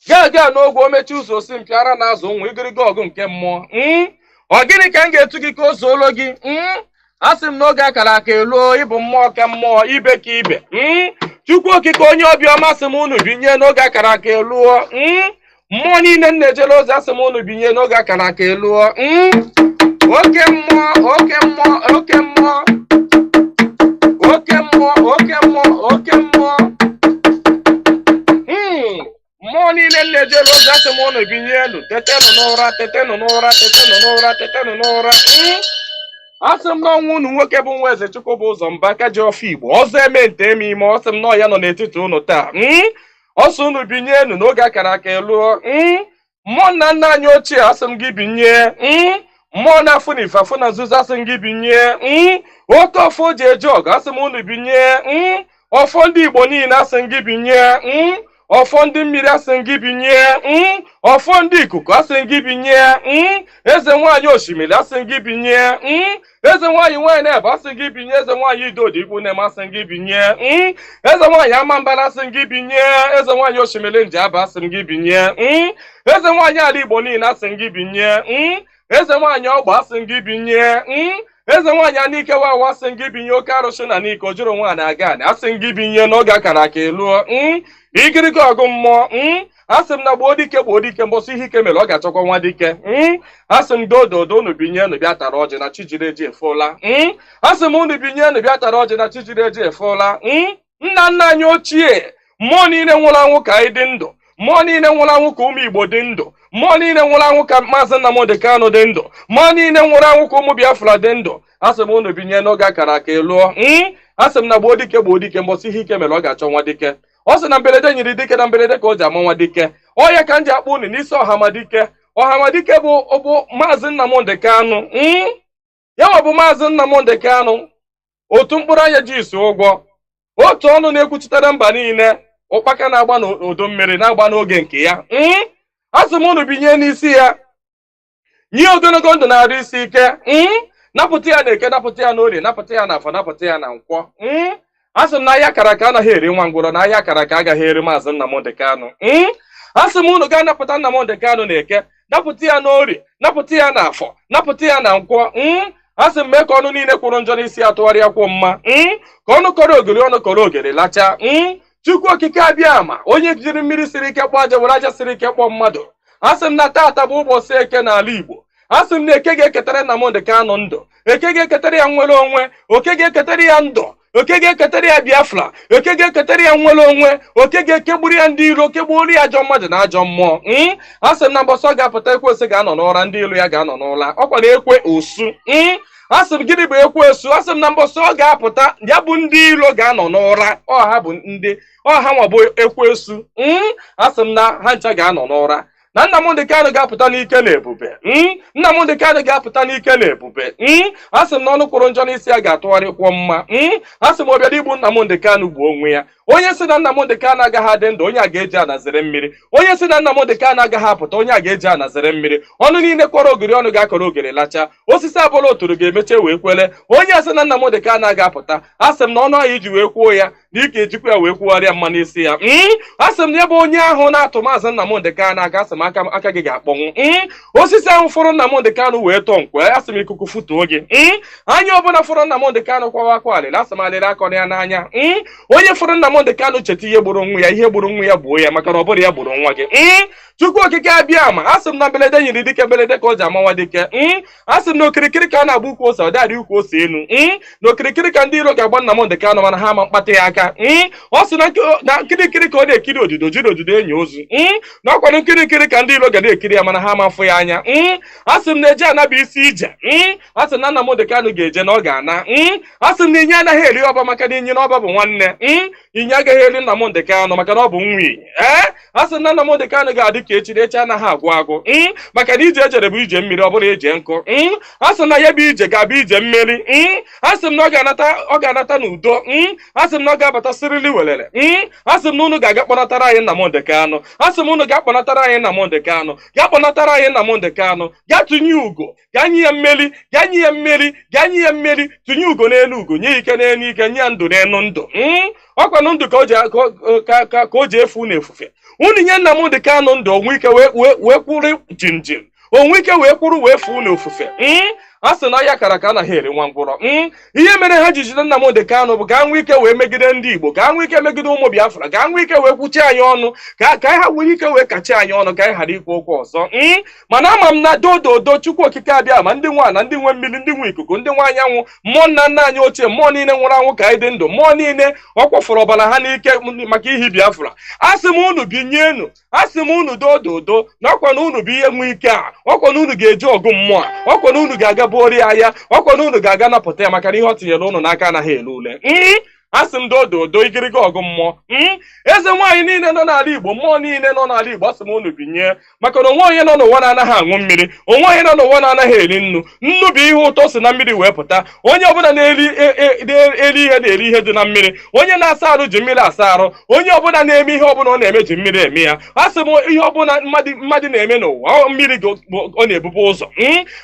Ga n'ogwe omechi ụzọ osi mpịara na azụ nwa igirigo ọgụ nke mmụọ. Ọ gịnị ka m ga-etu gị ka o zuolo gị? Asị m n'oge akara aka eluo, ịbụ mmụọ ka mmụọ, ibe ka ibe. Chukwu okike onye obiọma sị m unu binye n'oge akara aka eluo. Mmụọ niile na-ejere ozi asị m unu binye n'oge akara aka eluo. Oke mmụọ, oke mmụọ, oke mmụọ, oke mmụọ, oke mmụọ, oke mmụọ. Mmụọ niile na-ejere ozi asị m unu binye elu. Tetenụ n'ụra, tetenụ n'ụra, tetenụ n'ụra, tetenụ n'ụra. Asị m n'ọnwa unu nwoke bụ nwa eze Chukwu bụ ụzọ mba aka ji ọfọ Igbo ọzọ eme nte eme ime. Ọsị m nọ ya nọ n'etiti unu taa. Ọsọ unu binye enu n'oge akara aka eluo. Mmụọ nna nna anyị ochie asị m gị binye. Mmụọ na-afụ na ife afụ na nzuzo asị m gị binye. Oke ọfọ ji eje ọgụ asị m unu binye. Ọfọ ndị Igbo niile asị m gị binye. Ọfọ ndị mmiri asị m gị binye. Ọfọ ndị ikuku asị m gị binye. Eze nwaanyị osimiri asị m gị binye. Eze nwaanyị nwaanyị na-ebe asị m gị binye. Eze nwaanyị idodi ikwu na-eme asị m gị binye. Eze nwaanyị amambara asị m gị binye. Eze nwaanyị osimiri Njaba asị m gị binye. Eze nwaanyị ala Igbo niile asị m gị binye. Eze nwaanyị ọgba asị m gị binye. Eze nwaanyị anike wawa asị m gị binye. Oke arụsị na n'ike o juru nwaanyị aga anị asị m gị binye n'oge akara aka eluo. Igirigi ọgụ mmụọ. Asị m na gboo dike mbọsị ihe ike mere ọ ga-achọkwa nwa dike. Asị m dododo unu binye unu bịa tara ọjị na chijiri eji efola. Asị m unu binye unu bịa tara ọjị na chijiri eji efola. Nna nna anyị ochie, mmụọ niile nwụrụ anwụ ka anyị dị ndụ. Mmụọ niile nwụrụ anwụ ka ụmụ Igbo dị ndụ. Mmụọ niile nwụrụ anwụ ka Mazi Nnamdi Kanu dị ndụ. Mmụọ niile nwụrụ anwụ ka ụmụ Biafra dị ndụ. Asị m unu binye n'oge akara aka eluo. Asị m na gboo dike mbọsị ihe ike mere ọ ga-achọ nwa dike. Ọ sị na mberede nyiri dike na mberede ka o ji ama nwa dike. Ọ ya ka m ji akpọ unu n'isi ọhamadike. Ọhamadike bụ Mazi Nnamdi Kanu. Ya bụ Mazi Nnamdi Kanu. Otu mkpụrụ anya ji isi ụgwọ. Otu ọnụ na-ekwuchitere mba niile. Ụkpaka na-agba n'udu mmiri na-agba n'oge nke ya. Asị m unu binye n'isi ya. Nye ogologo ndụ na-arụ isi ike. Napụta ya na eke, napụta ya n'orie, napụta ya n'afọ, napụta ya na nkwọ. Asị m na ahịa akara aka anaghị eri nwa ngwụrọ, na ahịa akara aka agaghị eri Mazi Nnamdi Kanu. Asị m unu gaa napụta Nnamdi Kanu na eke, napụta ya n'orie, napụta ya n'afọ, napụta ya na nkwọ. Asị m mee ka ọnụ niile kwụrụ njọ n'isi ya tụgharịa kwụ mma. Ka ọnụ kọrọ ogiri ọnụ kọrọ ogiri lacha. Chukwu okike abịa ama onye jiri mmiri siri ike kpọọ aja were aja siri ike kpọọ mmadụ. Asị m na taata bụ ụbọchị eke n'ala Igbo. Asị m na eke ga-eketara Nnamdi Kanu ndụ. Eke ga-eketara ya nwere onwe. Oke ga-eketara ya ndụ. Oke ga-eketara ya Biafra. Oke ga-eketara ya nwere onwe. Oke ga-ekegburu ya ndị iro, kegburu ya ajọ mmadụ na ajọ mmụọ. Asị m na mbọsị ọ ga-apụta ekwensu ga-anọ n'ụra, ndị ilo ya ga-anọ n'ụra. Ọkwa na ekwe osu. Asị m gịnị bụ ekwensu? Asị m na mbọsị ọ ga-apụta ya bụ ndị ilo ga-anọ n'ụra. Ọha bụ ndị ọha nwa bụ ekwensu. Asị m na ha ncha ga-anọ n'ụra. Na Nnamdi Kanu ga-apụta n'ike na ebube. Nnamdi Kanu ga-apụta n'ike na ebube. Asị m na ọnụ kwụrụ njọ n'isi ya ga-atụgharịkwọ mma. Asị m ọbịara igbu Nnamdi Kanu gbuo onwe ya. Onye si na Nnamdi Kanu agaghị adị ndụ, onye a ga-eji anazere mmiri. Onye si na Nnamdi Kanu agaghị apụta, onye a ga-eji anazere mmiri. Ọnụ niile kọrọ ogiri ọnụ ga-akọrọ ogiri lacha. Osisi abụla oturu ga-emeche wee kwele. Onye asị na Nnamdi Kanu agaghị apụta, asị m na ọnụ ahụ iji wee kwuo ya na ike ejikwa ya wee kwugharịa mma n'isi ya. Asị m na ya bụ onye ahụ na-atụ Mazi Nnamdi Kanu aka, asị m aka gị ga-akpọnwụ. Osisi ahụ fụrụ Nnamdi Kanu wee tọọ nkwe, asị m ikuku futuo gị. Anya ọbụla fụrụ Nnamdi Kanu kwawa akwa alịrị, asị m alịrị akọrọ ya n'anya. Onye fụrụ Nnamdi Kanu cheta ihe gburu nwa ya, ihe gburu nwa ya gbuo ya, maka na ọ bụrụ ya gburu nwa gị. Chukwu okike abịa ama asị m na mberede nyiri dike mberede ka o ji ama nwa dike. Asị m na okirikiri ka a na-agba ukwu ose, ọ dịarị ukwu ose enu. Na okirikiri ka ndị iro ga-agba Nnamdi Kanu mana ha ama mkpata ya aka. Ọ sị na nkirikiri ka ọ na-ekiri odido jiri odido enyi ozu. Na ọkwanụ nkirikiri ka ndị iro ga na-ekiri ya mana ha ama afụ ya anya. Asị m na eje anaba isi ije. Asị m na Nnamdi Kanu ga-eje na ọ ga-ana. Asị m na inye anaghị eri ọba maka na inye na ọba bụ nwanne. Inye agaghị eri Nnamdi Kanu maka na ọ bụ nwa inye. Asị m na Nnamdi Kanu ga-adị ka echiri echi anaghị agwụ agwụ. Maka na ije ejere bụ ije mmiri, ọ bụrụ eje nkụ. Asị m na ya bụ ije ga-abụ ije mmeri. Asị m na ọ ga-anata n'udo. Asị m na ọ ga-abata sirili welere. Asị m na unu ga-aga kpọnatara anyị Nnamdi Kanu. Asị m unu ga-akpọnatara anyị Nnamdi Kanu. Ga-akpọnatara anyị Nnamdi Kanu. Ga tụnye ugo, ga nye ya mmeri, ga nye ya mmeri, ga nye ya mmeri. Tụnye ugo n'elu ugo, nye ike n'elu ike, nye ya ndụ n'elu ndụ. ọkwanụ ndụ ka o ji efu n'efufe unu nye Nnamdi Kanu ndụ onwe ike wee kwuru jinjin onwe ike wee kwuru wee fu n'ofufe a sị na ya kara ka anaghị eri nwa ngwụrọ ihe mere ha ji jide Nnamdi Kanu bụ ka nwee ike wee megide ndị Igbo ka nwee ike megide ụmụ Biafra ka nwee ike wee kwuchi anyị ọnụ ka ha nwee ike wee kachi anyị ọnụ ka anyị ghara ikwu okwu ọzọ mana ama m na dododo Chukwu okike abịa ma ndị nwa na ndị nwe mmiri ndị nwe ikuku ndị nwe anyanwụ mmụọ nna nna anyị ochie mmụọ niile nwụrụ anwụ ka anyị dị ndụ mmụọ niile ọ kwafụrụ ọbara ha n'ike maka ihi Biafra asị m unu binyenu asị m unu dododo na ọkwa na unu bụ ihe nwe ike a ọkwa na unu ga-eji ọgụ mmụọ a ọkwa na unu ga-aga bụori ahịa ọkwa na unu ga-aga napụta ya maka na ihe ọ tinyere unu n'aka anaghị ele ule asị m dododo igiriga ọgụ mmụọ eze nwaanyị niile nọ n'ala Igbo mmụọ niile nọ n'ala Igbo asị m unu binye maka na onwe onye nọ n'ụwa na-anaghị aṅụ mmiri onwe onye nọ n'ụwa na-anaghị eri nnu nnu bụ ihe ụtọ si na mmiri wee pụta onye ọbụla na-eri ihe na-eri ihe dị na mmiri onye na-asa arụ ji mmiri asa arụ onye ọbụla na-eme ihe ọbụla ọ na-eme ji mmiri eme ya asị m ihe ọbụla mmadụ na-eme n'ụwa mmiri ọ na-ebube ụzọ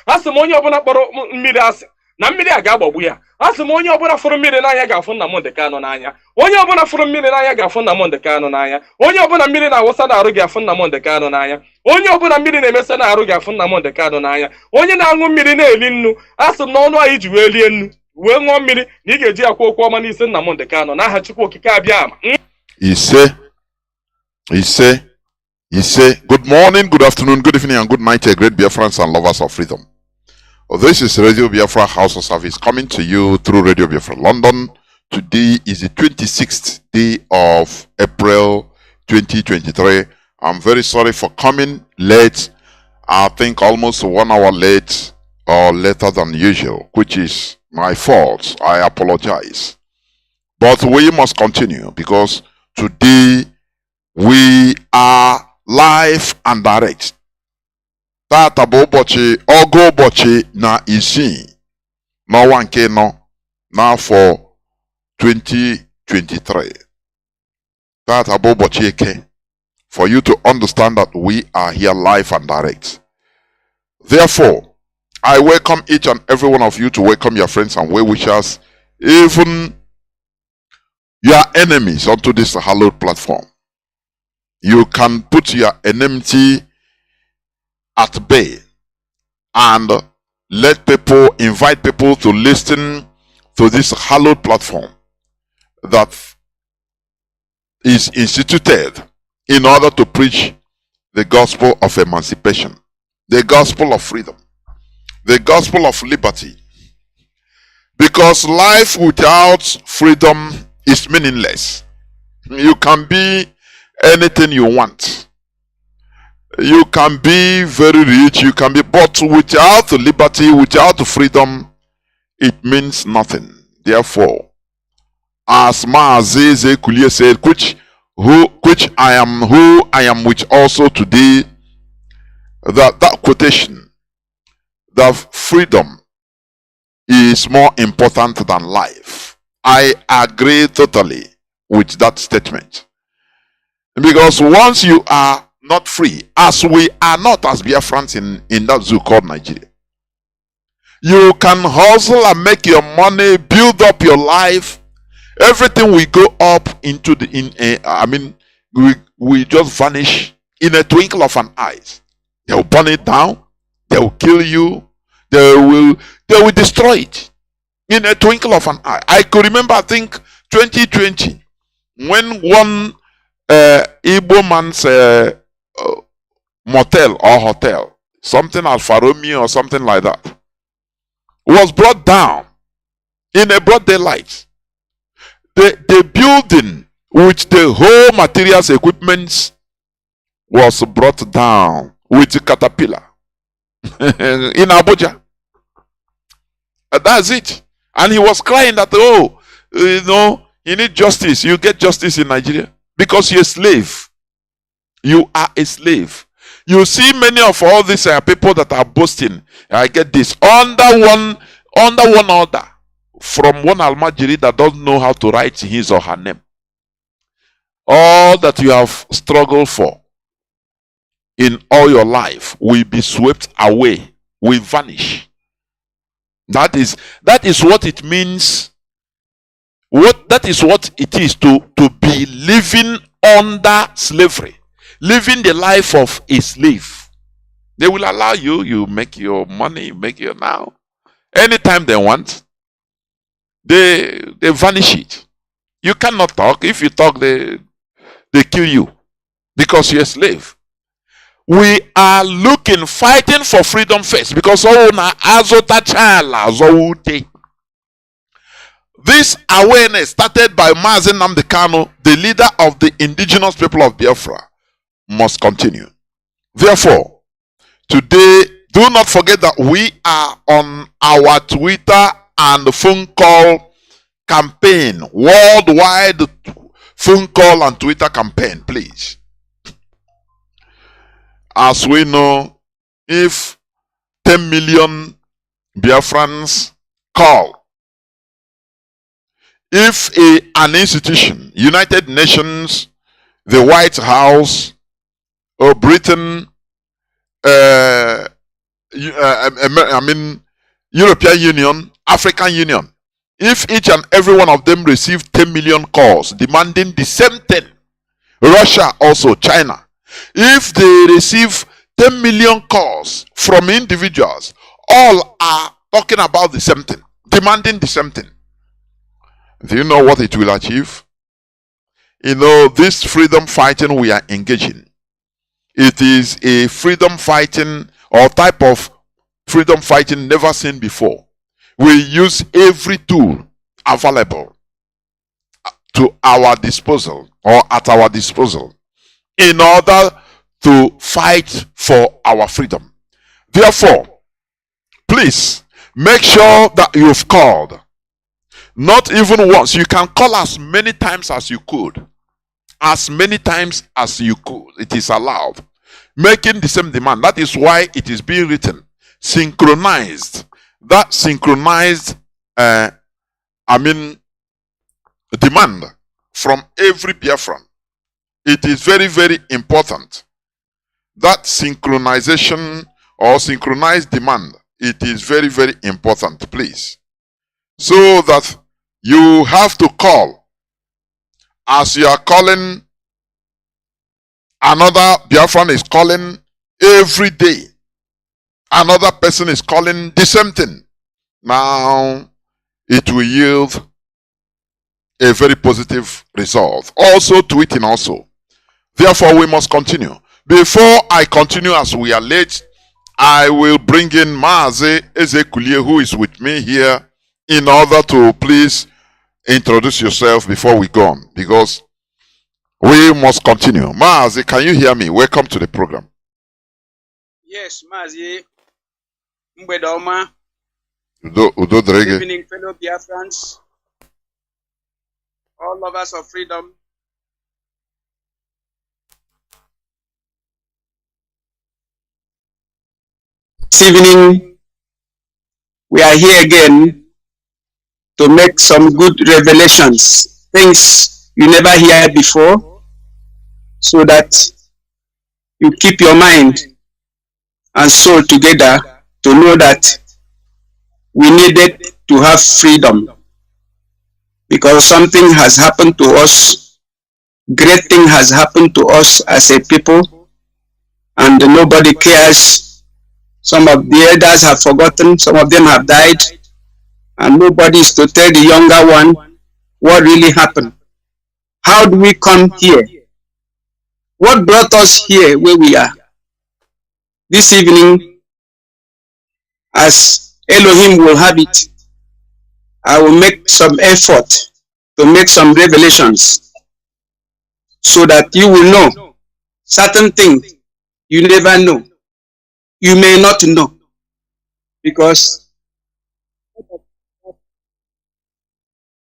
asị m onye ọbụla kpọrọ mmiri asị na mmiri a ga-agbagbu ya asị m onye ọbụla fụrụ mmiri n'anya ga-afụ Nnamdi Kanu n'anya onye ọbụla fụrụ mmiri n'anya ga-afụ Nnamdi Kanu n'anya onye ọbụla mmiri na-awụsa n'arụ ga-afụ Nnamdi Kanu n'anya onye ọbụla mmiri na-emesa n'arụ ga-afụ Nnamdi Kanu n'anya onye na-aṅụ mmiri na-eli nnu asị m na ọnụ anyị ji wee lie nnu wee ṅụọ mmiri na ị ga-eji akwa okwu ọma n'isi Nnamdi Kanu n'aha Chukwu okike abịa ama ise. Good morning, good afternoon, good evening, and good night, great Biafrans and lovers of freedom. This is Radio Biafra Hausa service coming to you through Radio Biafra London. Today is the 26th day of April 2023. I'm very sorry for coming late. I think almost 1 hour late or later than usual, which is my fault. I apologize. But we must continue because today we are live and direct. Tata bụ ụbọchị ọgụ ụbọchị na isii n'ọnwa nke nọ n'afọ 2023. Tata bụ ụbọchị eke. For you to understand that we are here live and direct. Therefore, I welcome each and every one of you to welcome your friends and well-wishers, even your enemies, onto this hallowed platform. You can put your enmity at bay and invite people to listen to this hallowed platform that is instituted in order to preach the gospel of emancipation, the gospel of freedom, the gospel of liberty. Because life without freedom is meaningless. You can be anything you want. You can be very rich, you can be, but without liberty, without freedom, it means nothing. Therefore, as Mazi said, which I am who I am, which also today, that quotation, that freedom is more important than life. I agree totally with that statement. Because once you are not free, as we are not as Biafrans in that zoo called Nigeria, you can hustle and make your money, build up your life. Everything will go up into we just vanish in a twinkle of an eye. They will burn it down, they will kill you, they will destroy it in a twinkle of an eye. I could remember, I think 2020, when one Igbo man's motel or hotel, something Alfa Romeo or something like that, was brought down in a broad daylight. The building with the whole materials, equipments was brought down with a caterpillar in Abuja. That's it. And he was crying that, oh, you need justice. You get justice in Nigeria because you're a slave. You are a slave. You see many of all these people that are boasting, I get this, under one order from one Almajiri that doesn't know how to write his or her name. All that you have struggled for in all your life will be swept away, will vanish. That is what it means That is what it is to be living under slavery, living the life of a slave. They will allow you, you make your money, make your now. Anytime they want, they vanish it. You cannot talk. If you talk, they kill you because you're a slave. We are fighting for freedom first because this awareness started by Mazi Nnamdi Kanu, the leader of the indigenous people of Biafra, must continue. Therefore, today, do not forget that we are on our Twitter and phone call campaign, worldwide phone call and Twitter campaign, please. As we know, if 10 million Biafrans call, if an institution, United Nations, the White House, or Britain, European Union, African Union, if each and every one of them receive 10 million calls demanding the same thing, Russia also, China, if they receive 10 million calls from individuals, all are talking about the same thing, demanding the same thing, do you know what it will achieve? You know, this freedom fighting we are engaging, it is a freedom fighting or type of freedom fighting never seen before. We use every tool available to our disposal or at our disposal in order to fight for our freedom. Therefore, please make sure that you've called. Not even once. You can call as many times as you could. As many times as you could. It is allowed. Making the same demand. That is why it is being written. Synchronized. That synchronized demand from every Biafran. It is very, very important. That synchronization or synchronized demand, it is very, very important, please. So that you have to call. As you are calling, another Biafran is calling every day. Another person is calling the same thing. Now, it will yield a very positive result. Also, tweeting also. Therefore, we must continue. Before I continue, as we are late, I will bring in Mazi Ezekulie, who is with me here, in order to please introduce yourself before we go on, because we must continue. Mazi, can you hear me? Welcome to the program. Yes, Mazi. Mbedoma. Udo Good evening, fellow Biafrans, all lovers of freedom. This evening, we are here again to make some good revelations, things you never heard before, so that you keep your mind and soul together to know that we needed to have freedom, because something has happened to us, great thing has happened to us as a people, and nobody cares. Some of the elders have forgotten, some of them have died, and nobody is to tell the younger one what really happened. How do we come here? What brought us here where we are? This evening, as Elohim will have it, I will make some effort to make some revelations so that you will know certain things you never know. You may not know, because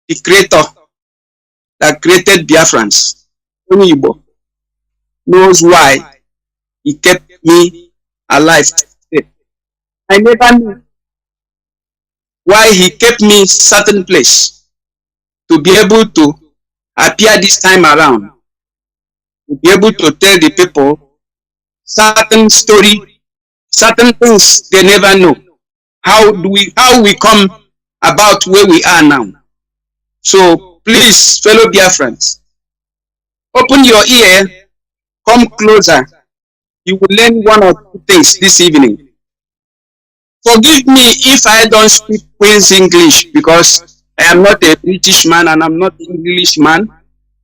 the creator that created Biafrans, knows why he kept me alive today. I never knew why he kept me certain place to be able to appear this time around, to be able to tell the people certain story, certain things they never know. How we come about where we are now. So please, fellow Biafrans, open your ear, come closer. You will learn one or two things this evening. Forgive me if I don't speak Queen's English, because I am not a British man and I'm not an English man.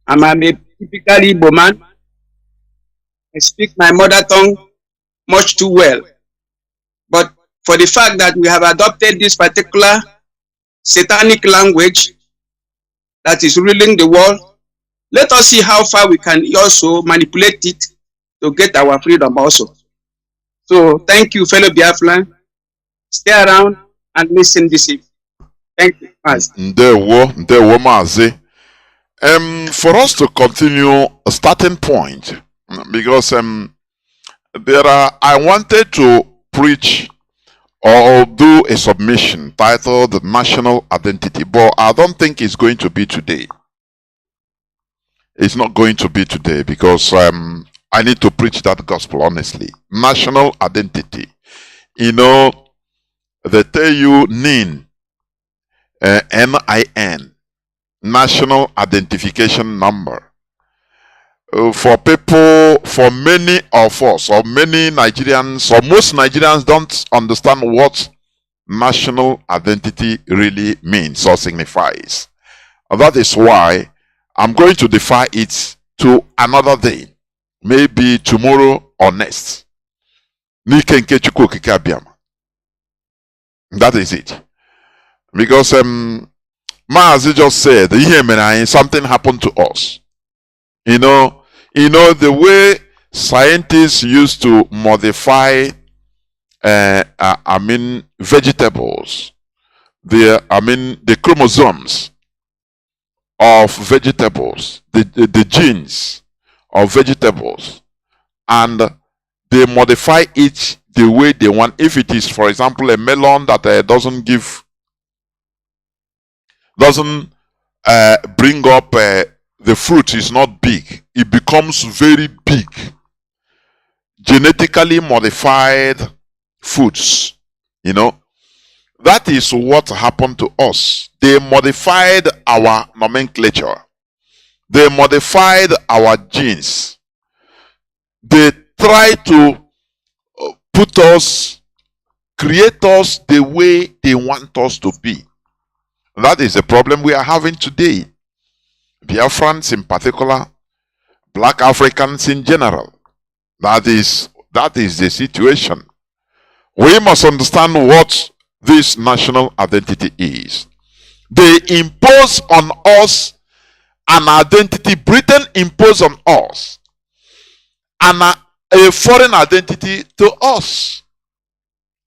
I'm a typical Igbo man. I speak my mother tongue much too well. But for the fact that we have adopted this particular satanic language that is ruling the world, let us see how far we can also manipulate it to get our freedom also. So thank you, fellow Biafran. Stay around and listen this evening. Thank you, Mazi. Ndewo Mazi. For us to continue a starting point, because I wanted to preach or do a submission titled National Identity, but I don't think it's going to be today. It's not going to be today because I need to preach that gospel honestly. National identity. You know, they tell you NIN, NIN, National Identification Number. For people, for many of us, or many Nigerians, or most Nigerians don't understand what national identity really means or signifies. And that is why I'm going to defy it to another day, maybe tomorrow or next. That is it. Because Mazi just said, something happened to us. You know the way scientists used to modify vegetables, the chromosomes of vegetables, the genes of vegetables, and they modify it the way they want. If it is, for example, a melon that doesn't bring up the fruit is not big, it becomes very big. Genetically modified foods, that is what happened to us. They modified our nomenclature. They modified our genes. They try to create us the way they want us to be. That is the problem we are having today. Biafrans in particular, Black Africans in general. That is the situation. We must understand what this national identity is. They impose on us an identity. Britain imposed on us a foreign identity to us.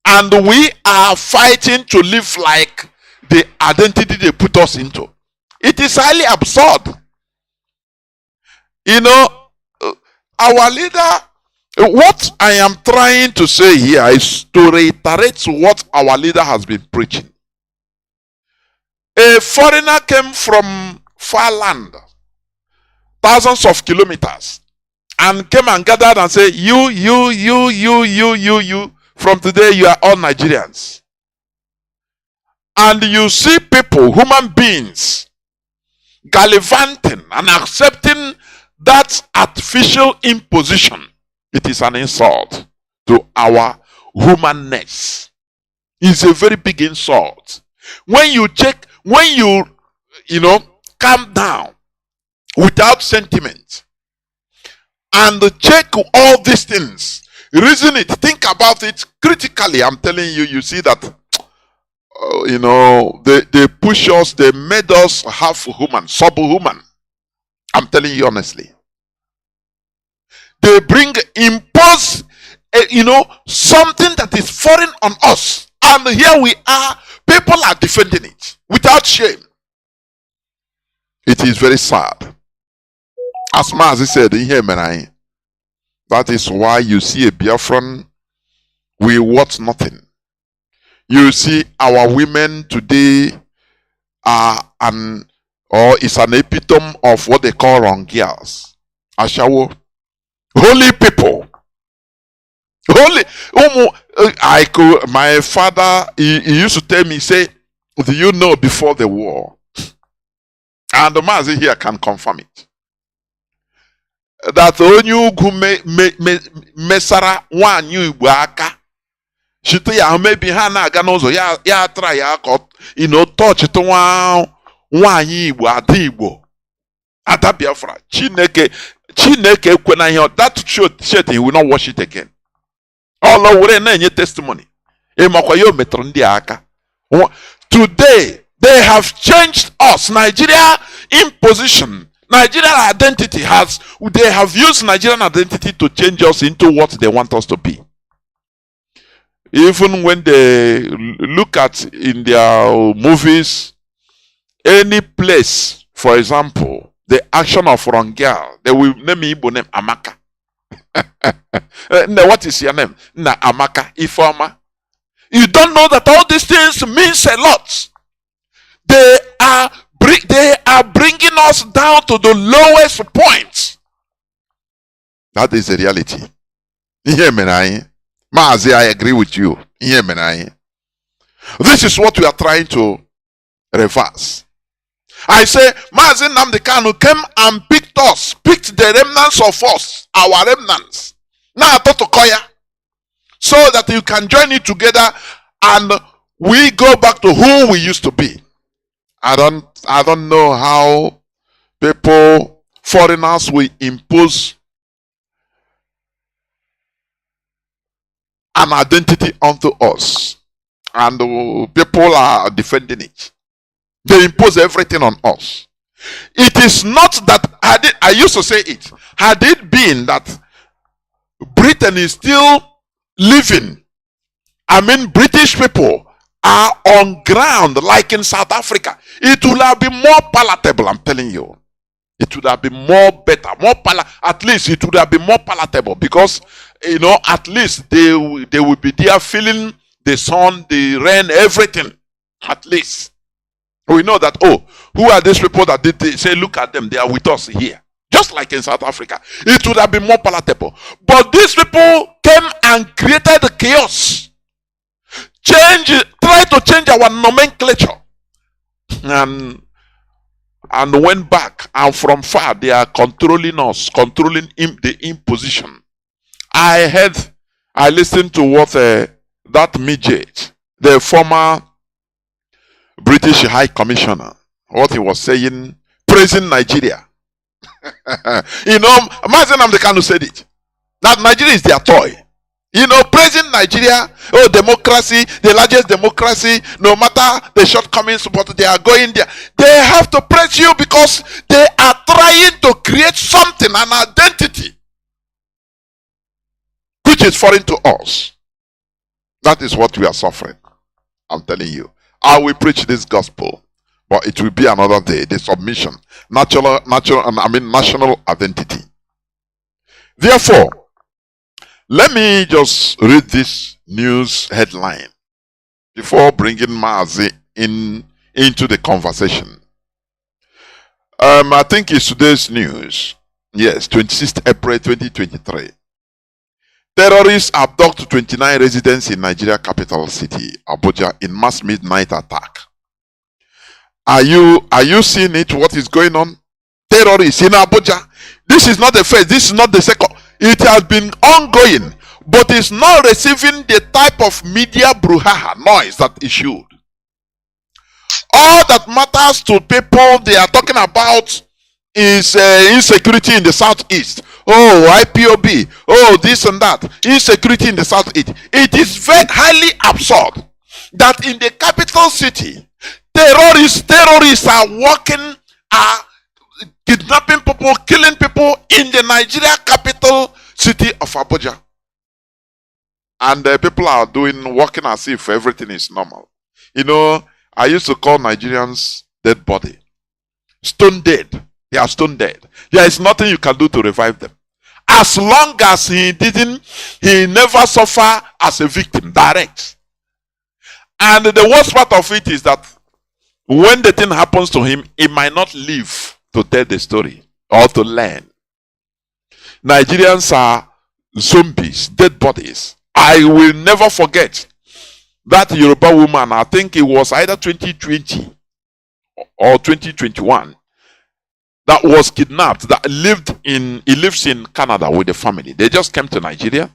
And we are fighting to live like the identity they put us into. It is highly absurd. Our leader, what I am trying to say here is to reiterate what our leader has been preaching. A foreigner came from far land, thousands of kilometers, and came and gathered and said, you, from today you are all Nigerians. And you see people, human beings, gallivanting and accepting that artificial imposition. It is an insult to our humanness. It's a very big insult. When you calm down without sentiment and check all these things, reason it, think about it critically, I'm telling you, you see that they push us, they made us half human, subhuman. I'm telling you honestly. They impose something that is foreign on us, and here we are, people are defending it without shame. It is very sad. As Mazi said, that is why you see a Biafran, we want nothing. You see our women today is an epitome of what they call wrong girls. Ashawo. Holy people. Holy. My father, he used to tell me, say, do you know before the war, And the Mazi here can confirm it. That onye ugwu mesara nwanyi Igbo aka shite ya maybe ha na-aga n'ụzọ ya try ya ka touch to nwanyi Igbo ada Igbo ada Biafra Chineke ekwena ihe that shit he will not wash it again. All were na-enye testimony ịmakwa ya o metụrụ ndị aka. Today they have changed us. Nigeria imposition, Nigerian identity they have used Nigerian identity to change us into what they want us to be. Even when they look at in their movies, any place, for example, the action of Rongel, they will name Igbo name Amaka. What is your name? Amaka, Ifoma. You don't know that all these things means a lot. They are bringing us down to the lowest point. That is the reality. Mazi, I agree with you. This is what we are trying to reverse. I say, Mazi Nnamdi Kanu came and picked the remnants of us, our remnants. Now, so that you can join it together and we go back to who we used to be. I don't know how foreigners will impose an identity onto us. And people are defending it. They impose everything on us. It is not that, I used to say it, had it been that Britain is still living, British people are on ground like in South Africa, it would have been more palatable, I'm telling you. It would have been at least it would have been more palatable because, at least they would be there feeling the sun, the rain, everything. At least. We know that, who are these people that did say, look at them, they are with us here. Just like in South Africa. It would have been more palatable. But these people came and created the chaos. Try to change our nomenclature. And went back. And from far, they are controlling us, controlling the imposition. I listened to what that midget, the former British High Commissioner, what he was saying, praising Nigeria. Mazi Nnamdi Kanu said it. That Nigeria is their toy. Praising Nigeria, democracy, the largest democracy, no matter the shortcomings, but they are going there. They have to praise you because they are trying to create something, an identity, which is foreign to us. That is what we are suffering. I'm telling you. I will preach this gospel, but it will be another day. The submission, national identity. Therefore, let me just read this news headline before bringing Mazi into the conversation. I think it's today's news. Yes, 26th April 2023. Terrorists abduct 29 residents in Nigeria capital city, Abuja, in mass midnight attack. Are you seeing it? What is going on? Terrorists in Abuja. This is not the first. This is not the second. It has been ongoing, but it's not receiving the type of media brouhaha noise that it should. All that matters to people they are talking about is insecurity in the southeast. IPOB. This and that. Insecurity in the southeast. It is very highly absurd that in the capital city, terrorists are walking, are kidnapping people, killing people in the Nigeria capital city of Abuja. And people are walking as if everything is normal. I used to call Nigerians dead body. Stone dead. They are stone dead. There is nothing you can do to revive them. As long as he never suffer as a victim, direct. And the worst part of it is that when the thing happens to him, he might not live to tell the story or to learn. Nigerians are zombies, dead bodies. I will never forget that Yoruba woman, I think it was either 2020 or 2021. that was kidnapped, that he lives in Canada with the family. They just came to Nigeria.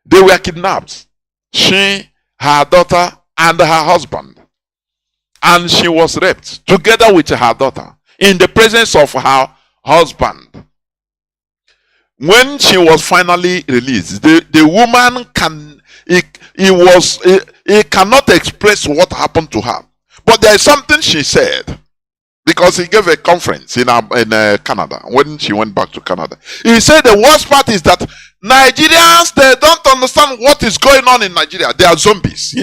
They were kidnapped. She, her daughter, and her husband. And she was raped together with her daughter in the presence of her husband. When she was finally released, the woman he cannot express what happened to her. But there is something she said, because he gave a conference in Canada when she went back to Canada. He said the worst part is that Nigerians, they don't understand what is going on in Nigeria. They are zombies.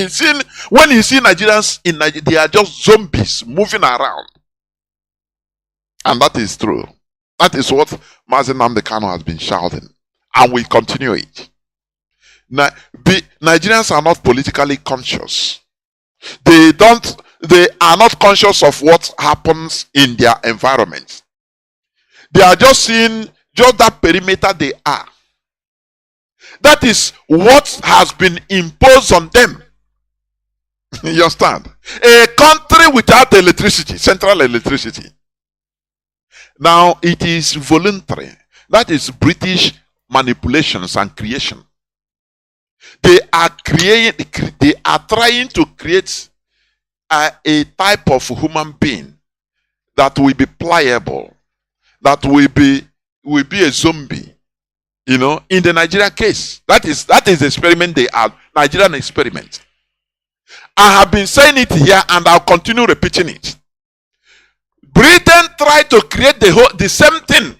When you see Nigerians in Nigeria, they are just zombies moving around. And that is true. That is what Mazi Nnamdi Kanu has been shouting. And we continue it. Nigerians are not politically conscious. They are not conscious of what happens in their environment. They are just seeing just that perimeter they are. That is what has been imposed on them. You understand? A country without electricity, central electricity. Now it is voluntary. That is British manipulations and creation. They are trying to create a type of human being that will be pliable, that will be a zombie. You know, in the Nigeria case, that is the experiment they are, Nigerian experiment. I have been saying it here and I'll continue repeating it. Britain tried to create the same thing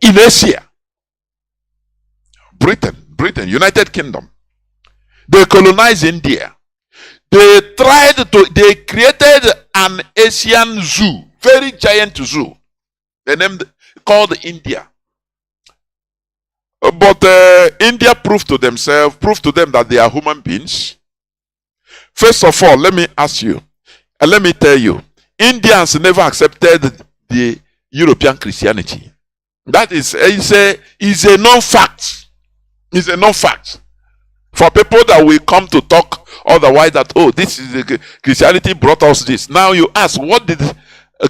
in Asia. Britain, United Kingdom. They colonized India. They created an Asian zoo, very giant zoo. They called India. But India proved to them that they are human beings. First of all, let me ask you, and let me tell you, Indians never accepted the European Christianity. That is a known fact. It's a known fact. For people that will come to talk otherwise that, oh, this is Christianity brought us this. Now you ask, what did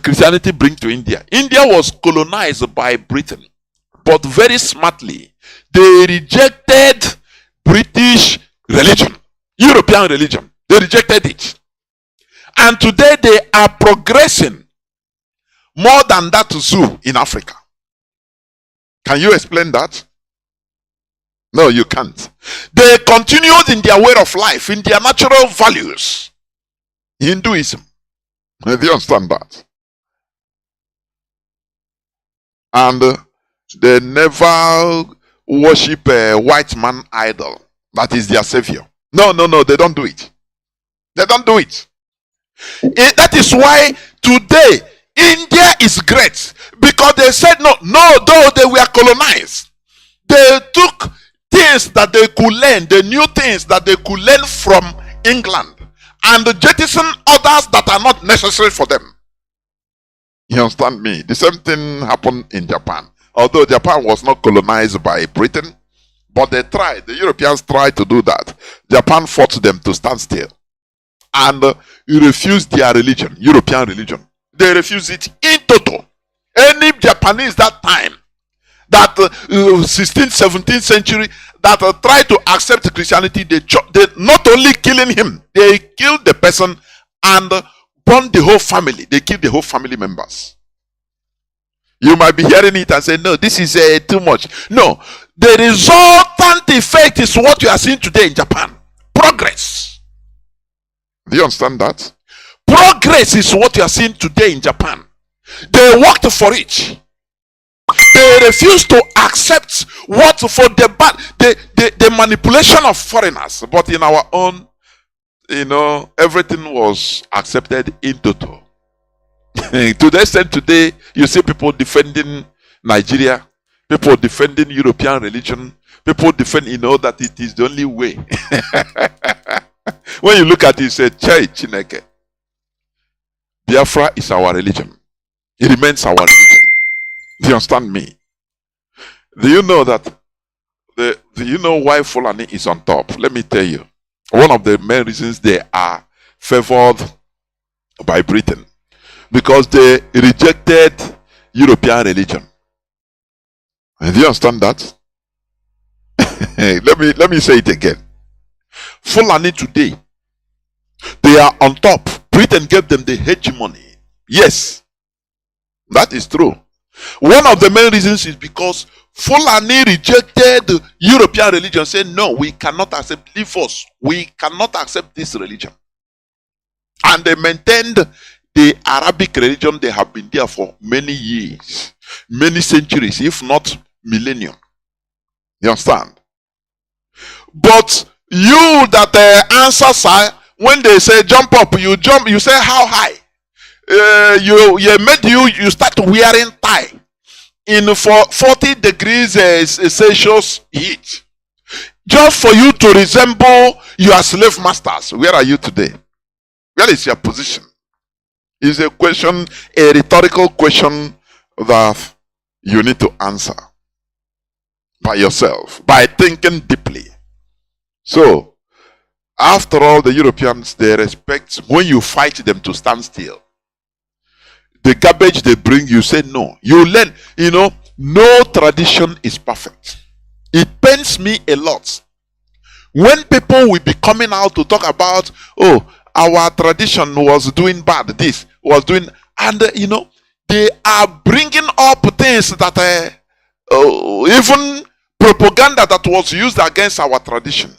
Christianity bring to India? India was colonized by Britain. But very smartly, they rejected British religion, European religion. They rejected it. And today they are progressing more than that zoo in Africa. Can you explain that? No, you can't. They continued in their way of life, in their natural values. Hinduism. Do you understand that? And they never worship a white man idol. That is their savior. No, they don't do it. They don't do it. That is why today India is great, because they said no, though they were colonized, they took things that they could learn, the new things that they could learn from England, and jettison others that are not necessary for them. You understand me? The same thing happened in Japan. Although Japan was not colonized by Britain, but the Europeans tried to do that. Japan fought them to stand still. And refused their religion, European religion. They refused it in total. Any Japanese that time, that 16th, 17th century, that tried to accept Christianity, they not only killing him, they killed the person and burned the whole family. They killed the whole family members. You might be hearing it and say, no, this is too much. No, the resultant effect is what you are seeing today in Japan. Progress. Do you understand that? Progress is what you are seeing today in Japan. They worked for it. They refused to accept what for the manipulation of foreigners. But in our own, everything was accepted in total. To the extent today, you see people defending Nigeria, people defending European religion, people defend, that it is the only way. When you look at it, you say, Chai Chineke. Biafra is our religion. It remains our religion. Do you understand me? Do you know that? Do you know why Fulani is on top? Let me tell you. One of the main reasons they are favored by Britain. because they rejected European religion. Do you understand that? let me say it again. Fulani today, they are on top. Britain gave them the hegemony. Yes, that is true. One of the main reasons is because Fulani rejected the European religion, saying, no, we cannot accept, leave us. We cannot accept this religion. And they maintained the Arabic religion. They have been there for many years, many centuries, if not millennium. You understand? But you that answer, sir, when they say jump up, you jump, you say how high? You start wearing tie in for 40 degrees Celsius heat, just for you to resemble your slave masters. Where are you today? Where is your position? It's a question, a rhetorical question that you need to answer by yourself, by thinking deeply. So, after all, the Europeans, they respect when you fight them to stand still. The garbage they bring, you say no. You learn, no tradition is perfect. It pains me a lot when people will be coming out to talk about, oh, our tradition was doing bad, this was doing, and they are bringing up things that even propaganda that was used against our tradition.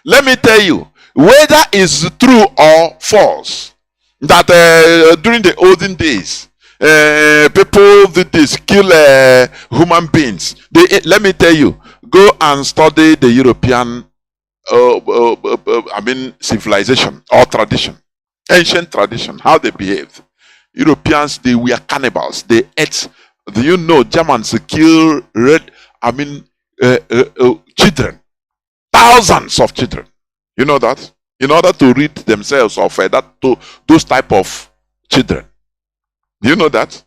Let me tell you, whether it's true or false, that during the olden days, people did this, kill human beings. Let me tell you, go and study the European civilization or tradition, ancient tradition, how they behaved. Europeans, they were cannibals. They ate. Do you know Germans kill children, thousands of children. You know that, in order to rid themselves of those type of children. You know that?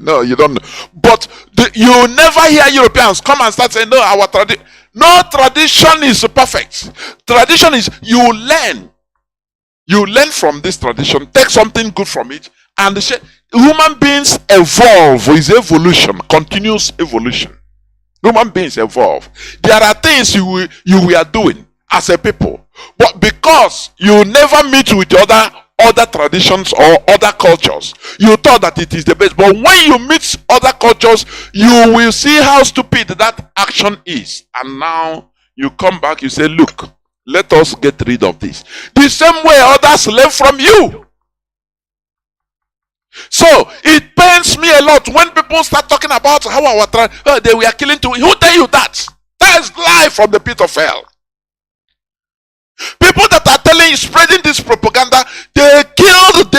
No, you don't know. But you never hear Europeans come and start saying, no, our tradition. No tradition is perfect. Tradition is you learn. You learn from this tradition, take something good from it, and human beings evolve. Is evolution, continuous evolution. Human beings evolve. There are things you were doing as a people, but because you never meet with other traditions or other cultures, you thought that it is the best. But when you meet other cultures, you will see how stupid that action is. And now you come back, you say, look, let us get rid of this. The same way others learn from you. So it pains me a lot when people start talking about how our they were killing to. Who tell you that? That is lie from the pit of hell. People that are telling, spreading this propaganda, they killed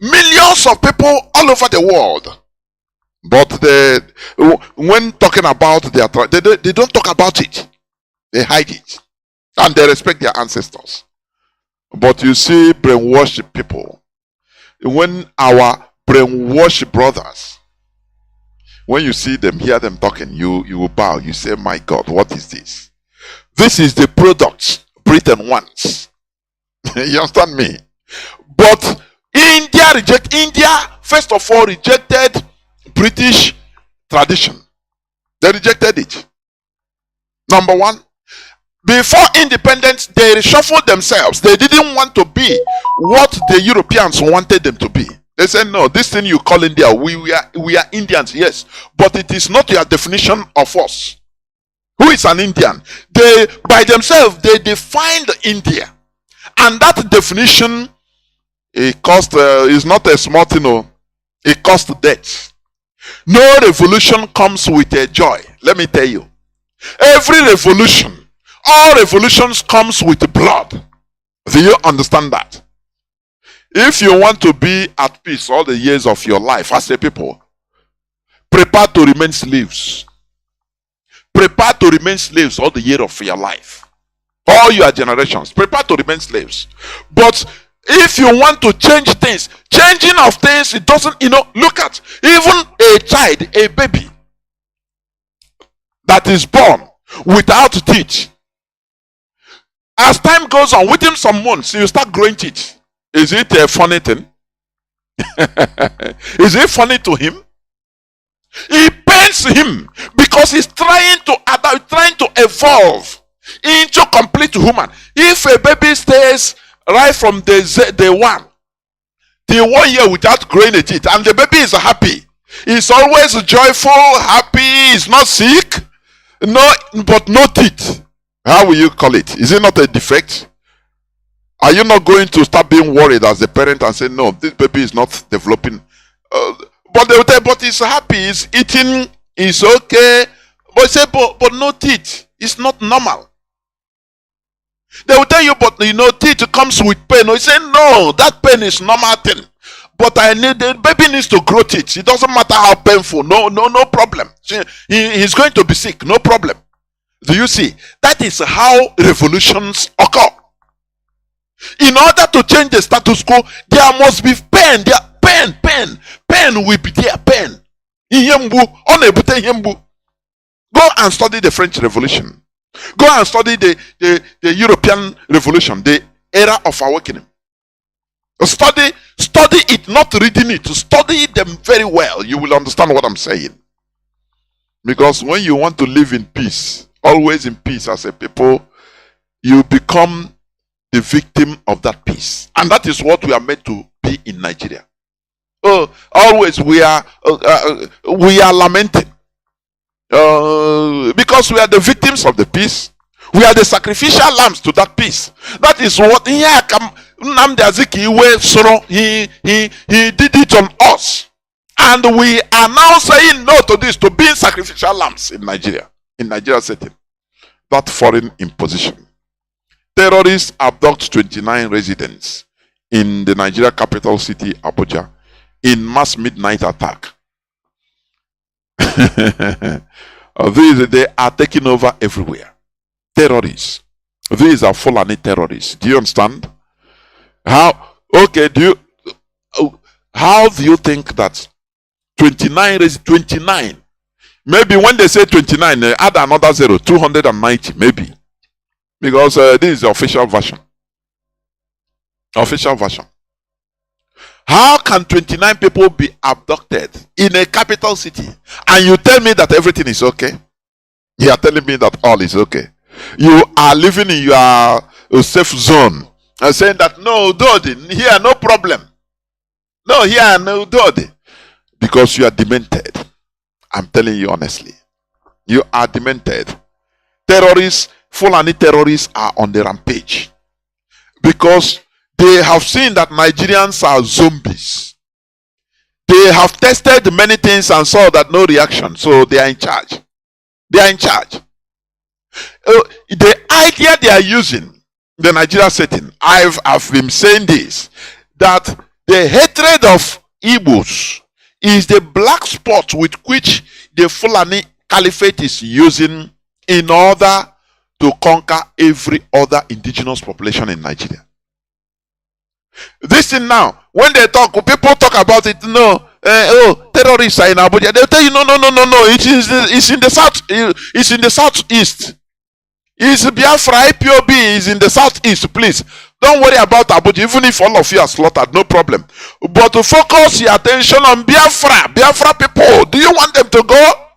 millions of people all over the world. But when talking about their they don't talk about it. They hide it. And they respect their ancestors. But you see brainwashed people. When our brainwashed brothers, when you see them, hear them talking, you will bow. You say, my God, what is this? This is the product Britain wants. You understand me? But India, first of all, rejected British tradition. They rejected it. Number one, before independence, they reshuffled themselves. They didn't want to be what the Europeans wanted them to be. They said, no, this thing you call India, we are Indians, yes. But it is not your definition of us. Who is an Indian? They, by themselves, they defined India. And that definition, it cost, is not a small thing, it cost death. No revolution comes with a joy. Let me tell you. Every revolution, all revolutions comes with blood. Do you understand that? If you want to be at peace all the years of your life as a people, prepare to remain slaves. Prepare to remain slaves all the year of your life. All your generations. Prepare to remain slaves. But if you want to change things, changing of things, it doesn't, look at even a child, a baby that is born without teeth. As time goes on, within some months, you start growing teeth. Is it a funny thing? Is it funny to him? It pains him because he's trying to adapt, trying to evolve into complete human. If a baby stays right from day one till 1 year without growing a teeth, and the baby is happy, he's always joyful, happy, he's not sick, but no teeth. How will you call it? Is it not a defect? Are you not going to start being worried as a parent and say, no, this baby is not developing? But they will tell, but he's happy, he's eating, he's okay. But say, but no teeth. It's not normal. They will tell you, but teeth comes with pain. You say, no, that pain is normal thing. But the baby needs to grow teeth. It doesn't matter how painful. No problem. He's going to be sick. No problem. Do you see? That is how revolutions occur. In order to change the status quo, there must be pain. Pain will be there. Pain. Go and study the French Revolution. Go and study the European Revolution, the era of awakening. Study it, not reading it. Study them very well. You will understand what I'm saying. Because when you want to live in peace, always in peace as a people, you become the victim of that peace. And that is what we are meant to be in Nigeria. Always we are lamenting. Because we are the victims of the peace. We are the sacrificial lambs to that peace. That is what Nnamdi he did it on us. And we are now saying no to this, to being sacrificial lambs in Nigeria. In Nigeria setting. That foreign imposition. Terrorists abduct 29 residents in the Nigeria capital city, Abuja, in mass midnight attack. They are taking over everywhere. Terrorists. These are Fulani terrorists. Do you understand? How do you think that 29 is 29? Maybe when they say 29, they add another 0, 290 maybe. Because this is the official version. Official version. How can 29 people be abducted in a capital city and you tell me that everything is okay? You are telling me that all is okay. You are living in your safe zone and saying that no, Dodi, here no problem. No, here no Dodi. Because you are demented. I'm telling you honestly. You are demented. Terrorists, Fulani terrorists are on the rampage. Because they have seen that Nigerians are zombies. They have tested many things and saw that no reaction. So they are in charge. They are in charge. The idea they are using, the Nigeria setting, I've been saying this, that the hatred of Igbos is the black spot with which the Fulani Caliphate is using in order to conquer every other indigenous population in Nigeria. This thing now, when they talk, people talk about it, terrorists are in Abuja. They'll tell you, no, it's in the south, it's in the southeast. It's Biafra, IPOB is in the southeast, please. Don't worry about Abuja, even if all of you are slaughtered, no problem. But to focus your attention on Biafra people, do you want them to go?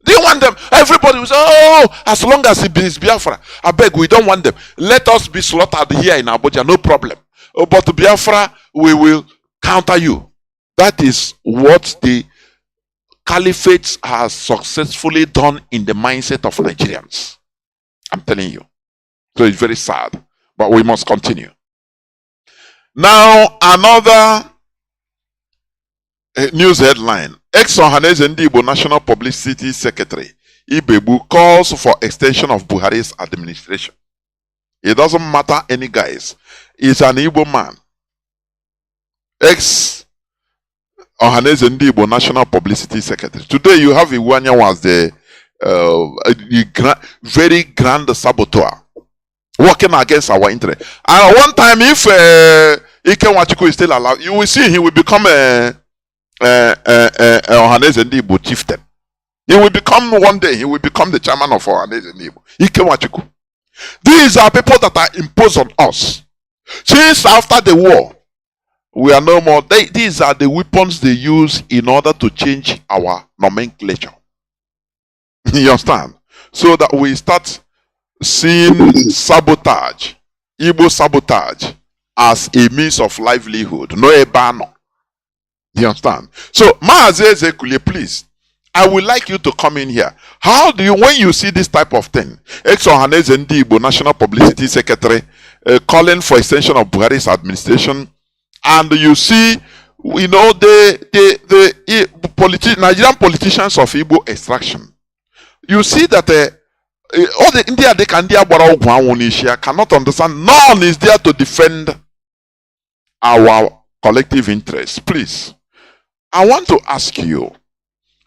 Do you want them? Everybody will say, as long as it is Biafra. I beg, we don't want them. Let us be slaughtered here in Abuja, no problem. But Biafra, we will counter you. That is what the Caliphate has successfully done in the mindset of Nigerians. I'm telling you. So it's very sad. But we must continue. Now, another news headline. Ex-Ohaneze Ndigbo National Publicity Secretary Ibebu calls for extension of Buhari's administration. It doesn't matter any guys. He's an Igbo man. Ex-Ohaneze Ndigbo National Publicity Secretary. Today you have Iwanya was the very grand saboteur working against our interest. And one time, if Ike Nwachukwu is still alive, you will see he will become a Ohaneze Ndigbo chieftain. He will become one day, he will become the chairman of Ohaneze Ndigbo. Ike Nwachukwu. These are people that are imposed on us. Since after the war, we are no more. These are the weapons they use in order to change our nomenclature. You understand? So that we start seeing sabotage, Igbo sabotage, as a means of livelihood. No ebano. You understand? So, Mazi Ezekulie, please, I would like you to come in here. How do you, when you see this type of thing, Ex-Ohaneze Igbo National Publicity Secretary calling for extension of Buhari's administration, and you see, you know, Nigerian politicians of Igbo extraction, you see that all the India they cannot understand. None is there to defend our collective interests. Please, I want to ask you.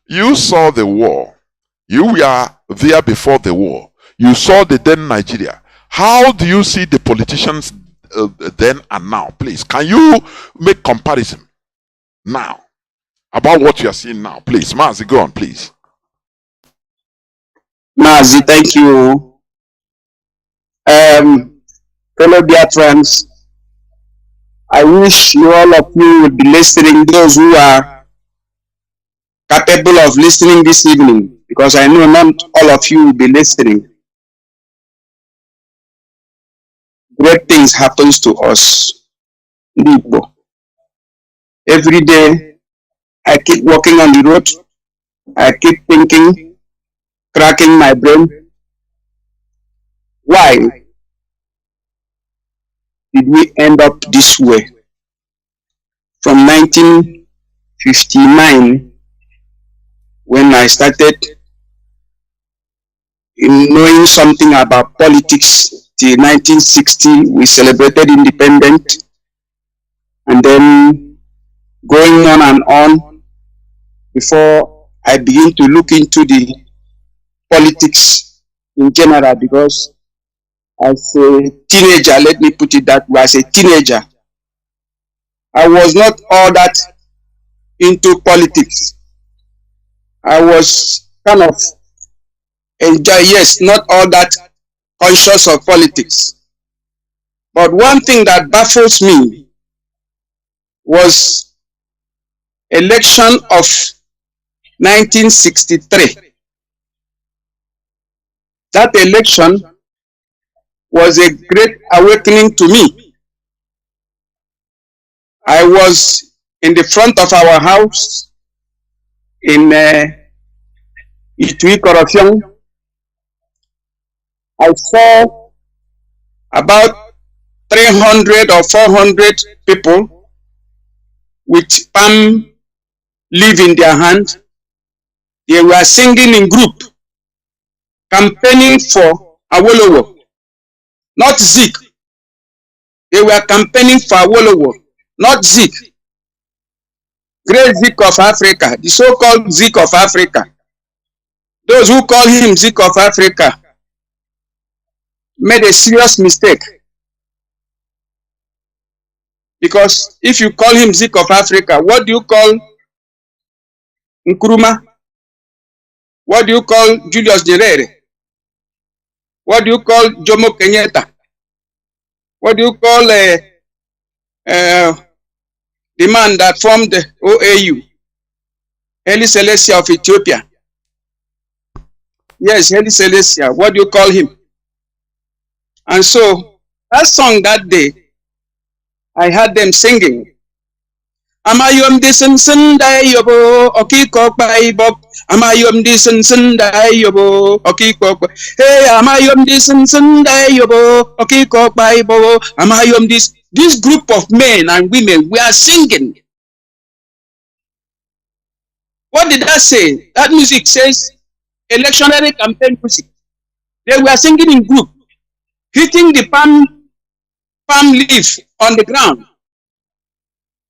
You saw the war. You were there before the war. You saw the then Nigeria. How do you see the politicians then and now? Please, can you make comparison now about what you are seeing now? Please, Mazi, go on, please. Mazi, thank you. Fellow Biafrans, I wish you all of you would be listening, those who are capable of listening this evening, because I know not all of you will be listening. Great things happens to us. Every day, I keep walking on the road. I keep thinking, cracking my brain. Why did we end up this way? From 1959, when I started knowing something about politics, till 1960, we celebrated independence, and then going on and on before I begin to look into the politics in general, because as a teenager, let me put it that way, as a teenager, I was not all that into politics. I was kind of not all that conscious of politics. But one thing that baffles me was election of 1963. That election was a great awakening to me. I was in the front of our house in Itui Corruption. I saw about 300 or 400 people with palm leaf in their hand. They were singing in group, campaigning for Awolowo, not Zik. They were campaigning for Awolowo, not Zik. Great Zik of Africa, the so-called Zik of Africa. Those who call him Zik of Africa made a serious mistake. Because if you call him Zik of Africa, what do you call Nkrumah? What do you call Julius Nyerere? What do you call Jomo Kenyatta? What do you call the man that formed the OAU? Haile Selassie of Ethiopia. Yes, Haile Selassie. What do you call him? And so, that song that day, I heard them singing. Amayom disen sendai yobo okiko baibok. Amayom disen sendai yobo okiko. Hey, amayom disen sendai yobo okiko baibo. Amayom dis. This group of men and women were singing. What did that say? That music says electionary campaign music. They were singing in group, hitting the palm leaf on the ground.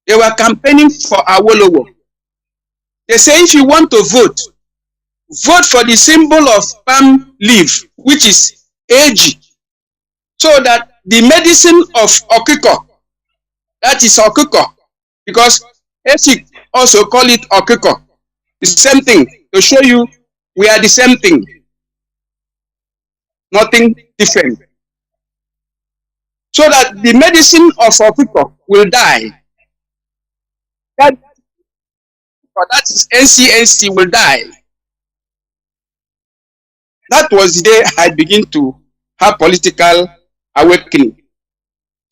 They were campaigning for Awolowo. They say if you want to vote, vote for the symbol of palm leaf, which is AG, so that the medicine of Okiko, that is Okiko, because Esik also call it Okiko, the same thing, to show you we are the same thing, nothing different. so that the medicine of our people will die. That is NCNC will die. That was the day I began to have political awakening.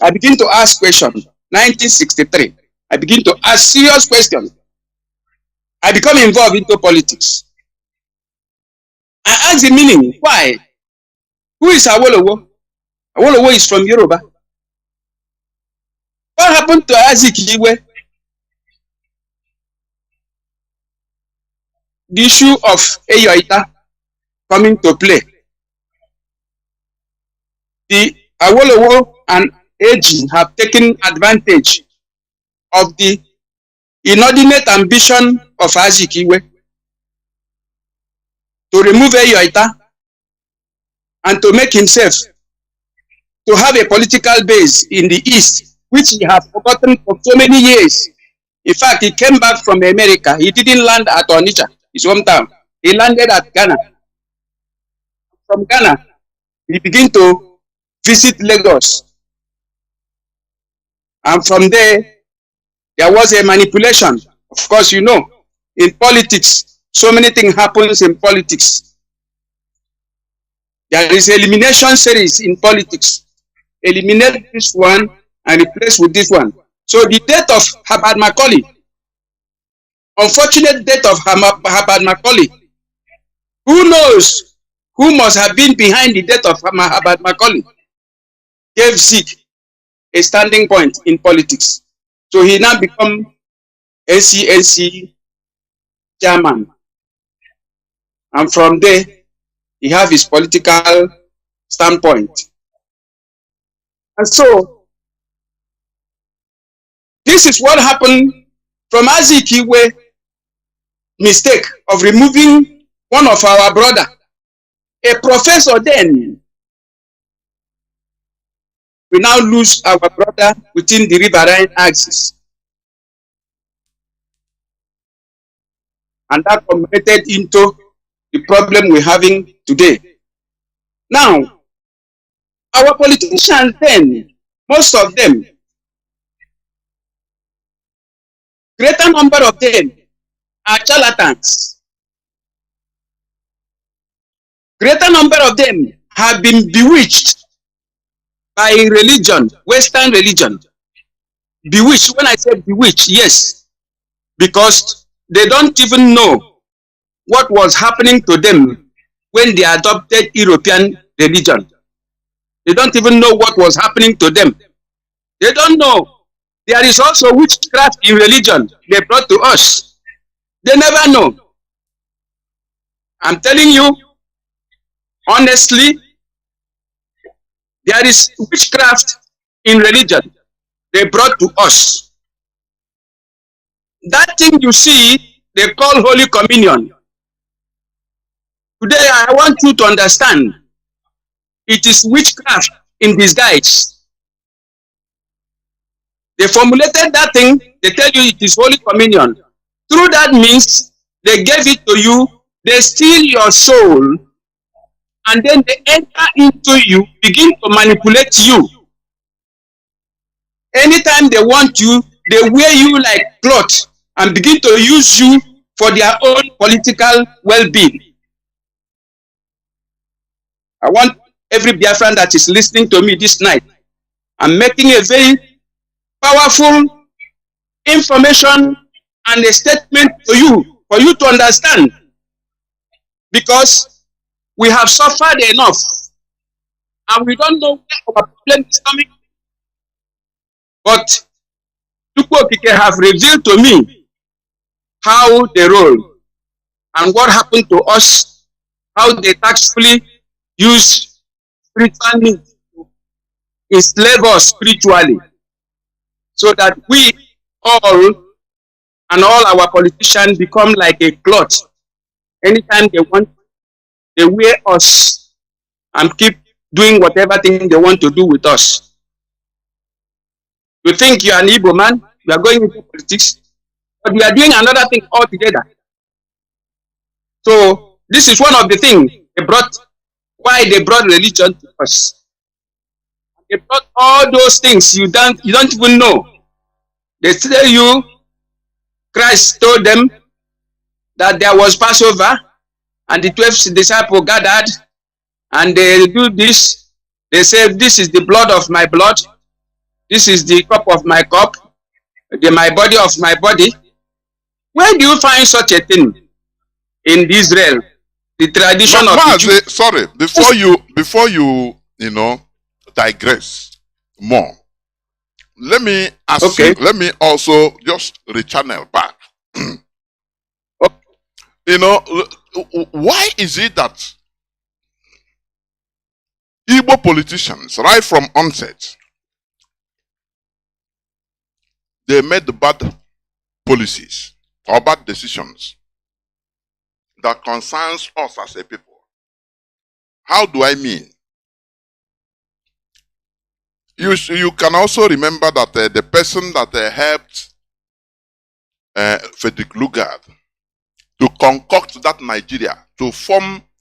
I begin to ask questions. 1963, I begin to ask serious questions. I become involved into politics. I ask the meaning. Why? Who is Awolowo? Awolowo is from Yoruba. What happened to Azikiwe? The issue of Eyoita coming to play. The Awolowo and AG have taken advantage of the inordinate ambition of Azikiwe to remove Eyoita and to make himself to have a political base in the East, which he has forgotten for so many years. In fact, he came back from America. He didn't land at Onitsha, his hometown. He landed at Ghana. From Ghana, he began to visit Lagos. And from there was a manipulation. Of course, you know, in politics, so many things happens in politics. There is elimination series in politics. Eliminate this one and replace with this one. So the death of Herbert Macaulay, unfortunate death of Herbert Macaulay, who knows who must have been behind the death of Herbert Macaulay, gave Zeke a standing point in politics. So he now become NCNC chairman. And from there, he have his political standpoint. And so, this is what happened from Azikiwe mistake of removing one of our brother, a professor then. We now lose our brother within the riverine axis. And that culminated into the problem we're having today. Now, our politicians then, most of them, greater number of them are charlatans. Greater number of them have been bewitched by religion, Western religion. Bewitched, when I say bewitched, yes, because they don't even know what was happening to them when they adopted European religion. They don't even know what was happening to them. They don't know. There is also witchcraft in religion they brought to us. They never know. I'm telling you, honestly, there is witchcraft in religion they brought to us. That thing you see, they call Holy Communion. Today, I want you to understand, it is witchcraft in disguise. They formulated that thing, they tell you it is Holy Communion. Through that means, they gave it to you, they steal your soul, and then they enter into you, begin to manipulate you. Anytime they want you, they wear you like cloth and begin to use you for their own political well-being. I want every Biafran that is listening to me this night, I'm making a very powerful information and a statement to you, for you to understand. Because we have suffered enough, and we don't know where our problem is coming. But Chukwokike have revealed to me how they roll and what happened to us, how they tactfully use spiritual means to enslave us spiritually, so that we all and all our politicians become like a cloth. Anytime they want, they wear us and keep doing whatever thing they want to do with us. You think you are an Igbo man, you are going into politics, but you are doing another thing altogether. So this is one of the things they brought, why they brought religion to us. They brought all those things you don't even know. They tell you Christ told them that there was Passover and the 12 disciples gathered and they do this. They say, this is the blood of my blood. This is the cup of my cup. My body of my body. Where do you find such a thing in Israel? The tradition of the Jews. Sorry, before you digress more, let me ask you, let me also just rechannel back. Why is it that Igbo politicians, right from onset, they made the bad policies or bad decisions that concerns us as a people? How do I mean? You can also remember that the person that helped Frederick Lugard to concoct that Nigeria, to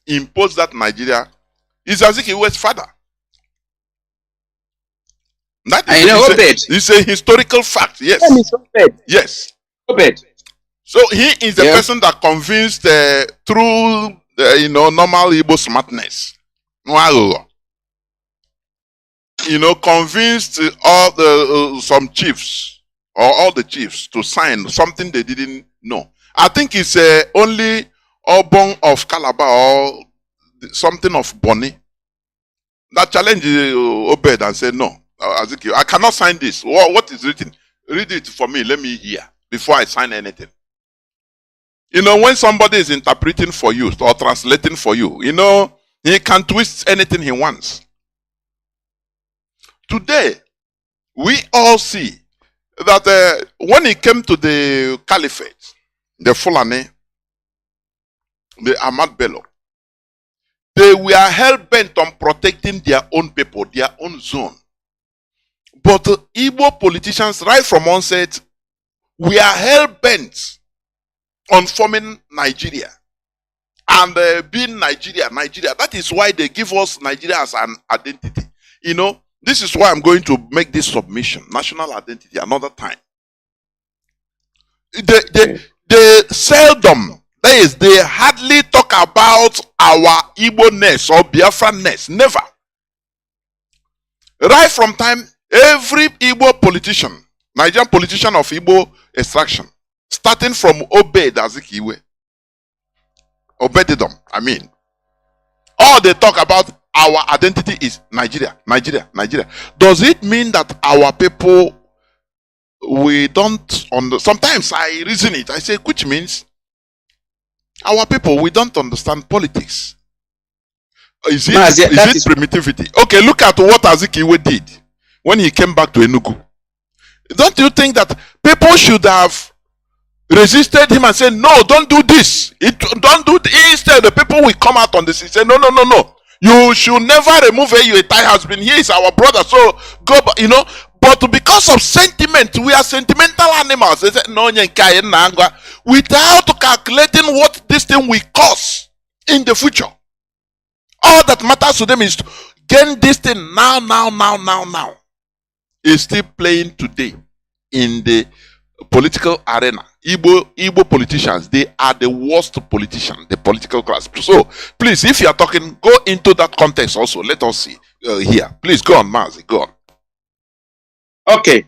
impose that Nigeria, is Azikiwe's father. That is it's a historical fact, yes. Yes. So he is the person that convinced through normal Igbo smartness, convinced all some chiefs or all the chiefs to sign something they didn't know. I think it's only Obong of Calabar or something of Bonny that challenged Obed and said, no, Ezekiel, I cannot sign this. What is written? Read it for me. Let me hear before I sign anything. When somebody is interpreting for you or translating for you, he can twist anything he wants. Today, we all see that when it came to the caliphate, the Fulani, the Ahmad Bello, they were hell-bent on protecting their own people, their own zone. But Igbo politicians, right from onset, we are hell-bent on forming Nigeria and being Nigeria. That is why they give us Nigeria as an identity. This is why I'm going to make this submission, national identity, another time. They seldom, they hardly talk about our Igbo-ness or Biafra-ness. Never. Right from time, every Igbo politician, Nigerian politician of Igbo extraction, starting from Obed Azikiwe, Obededom, all they talk about our identity is Nigeria. Does it mean that our people, we don't sometimes I reason it, I say, which means our people, we don't understand politics. Is it primitivity? Okay, look at what Azikiwe did when he came back to Enugu. Don't you think that people should have resisted him and said, no, don't do this. Don't do this. Instead, the people will come out on the sea and say, no. You should never remove a tie husband. He is our brother. So go, but because of sentiment, we are sentimental animals. They say, no, without calculating what this thing will cost in the future. All that matters to them is to gain this thing now. Is still playing today in the political arena. Igbo politicians, they are the worst politicians, the political class. So, please, if you are talking, go into that context also. Let us see here. Please, go on, Mazi, go on. Okay.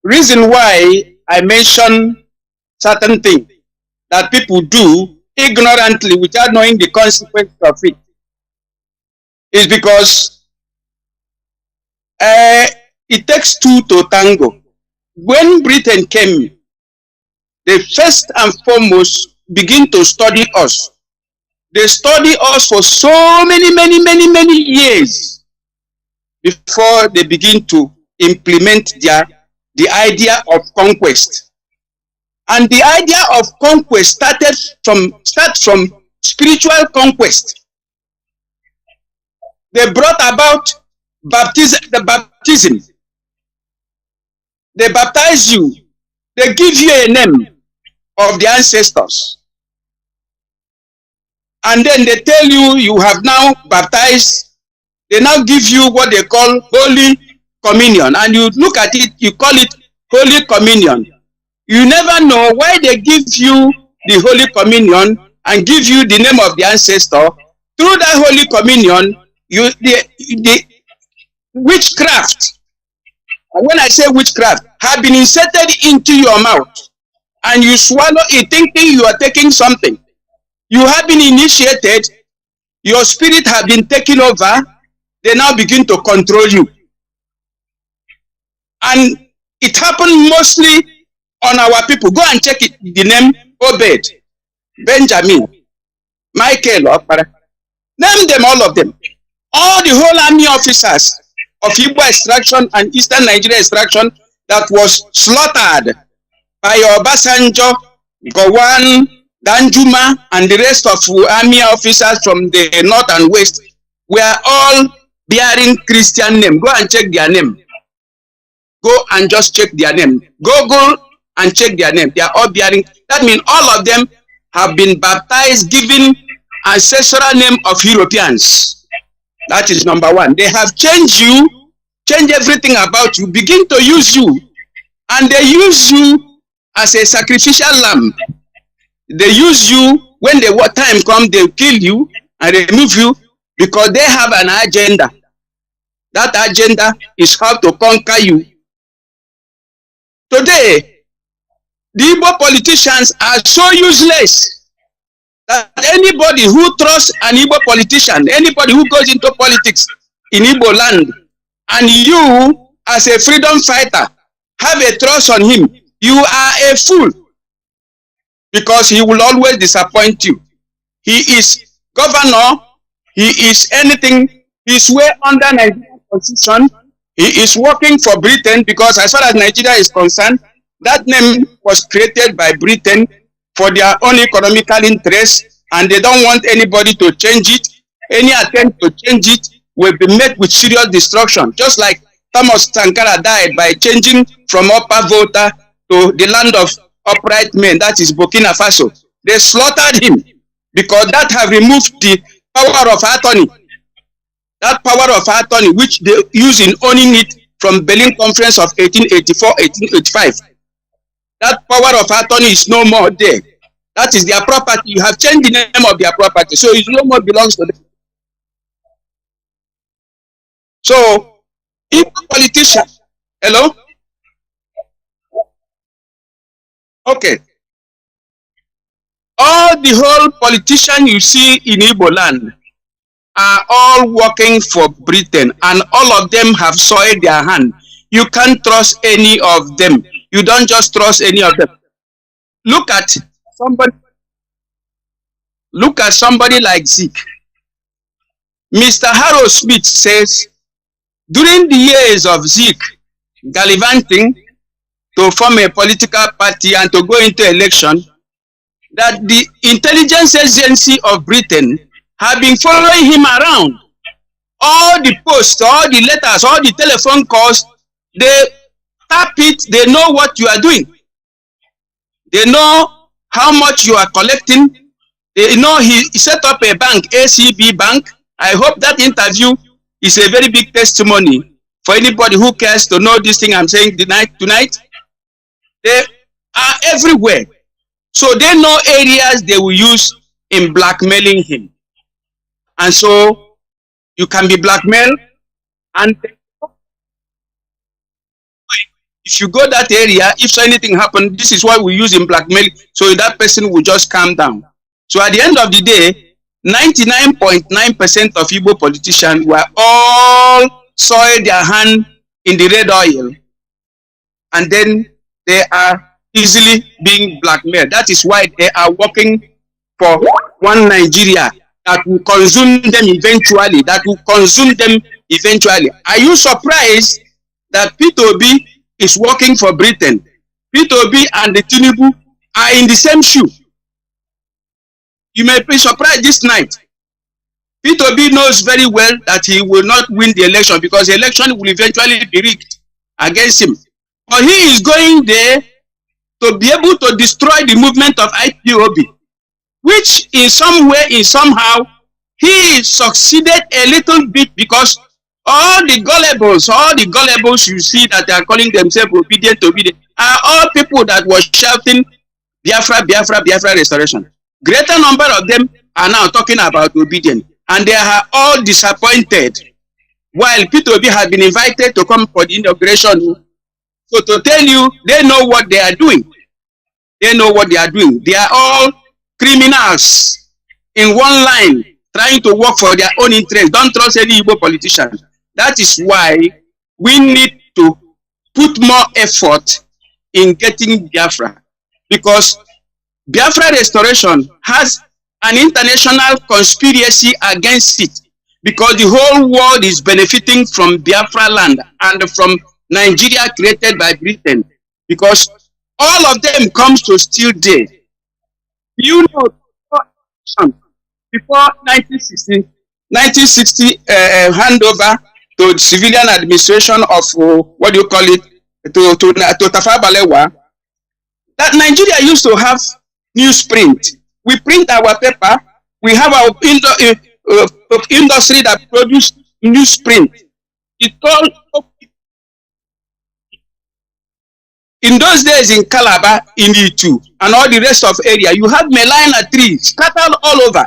Reason why I mention certain things that people do ignorantly without knowing the consequence of it is because it takes two to tango. When Britain came, they first and foremost begin to study us. They study us for so many years before they begin to implement the idea of conquest. And the idea of conquest starts from spiritual conquest. They brought about the baptism. They baptize you. They give you a name of the ancestors. And then they tell you, you have now baptized. They now give you what they call holy communion and you look at it, you call it Holy Communion. You never know why they give you the Holy Communion and give you the name of the ancestor. Through that Holy Communion, the witchcraft, and when I say witchcraft, have been inserted into your mouth and you swallow it thinking you are taking something. You have been initiated, your spirit have been taken over, they now begin to control you. And it happened mostly on our people. Go and check it, the name Obed, Benjamin, Michael, name them, all of them. All the whole army officers of Igbo extraction and Eastern Nigeria extraction that was slaughtered by Obasanjo, Gowon, Danjuma, and the rest of army officers from the north and west were all bearing Christian name. Go and check their name. Go and just check their name. Google and check their name. They are all bearing. That means all of them have been baptized, given ancestral name of Europeans. That is number one. They have changed you, changed everything about you, begin to use you, and they use you as a sacrificial lamb. They use you when the time comes, they kill you and remove you because they have an agenda. That agenda is how to conquer you. Today, the Igbo politicians are so useless that anybody who trusts an Igbo politician, anybody who goes into politics in Igbo land, and you as a freedom fighter have a trust on him, you are a fool because he will always disappoint you. He is governor, he is anything, he is way under Nigerian constitution. He is working for Britain because as far as Nigeria is concerned, that name was created by Britain for their own economical interests and they don't want anybody to change it. Any attempt to change it will be met with serious destruction. Just like Thomas Sankara died by changing from Upper Volta to the land of upright men, that is Burkina Faso. They slaughtered him because that have removed the power of attorney. That power of attorney which they use in owning it from Berlin Conference of 1884-1885. That power of attorney is no more there. That is their property. You have changed the name of their property, so it no more belongs to them. So, if a politician, hello? Okay. All the whole politician you see in Igbo land are all working for Britain and all of them have soiled their hand. You can't trust any of them. You don't just trust any of them. Look at somebody like Zeke. Mr. Harrow Smith says, during the years of Zeke gallivanting to form a political party and to go into election, that the intelligence agency of Britain have been following him around. All the posts, all the letters, all the telephone calls, they tap it, they know what you are doing. They know how much you are collecting. They know he set up a bank, ACB Bank. I hope that interview is a very big testimony for anybody who cares to know this thing I'm saying tonight. They are everywhere. So they know areas they will use in blackmailing him. And so you can be blackmailed, and if you go that area, if anything happens, this is what we use in blackmail, so that person will just calm down. So at the end of the day, 99.9% of Igbo politicians were all soiled their hand in the red oil, and then they are easily being blackmailed. That is why they are working for one Nigeria that will consume them eventually, Are you surprised that P2B is working for Britain? P2B and the Tinubu are in the same shoe. You may be surprised this night. P2B knows very well that he will not win the election because the election will eventually be rigged against him. But he is going there to be able to destroy the movement of IPOB, which in some way, in somehow, he succeeded a little bit because all the gullibles you see that are calling themselves obedient, are all people that were shouting Biafra, Biafra, Biafra restoration. Greater number of them are now talking about obedience, and they are all disappointed. While P2B has been invited to come for the inauguration, so to tell you, they know what they are doing. They know what they are doing. They are all criminals in one line, trying to work for their own interest. Don't trust any Igbo politician. That is why we need to put more effort in getting Biafra, because Biafra restoration has an international conspiracy against it, because the whole world is benefiting from Biafra land and from Nigeria created by Britain, because all of them comes to steal there. You know, before 1960 handover to the civilian administration of what do you call it, to Tafawa Balewa, that Nigeria used to have newsprint. We print our paper. We have our industry that produce newsprint. It's called, in those days in Calabar, in Itu, and all the rest of area, you have melina trees scattered all over.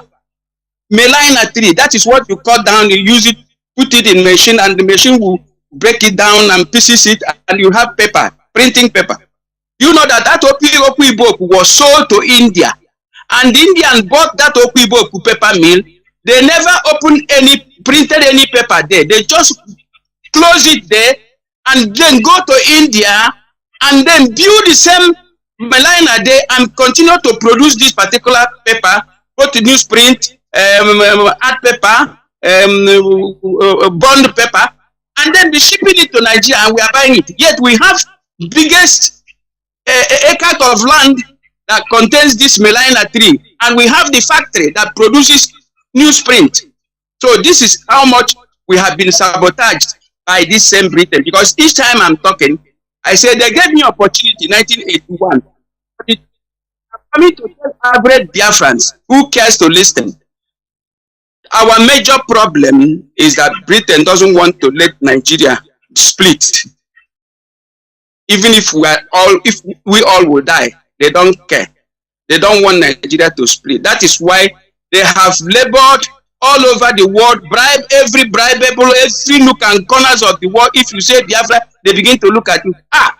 Melina tree, that is what you cut down, you use it, put it in machine, and the machine will break it down and pieces it, and you have paper, printing paper. You know that Okwi book was sold to India, and the Indian bought that Okwi book paper mill. They never printed any paper there. They just close it there and then go to India and then build the same melina there and continue to produce this particular paper, both newsprint, art paper, bond paper, and then be shipping it to Nigeria, and we are buying it. Yet we have biggest acre of land that contains this melina tree, and we have the factory that produces newsprint. So this is how much we have been sabotaged by this same Britain, because each time I'm talking, I say they gave me opportunity in 1981. I'm coming to tell average Biafrans who cares to listen. Our major problem is that Britain doesn't want to let Nigeria split. Even if we all will die, they don't care. They don't want Nigeria to split. That is why they have labored all over the world, bribe every nook and corners of the world. If you say Biafra, they begin to look at you.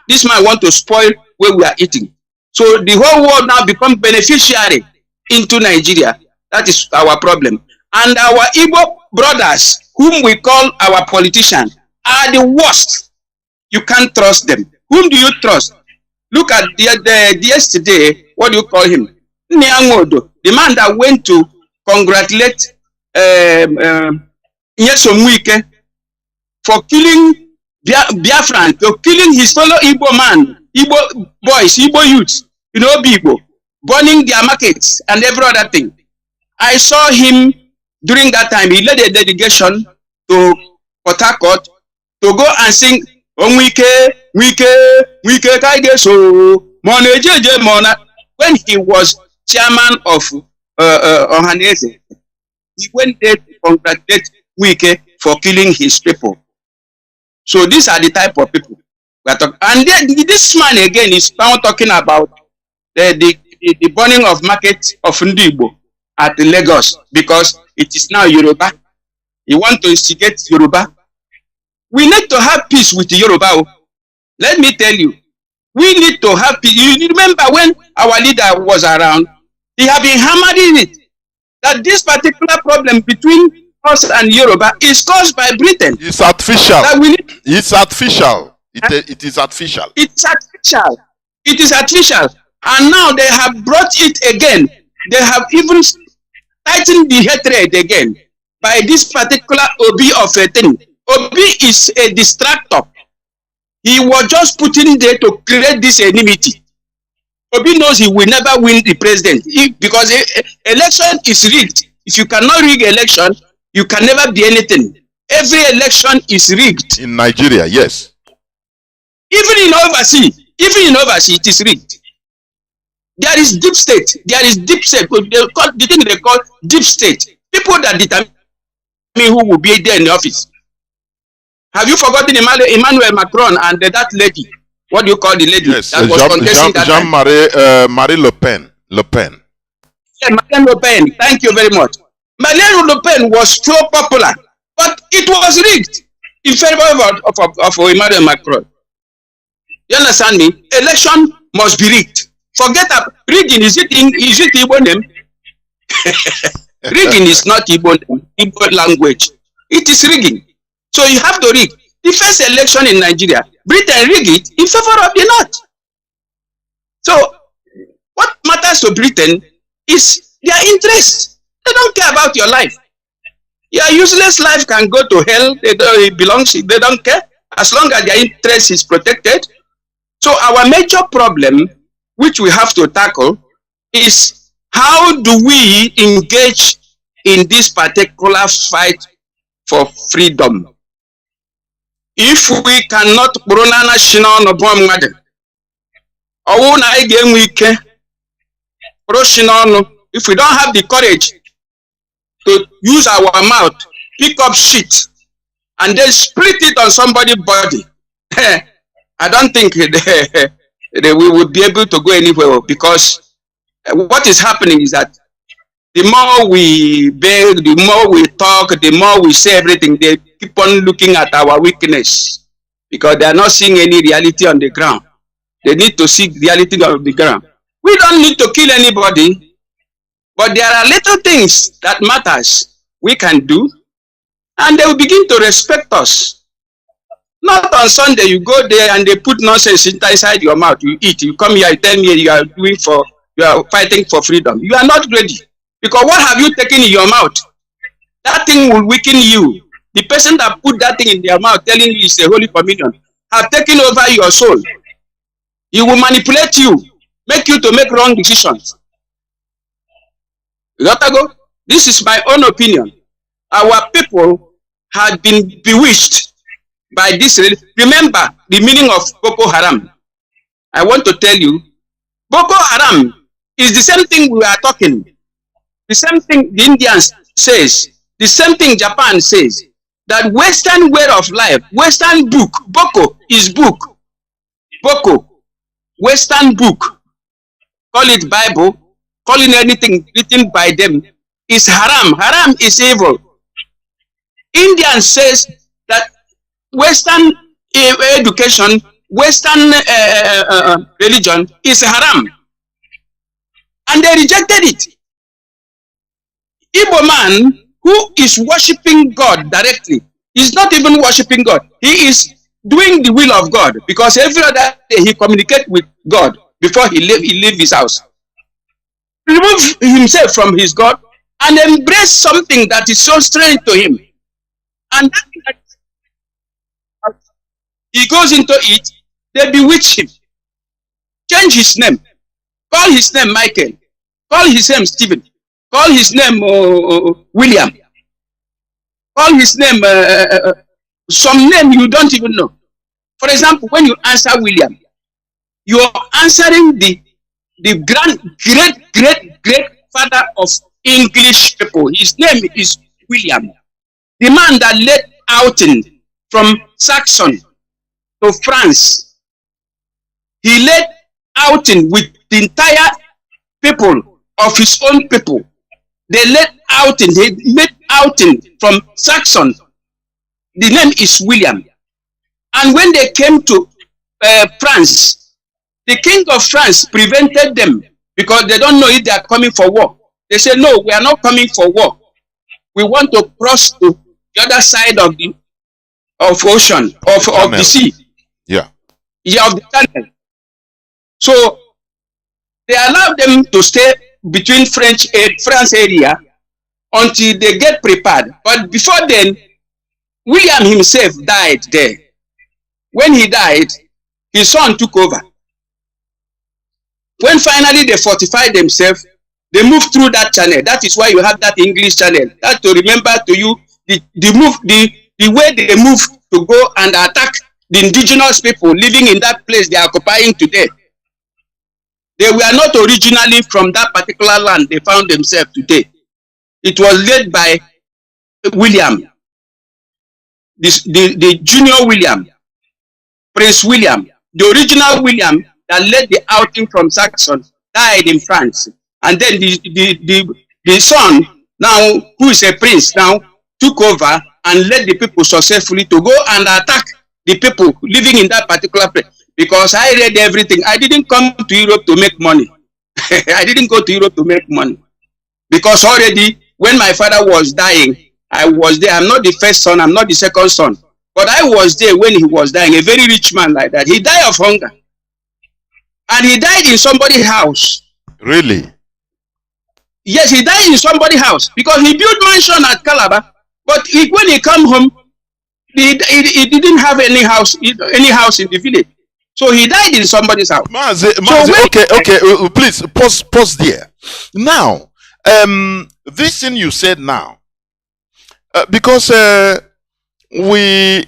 This man want to spoil where we are eating. So the whole world now become beneficiary into Nigeria. That is our problem. And our Igbo brothers, whom we call our politicians, are the worst. You can't trust them. Whom do you trust? Look at the yesterday, what do you call him? Nyangodo, the man that went to congratulate Nyesomwike for killing Biafran, for killing his fellow Igbo man, Igbo boys, Igbo youths, Igbo, burning their markets and every other thing. I saw him during that time. He led a delegation to Port Harcourt to go and sing Onwike, Wike Kaigeso, Mona. When he was chairman of Ohanese, he went there to congratulate Wike for killing his people. So these are the type of people we are talking. And then this man again is now talking about the burning of market of Ndibo at Lagos, because it is now Yoruba. You want to instigate Yoruba. We need to have peace with Yoruba. Let me tell you, we need to have peace. You remember when our leader was around, he had been hammering it, that this particular problem between us and Yoruba is caused by Britain. It's artificial. It's artificial. It is artificial. It's artificial. It is artificial. And now they have brought it again. They have even tightened the hatred again by this particular Obi of a thing. Obi is a distractor. He was just put in there to create this enmity. Obi knows he will never win the president because election is rigged. If you cannot rig election, you can never be anything. Every election is rigged. In Nigeria, yes. Even in overseas, it is rigged. There is deep state. There is deep state. The thing they call deep state. People that determine who will be there in the office. Have you forgotten Emmanuel Macron and that lady? What do you call the lady? Yes, that was contesting that Marie Le Pen. Le Pen. Yeah, Marine Le Pen. Thank you very much. Marine Le Pen was so popular, but it was rigged in favor of Emmanuel Macron. You understand me? Election must be rigged. Forget that rigging. Is it Igbo name? Rigging is not Igbo language. It is rigging. So you have to rig. The first election in Nigeria, Britain rigged it in favor of the North. So what matters to Britain is their interest. They don't care about your life. Your useless life can go to hell. It belongs. They don't care as long as their interest is protected. So our major problem, which we have to tackle, is how do we engage in this particular fight for freedom? If we cannot if we don't have the courage to use our mouth, pick up shit, and then split it on somebody's body, I don't think we would be able to go anywhere, because what is happening is that the more we beg, the more we talk, the more we say everything, they keep on looking at our weakness because they are not seeing any reality on the ground. They need to see reality on the ground. We don't need to kill anybody, but there are little things that matters we can do, and they will begin to respect us. Not on Sunday, you go there and they put nonsense inside your mouth. You eat, you come here, you tell me you are fighting for freedom. You are not ready. Because what have you taken in your mouth? That thing will weaken you. The person that put that thing in their mouth telling you it's a holy communion have taken over your soul. He will manipulate you, make you to make wrong decisions. You got to go? This is my own opinion. Our people had been bewitched by this. Remember the meaning of Boko Haram. I want to tell you, Boko Haram is the same thing we are talking. The same thing the Indians says. The same thing Japan says. That Western way of life, Western book, Boko is book. Boko, Western book. Call it Bible, calling anything written by them is haram. Haram is evil. Indian says that Western education, Western religion is haram. And they rejected it. Igbo man who is worshiping God directly is not even worshiping God. He is doing the will of God, because every other day he communicates with God before he leave his house. Remove himself from his God and embrace something that is so strange to him. And that he goes into it, they bewitch him. Change his name. Call his name Michael. Call his name Stephen. Call his name William. Call his name some name you don't even know. For example, when you answer William, you are answering the great father of English people. His name is William. The man that led outing from Saxon to France. He led outing with the entire people of his own people. They led outing, they made outing from Saxon. The name is William. And when they came to France, the king of France prevented them because they don't know if they are coming for war. They said, no, we are not coming for war. We want to cross to the other side of the ocean, of the sea. Yeah. Yeah, of the channel. So they allowed them to stay between France area until they get prepared. But before then, William himself died there. When he died, his son took over. When finally they fortified themselves, they moved through that channel. That is why you have that English channel. That to remember to you the way they move to go and attack the indigenous people living in that place they are occupying today. They were not originally from that particular land they found themselves today. It was led by William. the junior William, Prince William, the original William that led the outing from Saxon, died in France. And then the son, now who is a prince now, took over and led the people successfully to go and attack the people living in that particular place. Because I read everything. I didn't come to Europe to make money. I didn't go to Europe to make money. Because already when my father was dying, I was there. I'm not the first son, I'm not the second son. But I was there when he was dying, a very rich man like that. He died of hunger. And he died in somebody's house. Really? Yes, he died in somebody's house because he built mansion at Calabar. But when he come home, he didn't have any house in the village. So he died in somebody's house. Mazi, So okay, please pause there. Now, this thing you said now, because we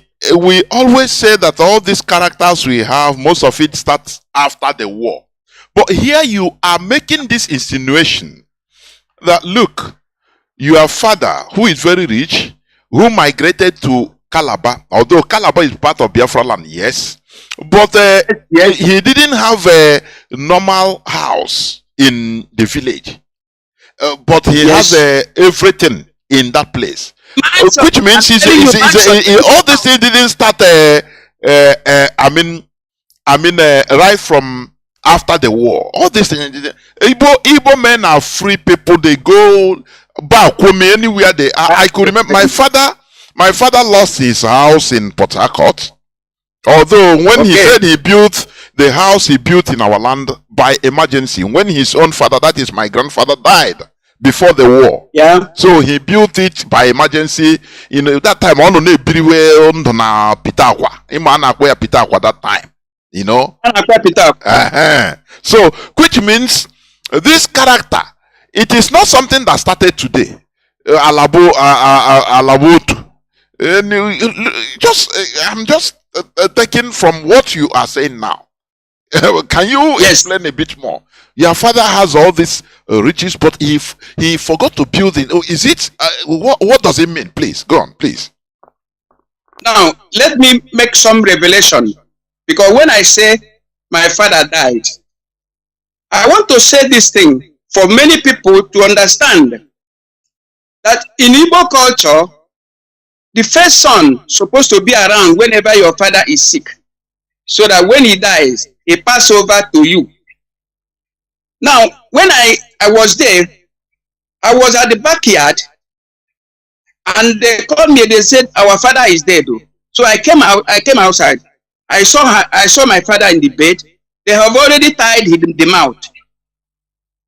always say that all these characters we have, most of it starts after the war. But here you are making this insinuation that, look, your father, who is very rich, who migrated to Calabar, although Calabar is part of Biafra land, yes, but yes, he didn't have a normal house in the village. But he yes, has everything in that place. mansion. Which means I'm telling you, mansion. all this thing didn't start, right from after the war. All this thing, Igbo men are free people. They go back anywhere they are. I could remember my father lost his house in Port Harcourt. Although when he said he built the house he built in our land by emergency, when his own father, that is my grandfather, died before the war. Yeah. So he built it by emergency. You know, that time on na Pitakwa. Pitakwa that time. You know? So, which means this character, it is not something that started today. Alabotu. I'm just taking from what you are saying now. Can you explain a bit more? Your father has all these riches, but if he forgot to build it, is it? What does it mean? Please go on, please. Now let me make some revelation, because when I say my father died, I want to say this thing for many people to understand that in Igbo culture, the first son supposed to be around whenever your father is sick, so that when he dies, he pass over to you. Now, when I was there, I was at the backyard, and they called me. They said our father is dead. So I came out. I came outside. I saw my father in the bed. They have already tied the mouth.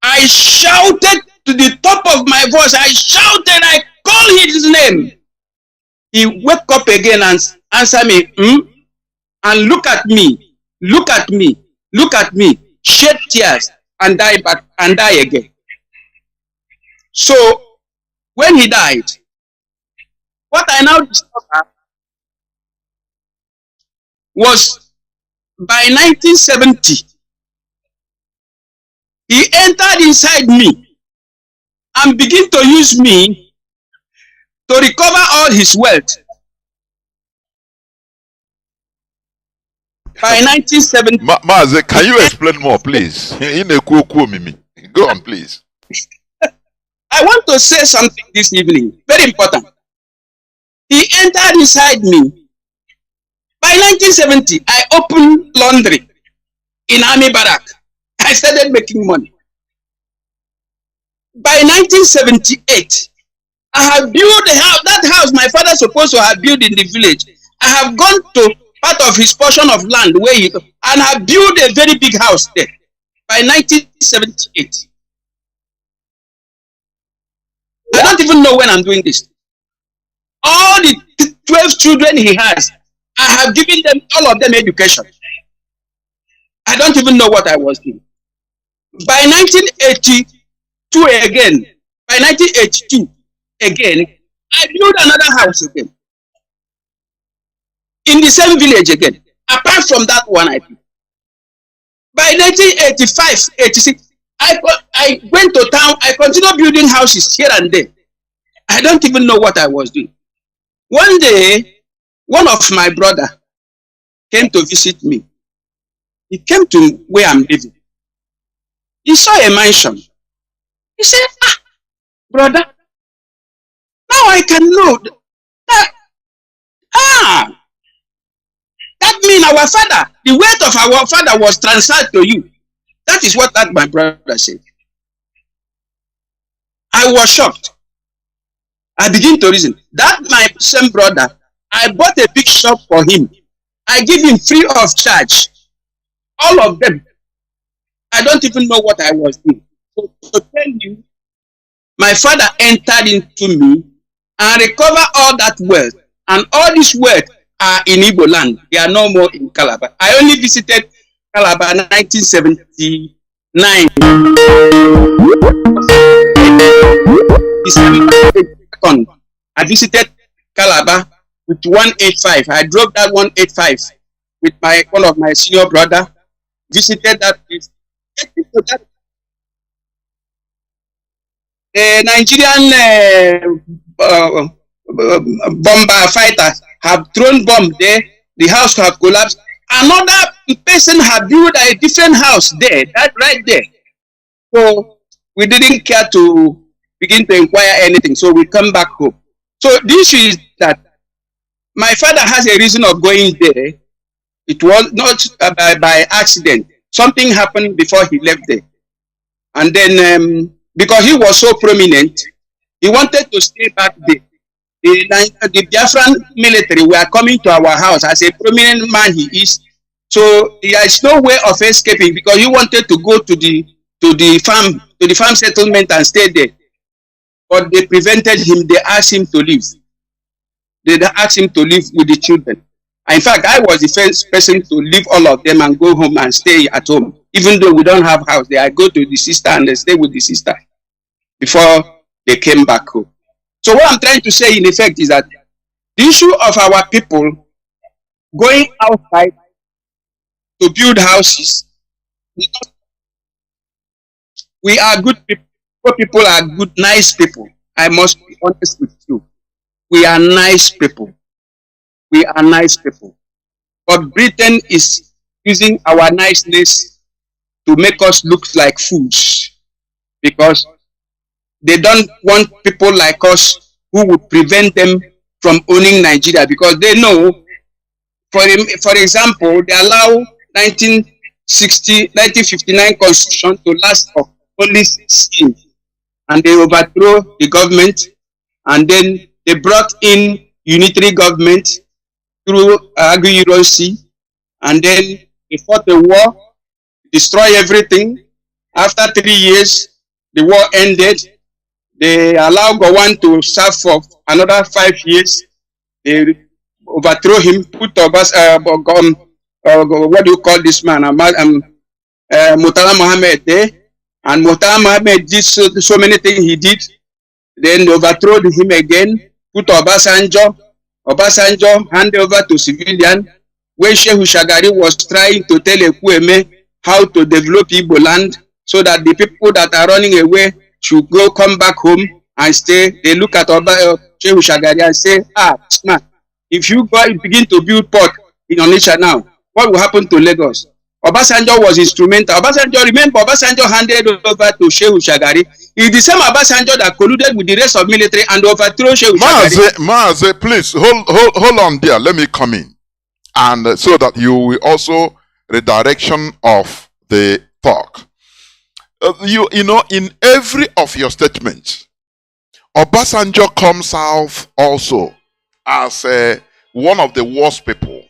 I shouted to the top of my voice. I shouted. I called his name. He woke up again and answered me, and look at me, look at me, look at me, shed tears and die back and die again. So when he died, what I now discovered was by 1970, he entered inside me and began to use me to recover all his wealth. By 1970. Mazi, can you explain more, please? Go on, please. I want to say something this evening, very important. He entered inside me. By 1970, I opened laundry in army barrack. I started making money. By 1978, I have built a house, that house my father supposed to have built in the village. I have gone to part of his portion of land where he, and have built a very big house there. By 1978. I don't even know when I'm doing this. All the 12 children he has, I have given them, all of them, education. I don't even know what I was doing. By 1982 again, by 1982 again, I built another house again. In the same village again. Apart from that one I did. By 1985, 86, I went to town. I continued building houses here and there. I don't even know what I was doing. One day, One of my brother came to visit me. He came to where I'm living. He saw a mansion. He said, "Ah, brother, now I can know that, that means our father, the weight of our father was transferred to you." That is what that my brother said. I was shocked. I begin to reason. That my same brother, I bought a big shop for him. I give him free of charge. All of them. I don't even know what I was doing. So to tell you, my father entered into me and recovered all that wealth. And all this wealth are in Igbo land. They are no more in Calabar. I only visited Calabar in 1979. December 2nd, I visited Calabar with 185. I drove that 185 with one of my senior brother. Visited that place. The Nigerian bomber fighters have thrown bomb there. The house have collapsed. Another person have built a different house there. That right there. So we didn't care to begin to inquire anything. So we come back home. So the issue is that my father has a reason of going there. It was not by accident. Something happened before he left there. And then because he was so prominent, he wanted to stay back there. The Biafran military were coming to our house as a prominent man he is. So there is no way of escaping because he wanted to go to the farm settlement and stay there. But they prevented him. They asked him to leave. They asked him to live with the children. In fact, I was the first person to leave all of them and go home and stay at home. Even though we don't have house there, I go to the sister and they stay with the sister before they came back home. So what I'm trying to say in effect is that the issue of our people going outside to build houses, we are good people. People are good, nice people. I must be honest with you. We are nice people. We are nice people. But Britain is using our niceness to make us look like fools because they don't want people like us who would prevent them from owning Nigeria because they know, for example, they allow 1959 constitution to last for only 6 years and they overthrow the government and then they brought in unitary government through agri-Sea, and then they fought the war, destroy everything. After 3 years, the war ended. They allowed Gowon to serve for another 5 years. They overthrow him, put what do you call this man? Murtala Mohammed there. And Murtala Mohammed did so many things he did. Then they overthrow him again, put Obasanjo hand over to civilian, where Shehu Shagari was trying to tell Ekwueme how to develop Igbo land so that the people that are running away should come back home and stay. They look at Shehu Shagari and say, man, if you go and begin to build port in Onitsha now, what will happen to Lagos? Obasanjo was instrumental. Remember Obasanjo handed over to Shehu Shagari. It's the same Obasanjo that colluded with the rest of military and overthrew Shehu Shagari. Mazi, please hold on there. Let me come in, and so that you will also redirection of the talk. You know, in every of your statements, Obasanjo comes out also as one of the worst people.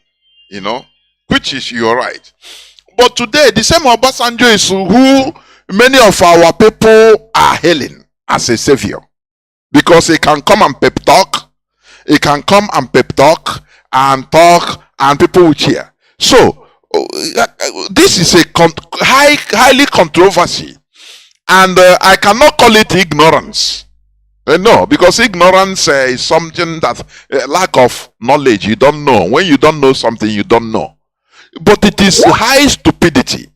You know, which is you're right. But today, the same Obasanjo is who many of our people are hailing as a savior. Because he can come and pep talk. He can come and pep talk and people will cheer. So, this is a highly controversy. And I cannot call it ignorance. No, because ignorance is something that lack of knowledge. You don't know. When you don't know something, you don't know. But it is high stupidity.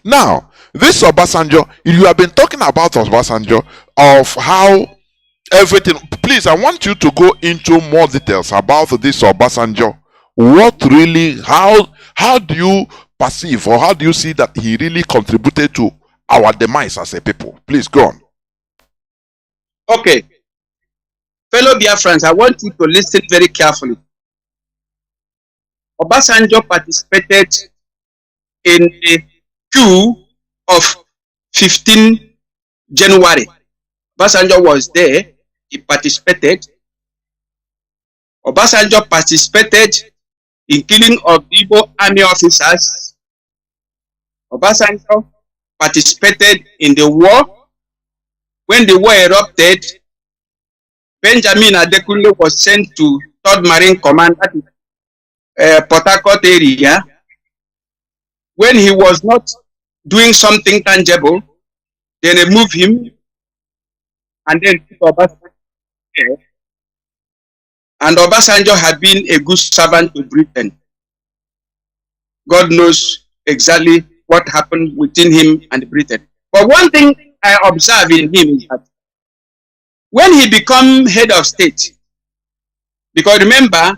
Now, this Obasanjo, you have been talking about Obasanjo, of how everything. Please, I want you to go into more details about this Obasanjo. What really, how do you perceive, or how do you see that he really contributed to our demise as a people? Please go on. Okay. Fellow Biafrans, I want you to listen very carefully. Obasanjo participated in the coup of 15 January. Obasanjo was there. He participated. Obasanjo participated in killing of Igbo army officers. Obasanjo participated in the war. When the war erupted, Benjamin Adekunle was sent to 3rd Marine Command at Port Harcourt area. When he was not doing something tangible, they removed him and then put Obasanjo there. And Obasanjo had been a good servant to Britain. God knows exactly what happened within him and Britain. But one thing I observe in him is that when he became head of state, because remember,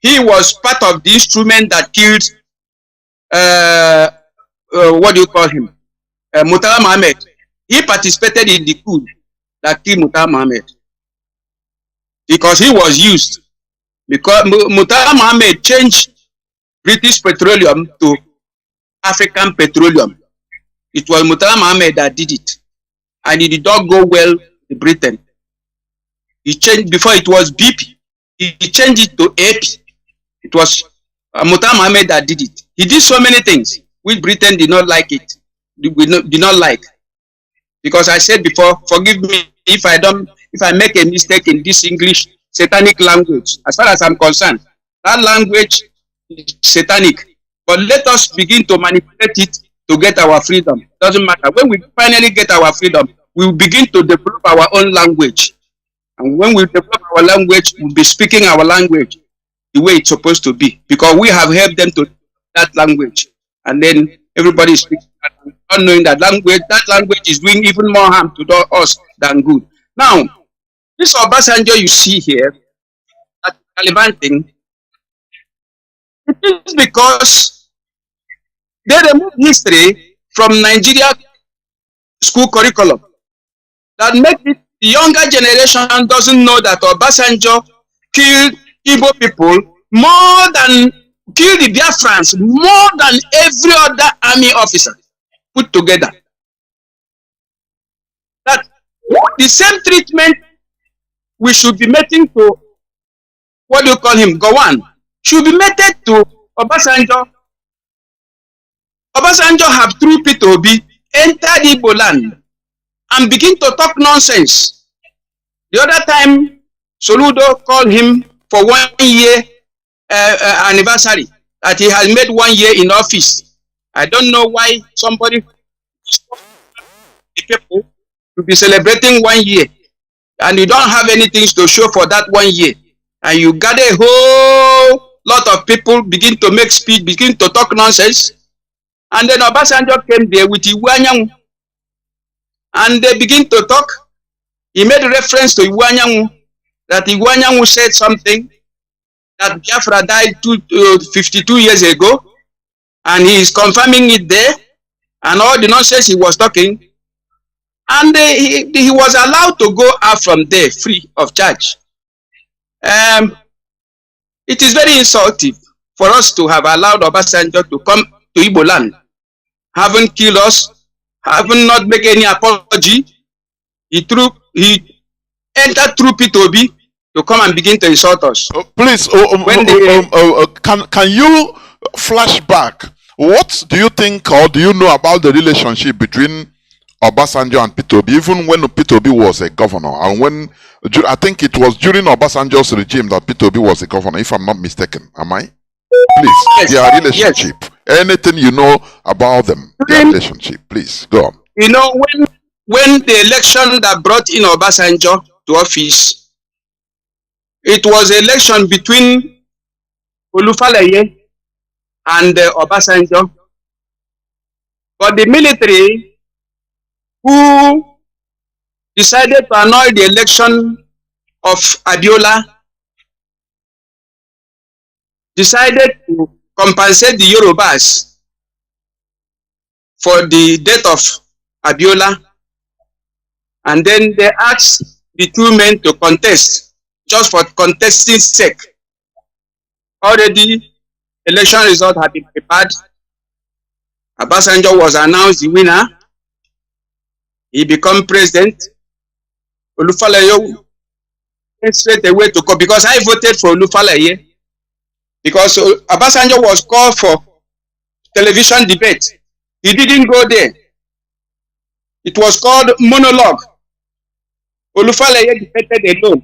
he was part of the instrument that killed, what do you call him? Murtala Mohammed. He participated in the coup that killed Murtala Mohammed. Because he was used. Because Murtala Mohammed changed British petroleum to African petroleum. It was Murtala Mohammed that did it. And it did not go well in Britain. He changed, before it was BP, he changed it to AP. It was Murtala Mohammed that did it. He did so many things which Britain did not like it. Did not like. Because I said before, forgive me if I make a mistake in this English satanic language. As far as I'm concerned, that language is satanic. But let us begin to manipulate it to get our freedom. Doesn't matter. When we finally get our freedom, we will begin to develop our own language. And when we develop our language, we'll be speaking our language the way it's supposed to be. Because we have helped them to that language. And then everybody is speaking that language, not knowing that language is doing even more harm to us than good. Now, this Obasanjo you see here, that Taliban thing, it is because they removed history from Nigeria school curriculum. That makes it the younger generation doesn't know that Obasanjo killed Igbo people killed the Biafrans more than every other army officer put together. That the same treatment we should be making to, what do you call him, Gowon, should be meted to Obasanjo. Obasanjo have through P2B entered Igbo land and begin to talk nonsense. The other time, Soludo called him for 1 year anniversary, that he has made 1 year in office. I don't know why somebody people to be celebrating 1 year and you don't have anything to show for that 1 year. And you gather a whole lot of people, begin to make speech, begin to talk nonsense. And then Obasanjo came there with Iwanyangu. And they begin to talk. He made reference to Iwanyangu, that Iwanyangu said something, that Biafra died 52 years ago, and he is confirming it there, and all the nonsense he was talking. And he was allowed to go out from there free of charge. It is very insulting for us to have allowed Obasanjo to come to Igbo land, haven't killed us, haven't not make any apology. He entered through P2B to come and begin to insult us. Please, can you flash back? What do you think, or do you know about the relationship between Obasanjo and P2B, even when P2B was a governor, and when I think it was during Obasanjo's regime that P2B was a governor, if I'm not mistaken? Am I? Please, yes, their relationship. Yes. Anything you know about them, their relationship, please go on. You know, when the election that brought in Obasanjo to office, it was an election between Olufalaye and Obasanjo. But the military, who decided to annul the election of Abiola, decided to compensate the Yorubas for the death of Abiola, and then they asked the two men to contest, just for contesting sake. Already, election result had been prepared. Obasanjo was announced the winner. He became president. Olufalaye went straight away to court because I voted for Olufalaye. Because Obasanjo was called for television debate. He didn't go there. It was called monologue. Olufalaye debated alone.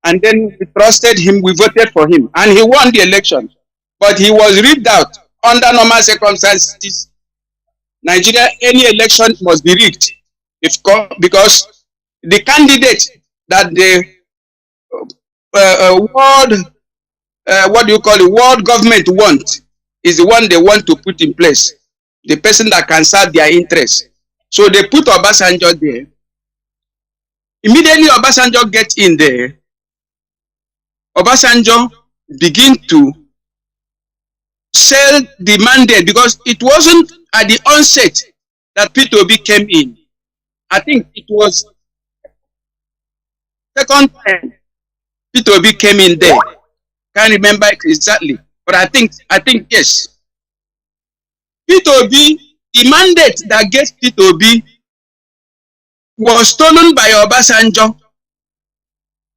And then we trusted him, we voted for him. And he won the election. But he was rigged out under normal circumstances. Nigeria, any election must be rigged. Because the candidate that the world government want is the one they want to put in place. The person that can serve their interests. So they put Obasanjo there. Immediately Obasanjo gets in there. Obasanjo begin to sell the mandate because it wasn't at the onset that P2B came in. I think it was second time P2B came in there. Can't remember exactly, but I think yes. P2B, the mandate that gets P2B was stolen by Obasanjo,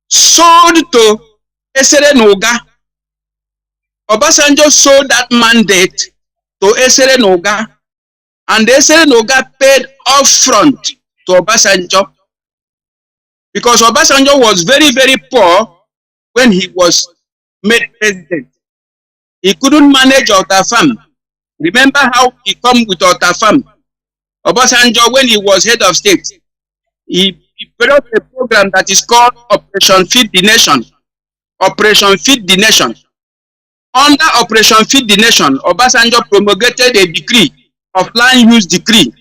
sold to Esere Noga. Obasanjo sold that mandate to Esere Noga, and Esere Noga paid upfront to Obasanjo because Obasanjo was very, very poor when he was made president. He couldn't manage Otafam. Remember how he come with Otafam? Obasanjo, when he was head of state, he brought a program that is called Operation Feed the Nation. Operation Feed the Nation. Under Operation Feed the Nation, Obasanjo promulgated a decree of land use decree.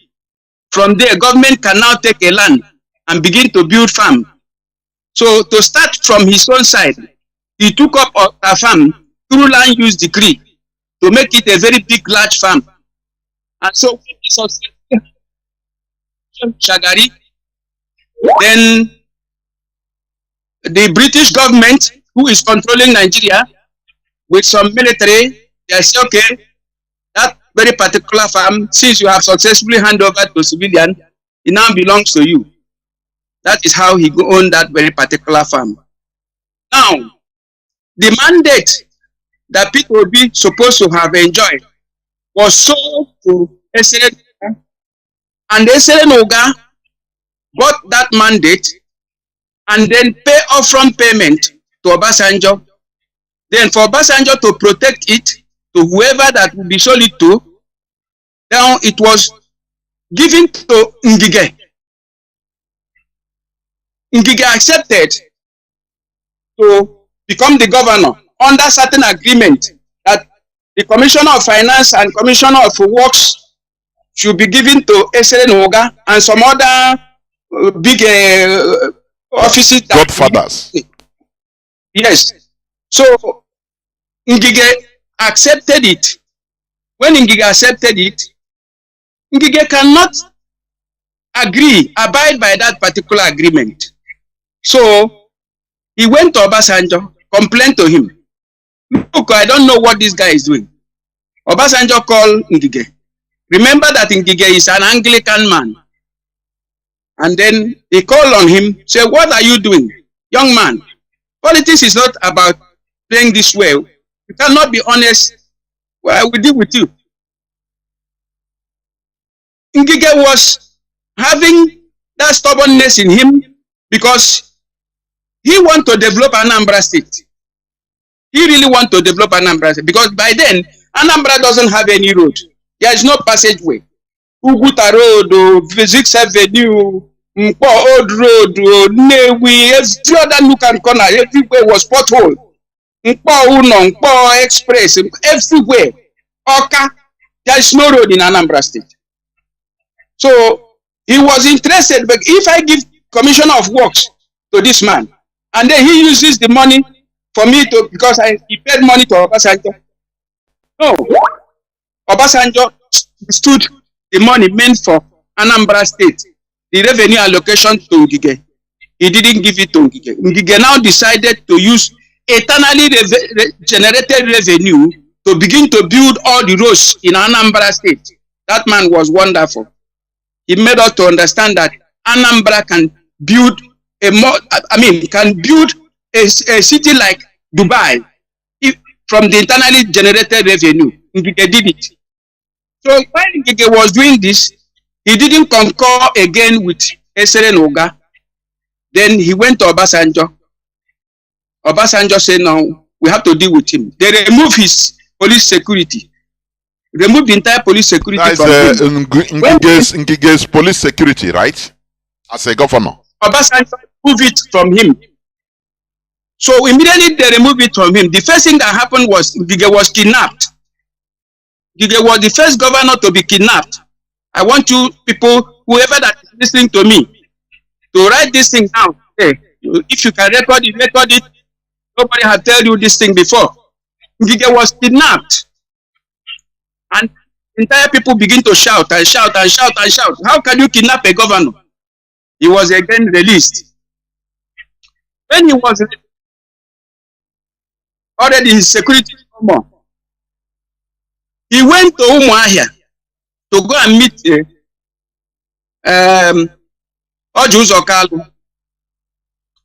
From there, government can now take a land and begin to build farm. So to start from his own side, he took up a farm through land use decree to make it a very big, large farm. And so Shagari, then the British government, who is controlling Nigeria, with some military, they say, okay, that very particular farm, since you have successfully handed over to civilian, it now belongs to you. That is how he owned that very particular farm. Now, the mandate that people will be supposed to have enjoyed was sold to Esere Noga, and Esere Noga got that mandate and then pay upfront payment to Obasanjo. Then for Obasanjo to protect it to whoever that will be sold it to, now it was given to Ngige. Ngige accepted to become the governor under certain agreement that the Commissioner of Finance and Commissioner of Works should be given to Esere Noga and some other big offices. Godfathers. Yes. So Ngige accepted it. When Ngige accepted it, Ngige cannot abide by that particular agreement. So he went to Obasanjo, complained to him. Look, I don't know what this guy is doing. Obasanjo called Ngige. Remember that Ngige is an Anglican man. And then he called on him, said, what are you doing? Young man, politics is not about playing this way. You cannot be honest. Well, I will deal with you. Ngige was having that stubbornness in him because he wants to develop Anambra State. He really wants to develop Anambra State because by then, Anambra doesn't have any road. There is no passageway. Uguta Road, Physics Avenue, Mpo Old Road, Newi, every other nook and corner, everywhere was pothole. Mpo Uno, Mpo Express, everywhere. Oka, there is no road in Anambra State. So He was interested, but if I give commissioner of works to this man, and then he uses the money for me to, because he paid money to Obasanjo. No, Obasanjo stood the money meant for Anambra State, the revenue allocation to Ngige. He didn't give it to Ngige. Ngige now decided to use eternally generated revenue to begin to build all the roads in Anambra State. That man was wonderful. He made us to understand that Anambra can build can build a city like Dubai from the internally generated revenue. Ngige did it. So while Ngige was doing this, he didn't concur again with Excellency. Then he went to Obasanjo. Obasanjo said, no, we have to deal with him. They removed his police security. Removed the entire police security from him. Ngige's police security, right? As a governor. Obasanjo removed it from him. So immediately they removed it from him. The first thing that happened was Ngige was kidnapped. Ngige was the first governor to be kidnapped. I want you people, whoever that is listening to me, to write this thing down. Hey, if you can record it, record it. Nobody had told you this thing before. Ngige was kidnapped. And entire people begin to shout and shout and shout and shout. How can you kidnap a governor? He was again released. When he was already his security come, he went to Umuahia to go and meet Ojuzo Kalu.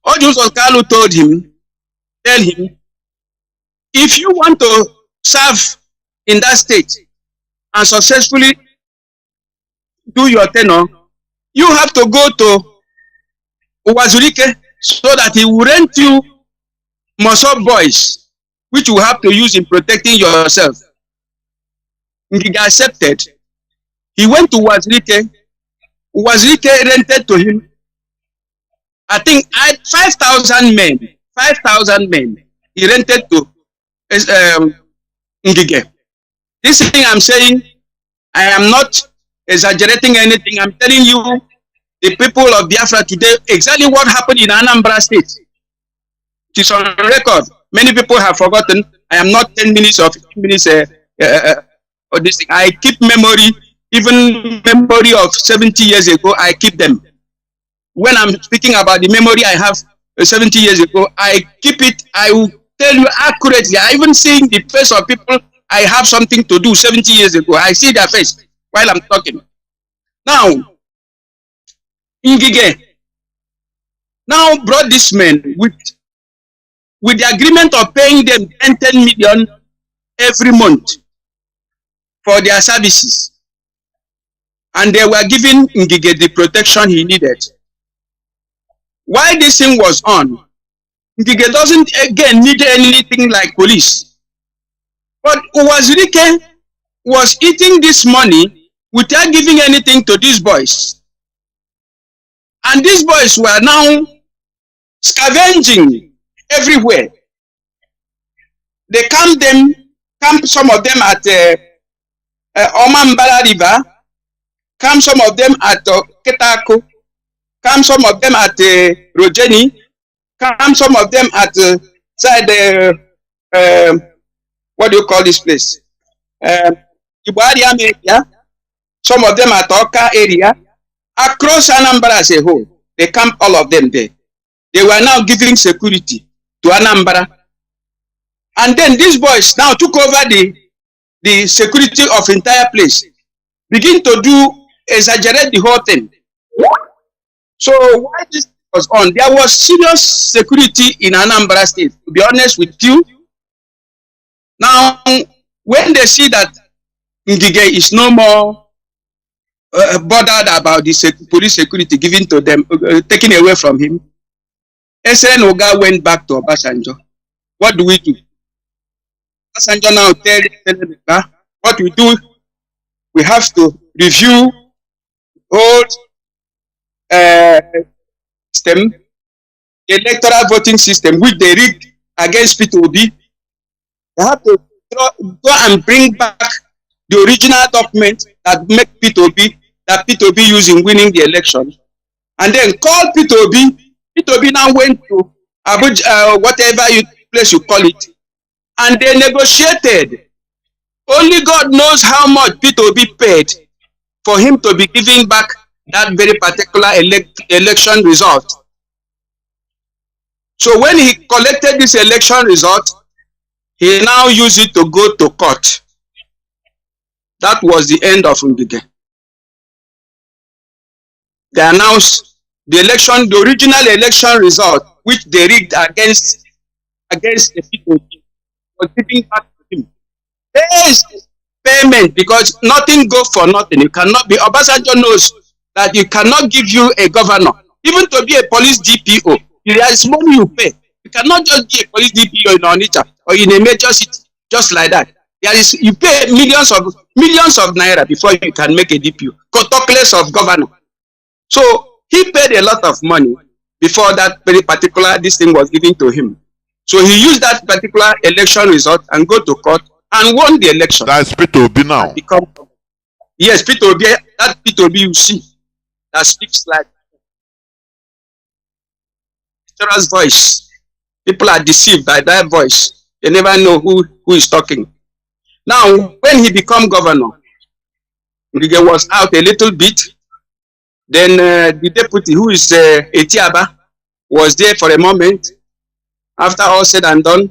Ojuzo Kalu told him, tell him, if you want to serve in that state and successfully do your tenure, you have to go to Uwazurike so that he will rent you Mossop boys, which you have to use in protecting yourself. Ngige accepted. He went to Uwazurike. Uwazurike rented to him, I think, 5,000 men. 5,000 men. He rented to Ngige. This thing I'm saying, I am not exaggerating anything. I'm telling you, the people of Biafra today, exactly what happened in Anambra State. It is on record. Many people have forgotten. I am not 10 minutes or 15 minutes or this thing. I keep memory, even memory of 70 years ago, I keep them. When I'm speaking about the memory I have 70 years ago, I keep it, I will tell you accurately. I even seeing the face of people I have something to do 70 years ago. I see their face while I'm talking. Now, Ngige now brought this men with the agreement of paying them 10 million every month for their services. And they were giving Ngige the protection he needed. While this thing was on, Ngige doesn't again need anything like police. But Uwazurike was eating this money without giving anything to these boys. And these boys were now scavenging everywhere. They camped some of them at Omambala River, camped some of them at Ketako, camped some of them at Rojeni, camped some of them at what do you call this place? Ibuaria area, some of them at Oka area. Across Anambra as a whole, they camped all of them there. They were now giving security to Anambra. And then these boys now took over the security of entire place, begin to exaggerate the whole thing. So while this was on, there was serious security in Anambra State, to be honest with you. Now, when they see that Ngige is no more bothered about the police security given to them, taken away from him, Excellency went back to Obasanjo. What do we do? Obasanjo now tell what we do, we have to review old system, electoral voting system, which they rigged against P2B. They have to go and bring back the original document that make P2B, that P2B used in winning the election, and then called P2B. P2B now went to Abuja, whatever place you call it, and they negotiated. Only God knows how much P2B paid for him to be giving back that very particular election result. So when he collected this election result, he now used it to go to court. That was the end of Ngige. They announced the original election result, which they rigged against the people, was giving back to him. There is payment, because nothing goes for nothing. You cannot be. Obasanjo knows that you cannot give you a governor, even to be a police DPO. There is money you pay. You cannot just be a police DPO in Onitsha or in a major city just like that. You pay millions of naira before you can make a DPO. Talk less of governor. So he paid a lot of money before that very particular this thing was given to him. So he used that particular election result and go to court and won the election. That's P2B now. Yes, P2B. That P2B you see that speaks like Sarah's voice. People are deceived by that voice. They never know who is talking. Now, when he became governor, Ngige was out a little bit. Then the deputy, who is Etiaba, was there for a moment. After all said and done,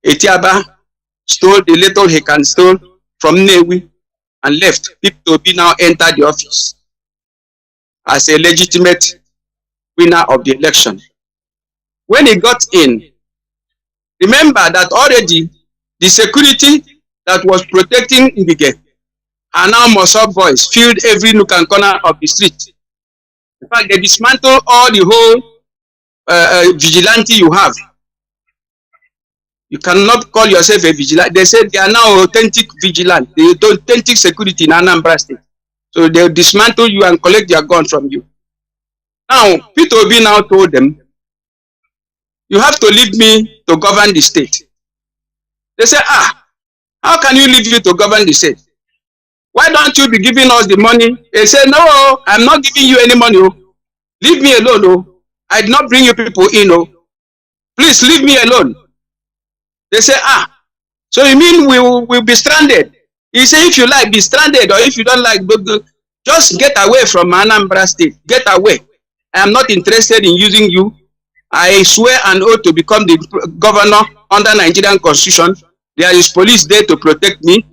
Etiaba stole the little he can steal from Newi and left. P2B now entered the office as a legitimate winner of the election. When he got in, remember that already the security that was protecting Ngige are now Mossad boys, filled every nook and corner of the street. In fact, they dismantled all the whole vigilante you have. You cannot call yourself a vigilante. They said they are now authentic vigilante, the authentic security in Anambra State. So they dismantle you and collect their guns from you. Now, P2B now told them, you have to leave me to govern the state. They said, how can you leave you to govern the state? Why don't you be giving us the money? They said, no, I'm not giving you any money. Leave me alone. I did not bring you people in. Please leave me alone. They say, so you mean we'll be stranded? He said, if you like, be stranded, or if you don't like, just get away from Anambra State. Get away. I am not interested in using you. I swear and oath to become the governor under Nigerian Constitution. There is police there to protect me.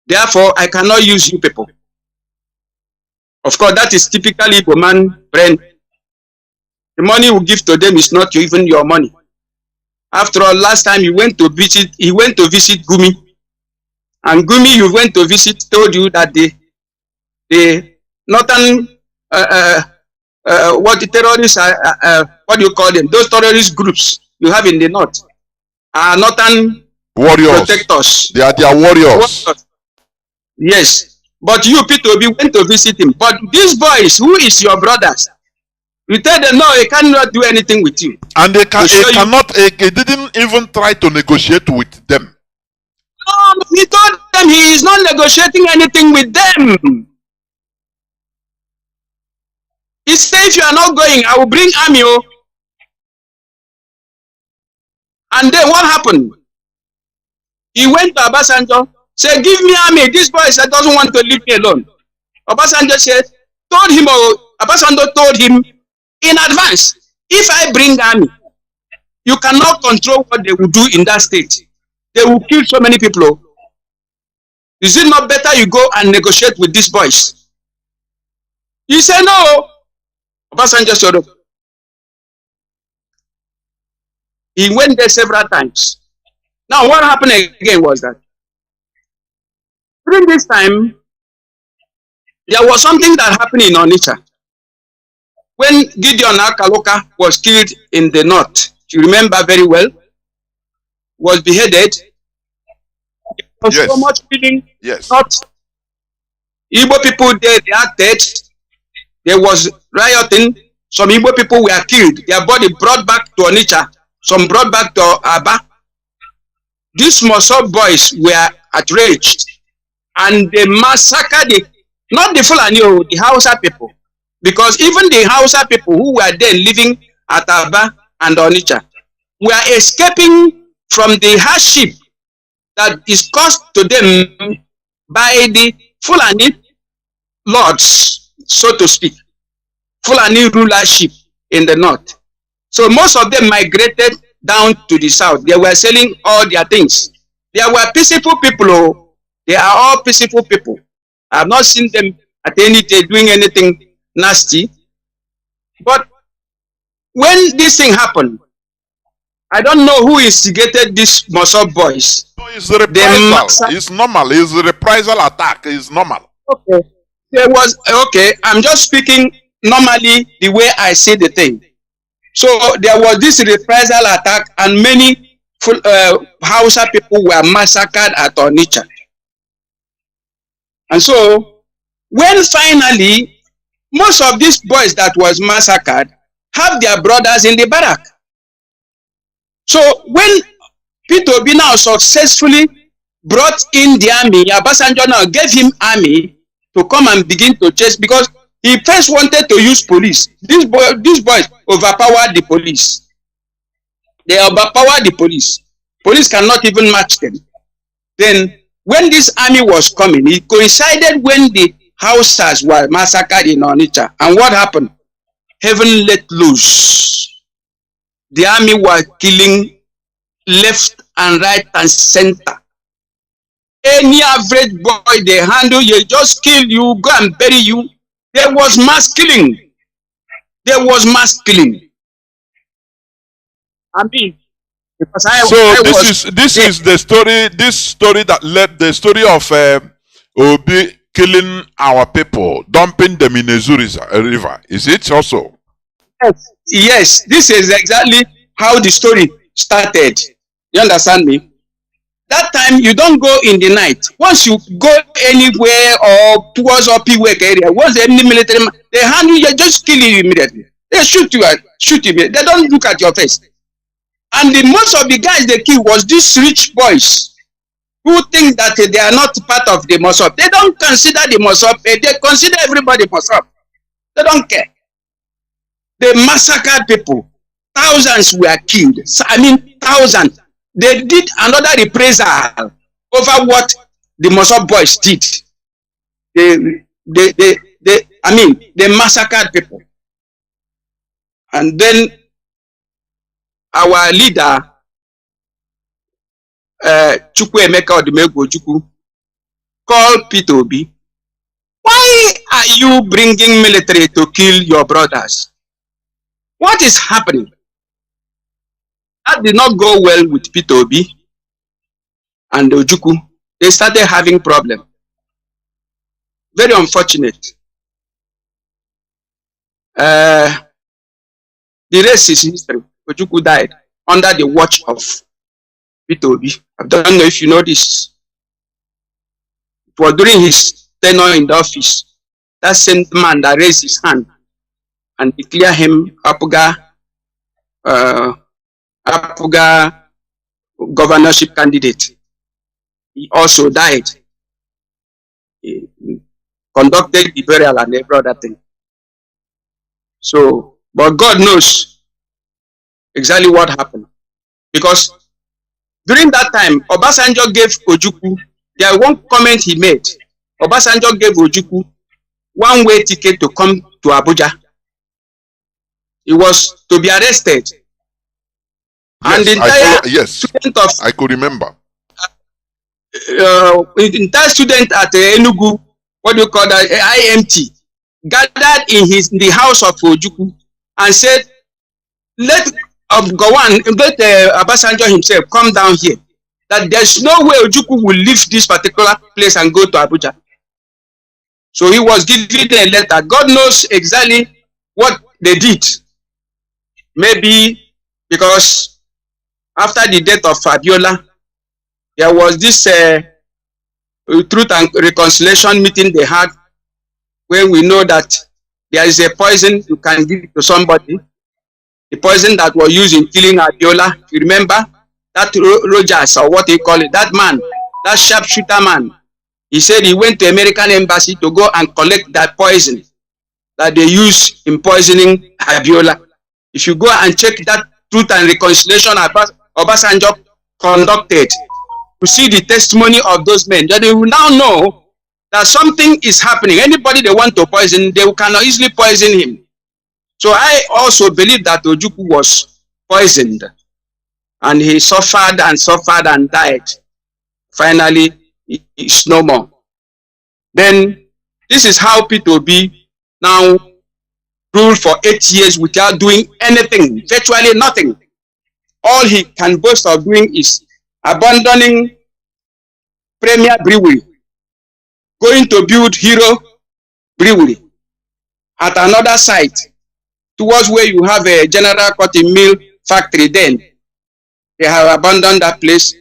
Therefore, I cannot use you people. Of course, that is typically Igbo man brain. The money you give to them is not even your money. After all, last time he went to visit Gumi. And Gumi you went to visit told you that the northern what the terrorists are, what do you call them? Those terrorist groups you have in the north are northern warriors. Protectors. They are their warriors. Yes. But you, P2B, went to visit him. But these boys, who is your brothers? You tell them, no, he cannot do anything with you. And they didn't even try to negotiate with them. No, he told them he is not negotiating anything with them. He said, if you are not going, I will bring army. And then what happened? He went to Obasanjo, said, give me army. This boy said, doesn't want to leave me alone. Obasanjo said, Obasanjo told him in advance, if I bring army, you cannot control what they will do in that state. They will kill so many people. Is it not better you go and negotiate with these boys? He said, no. Obasanjo showed up. He went there several times. Now, what happened again was that during this time, there was something that happened in Onitsha. When Gideon Akaloka was killed in the north, you remember very well, was beheaded. There was so much killing. Yes. Not Igbo people there, they acted. There was rioting. Some Igbo people were killed. Their body brought back to Onitsha. Some brought back to Aba. These Mossad boys were outraged. And they massacred Not the Fulani, the Hausa people. Because even the Hausa people who were then living at Aba and Onitsha were escaping from the hardship that is caused to them by the Fulani lords, so to speak, Fulani rulership in the north. So most of them migrated down to the south. They were selling all their things. There were peaceful people. Oh, they are all peaceful people. I have not seen them at any day doing anything nasty. But when this thing happened, I don't know who instigated this Mossop boys. No, it's reprisal. It's normal. It's a reprisal attack. It's normal. Okay. There was, okay, I'm just speaking normally the way I say the thing. So there was this reprisal attack and many Hausa people were massacred at Onitsha. And so when finally most of these boys that was massacred have their brothers in the barrack. So when Peter Obi now successfully brought in the army, Obasanjo now gave him army to come and begin to chase, because he first wanted to use police. These boys overpowered the police. They overpowered the police. Police cannot even match them. Then when this army was coming, it coincided when the Hausas were massacred in Onitsha. And what happened? Heaven let loose. The army were killing left and right and center. Any average boy they handle, you just kill you, go and bury you. There was mass killing. There was mass killing. I mean, because this is the story. This story that led the story of Obi killing our people, dumping them in a river. Is it also? Yes. Yes. This is exactly how the story started. You understand me? That time you don't go in the night. Once you go anywhere or towards Opi-Wek area, once any military, they handle you, just kill you immediately. They shoot you, They don't look at your face. And most of the guys they kill was these rich boys who think that they are not part of the Mossop. They don't consider the Mossop. They consider everybody Mossop. They don't care. They massacred people. Thousands were killed. I mean, thousands. They did another reprisal over what the Mossop boys did. They massacred people. And then our leader, Chukwuemeka Odumegwu Ojukwu, called Peter Obi. Why are you bringing military to kill your brothers? What is happening? That did not go well with Peter Obi and Ojukwu. They started having problems. Very unfortunate. The rest is history. Ojukwu died under the watch of Peter Obi. I don't know if you know this. It was during his tenure in the office. That same man that raised his hand and declared him Apuga governorship candidate. He also died. He conducted the burial and every other thing. So, but God knows exactly what happened. Because during that time, Obasanjo gave Ojukwu, there was one comment he made. Obasanjo gave Ojukwu one-way ticket to come to Abuja. He was to be arrested. Yes, and the entire student of, I could remember. The entire student at Enugu, what do you call that, IMT, gathered in the house of Ojukwu and said, let Obasanjo himself come down here. That there's no way Ojukwu will leave this particular place and go to Abuja. So he was given a letter. God knows exactly what they did. Maybe because after the death of Fabiola, there was this Truth and Reconciliation meeting they had, where we know that there is a poison you can give to somebody. The poison that was used in killing Abiola, you remember? That Rogers, or what they call it, that man, that sharpshooter man, He said he went to American embassy to go and collect that poison that they use in poisoning Abiola. If you go and check that Truth and Reconciliation Obasanjo conducted, to see the testimony of those men, then they will now know that something is happening. Anybody they want to poison, they cannot easily poison him. So I also believe that Ojukwu was poisoned, and he suffered and suffered and died. Finally, he is no more. Then this is how Peter B now ruled for 8 years without doing anything, virtually nothing. All he can boast of doing is abandoning Premier Brewery, going to build Hero Brewery at another site towards where you have a General Cotton Mill factory. Then they have abandoned that place.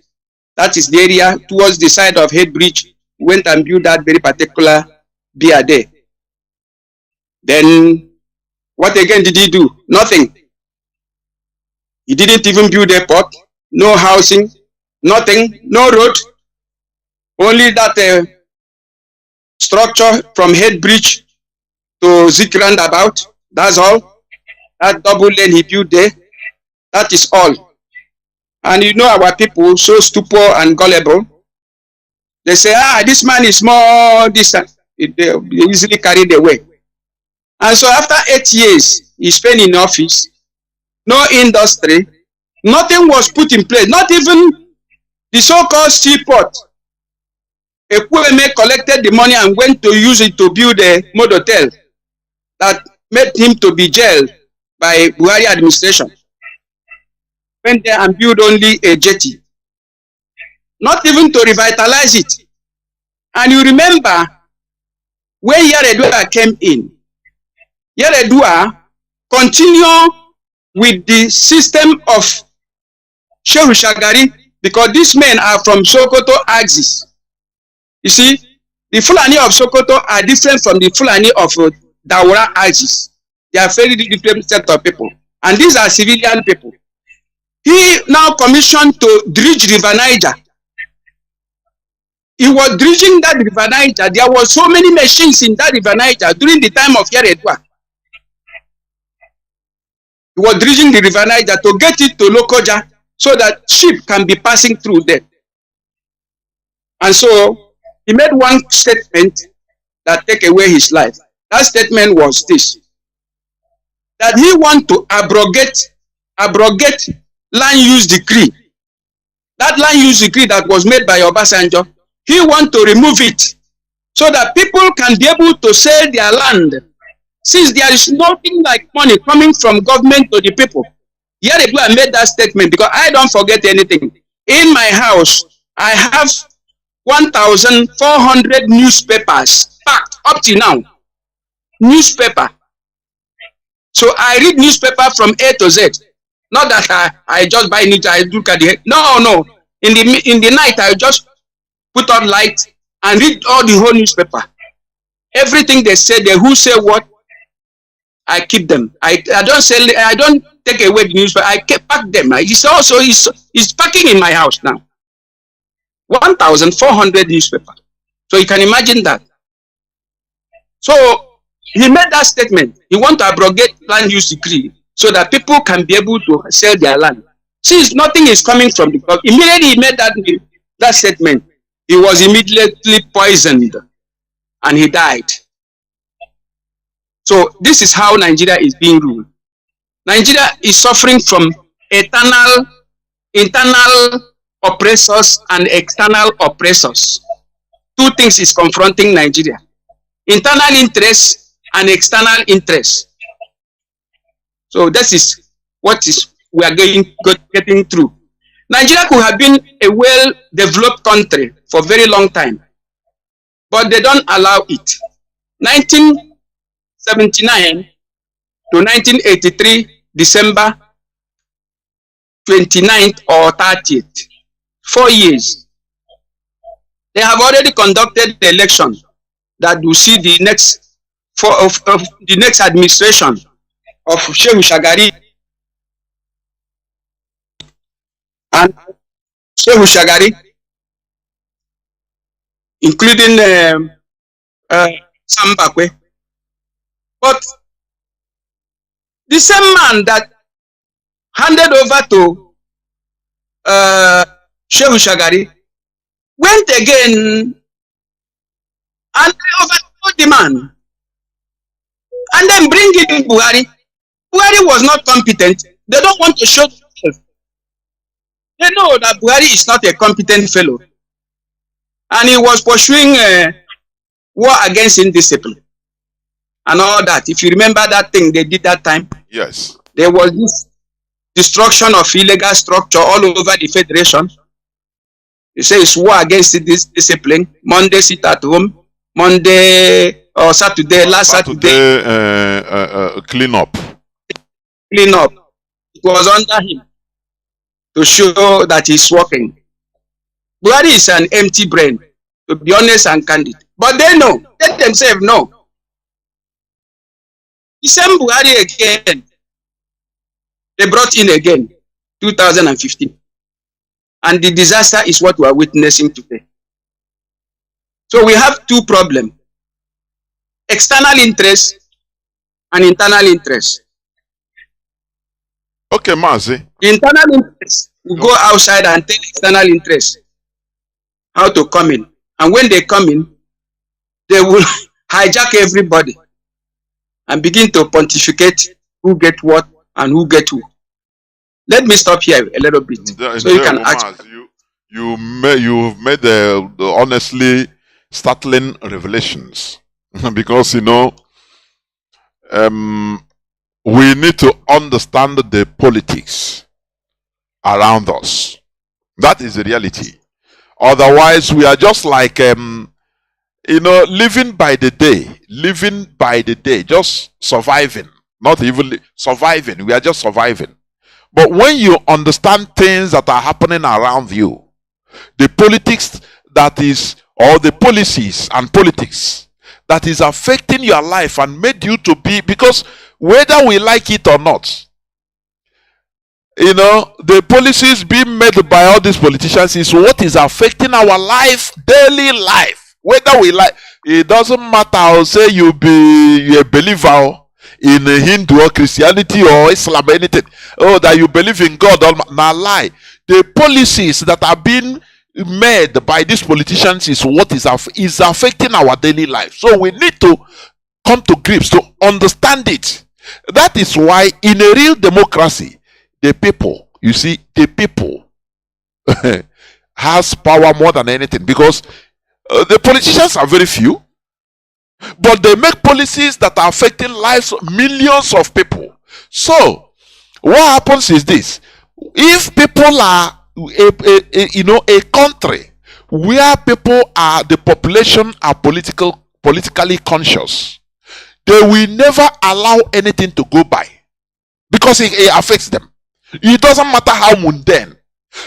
That is the area towards the side of Head Bridge. Went and built that very particular beer there. Then what again did he do? Nothing. He didn't even build a port, no housing, nothing, no road. Only that structure from Head Bridge to Zik roundabout. That's all. That double lane he built there. That is all. And you know our people so stupid and gullible. They say, this man is more distant. They easily carried away. And so after 8 years, he spent in office, no industry, nothing was put in place, not even the so-called seaport. Ekweme collected the money and went to use it to build a motel that made him to be jailed by Buhari administration. Went there and built only a jetty, not even to revitalize it. And you remember when Yaredua came in, Yaredua continued with the system of Shehu Shagari, because these men are from Sokoto axis. You see, the Fulani of Sokoto are different from the Fulani of Daura axis. They are very different set of people. And these are civilian people. He now commissioned to dredge River Niger. He was dredging that River Niger. There were so many machines in that River Niger during the time of Yaredua. He was dredging the River Niger to get it to Lokoja so that sheep can be passing through there. And so he made one statement that take away his life. That statement was this: that he want to abrogate land use decree. That land use decree that was made by Obasanjo, he want to remove it so that people can be able to sell their land. Since there is nothing like money coming from government to the people. Yaredua made that statement, because I don't forget anything. In my house, I have 1,400 newspapers packed up to now. Newspaper. So I read newspaper from A to Z. Not that I just buy it, I look at the... No. In the night, I just put on light and read all the whole newspaper. Everything they say, who say what, I keep them. I don't sell. I don't take away the newspaper. I pack them. It's packing in my house now. 1,400 newspaper. So you can imagine that. So he made that statement. He want to abrogate land use decree so that people can be able to sell their land. Since nothing is coming from the government, immediately he made that statement. He was immediately poisoned and he died. So this is how Nigeria is being ruled. Nigeria is suffering from internal oppressors and external oppressors. Two things is confronting Nigeria: internal interest and external interest. So this is what we are getting through. Nigeria could have been a well-developed country for a very long time, but they don't allow it. 1979 to 1983, December 29th or 30th, 4 years. They have already conducted the election that will see the next the next administration of Shehu Shagari and Shehu Shagari including Sambakwe. But the same man that handed over to Shehu Shagari went again and overthrew the man, and then bring in Buhari. Buhari was not competent. They don't want to show themselves. They know that Buhari is not a competent fellow, and he was pursuing war against indiscipline and all that. If you remember that thing they did that time, Yes. there was this destruction of illegal structure all over the federation. They say it's war against this discipline. Monday sit at home, Monday or Saturday, last Saturday Clean up. clean up. It was under him to show that he's working. Buhari is an empty brain, to be honest and candid. But they know, they themselves know. The same Buhari again, they brought in again, 2015. And the disaster is what we are witnessing today. So we have two problems: external interest and internal interest. Okay, Mazi. The internal interest will go outside and tell external interest how to come in. And when they come in, they will hijack everybody and begin to pontificate who get what and who get who. Let me stop here a little bit so you can ask. You've made the honestly startling revelations because we need to understand the politics around us. That is the reality. Otherwise, we are just like living by the day, just surviving. Not even surviving. We are just surviving. But when you understand things that are happening around you, the politics that is, or the policies and politics that is affecting your life and made you to be, because whether we like it or not, the policies being made by all these politicians is what is affecting our life, daily life. Whether we like, it doesn't matter. I'll say you're a believer in Hindu or Christianity or Islam or anything. Oh, that you believe in God. Now lie. The policies that are being made by these politicians is what is affecting our daily life. So we need to come to grips to understand it. That is why in a real democracy, the people has power more than anything, because the politicians are very few, but they make policies that are affecting lives of millions of people. So what happens is this: if people are a country where people are, the population are politically conscious, they will never allow anything to go by, because it affects them. It doesn't matter how mundane.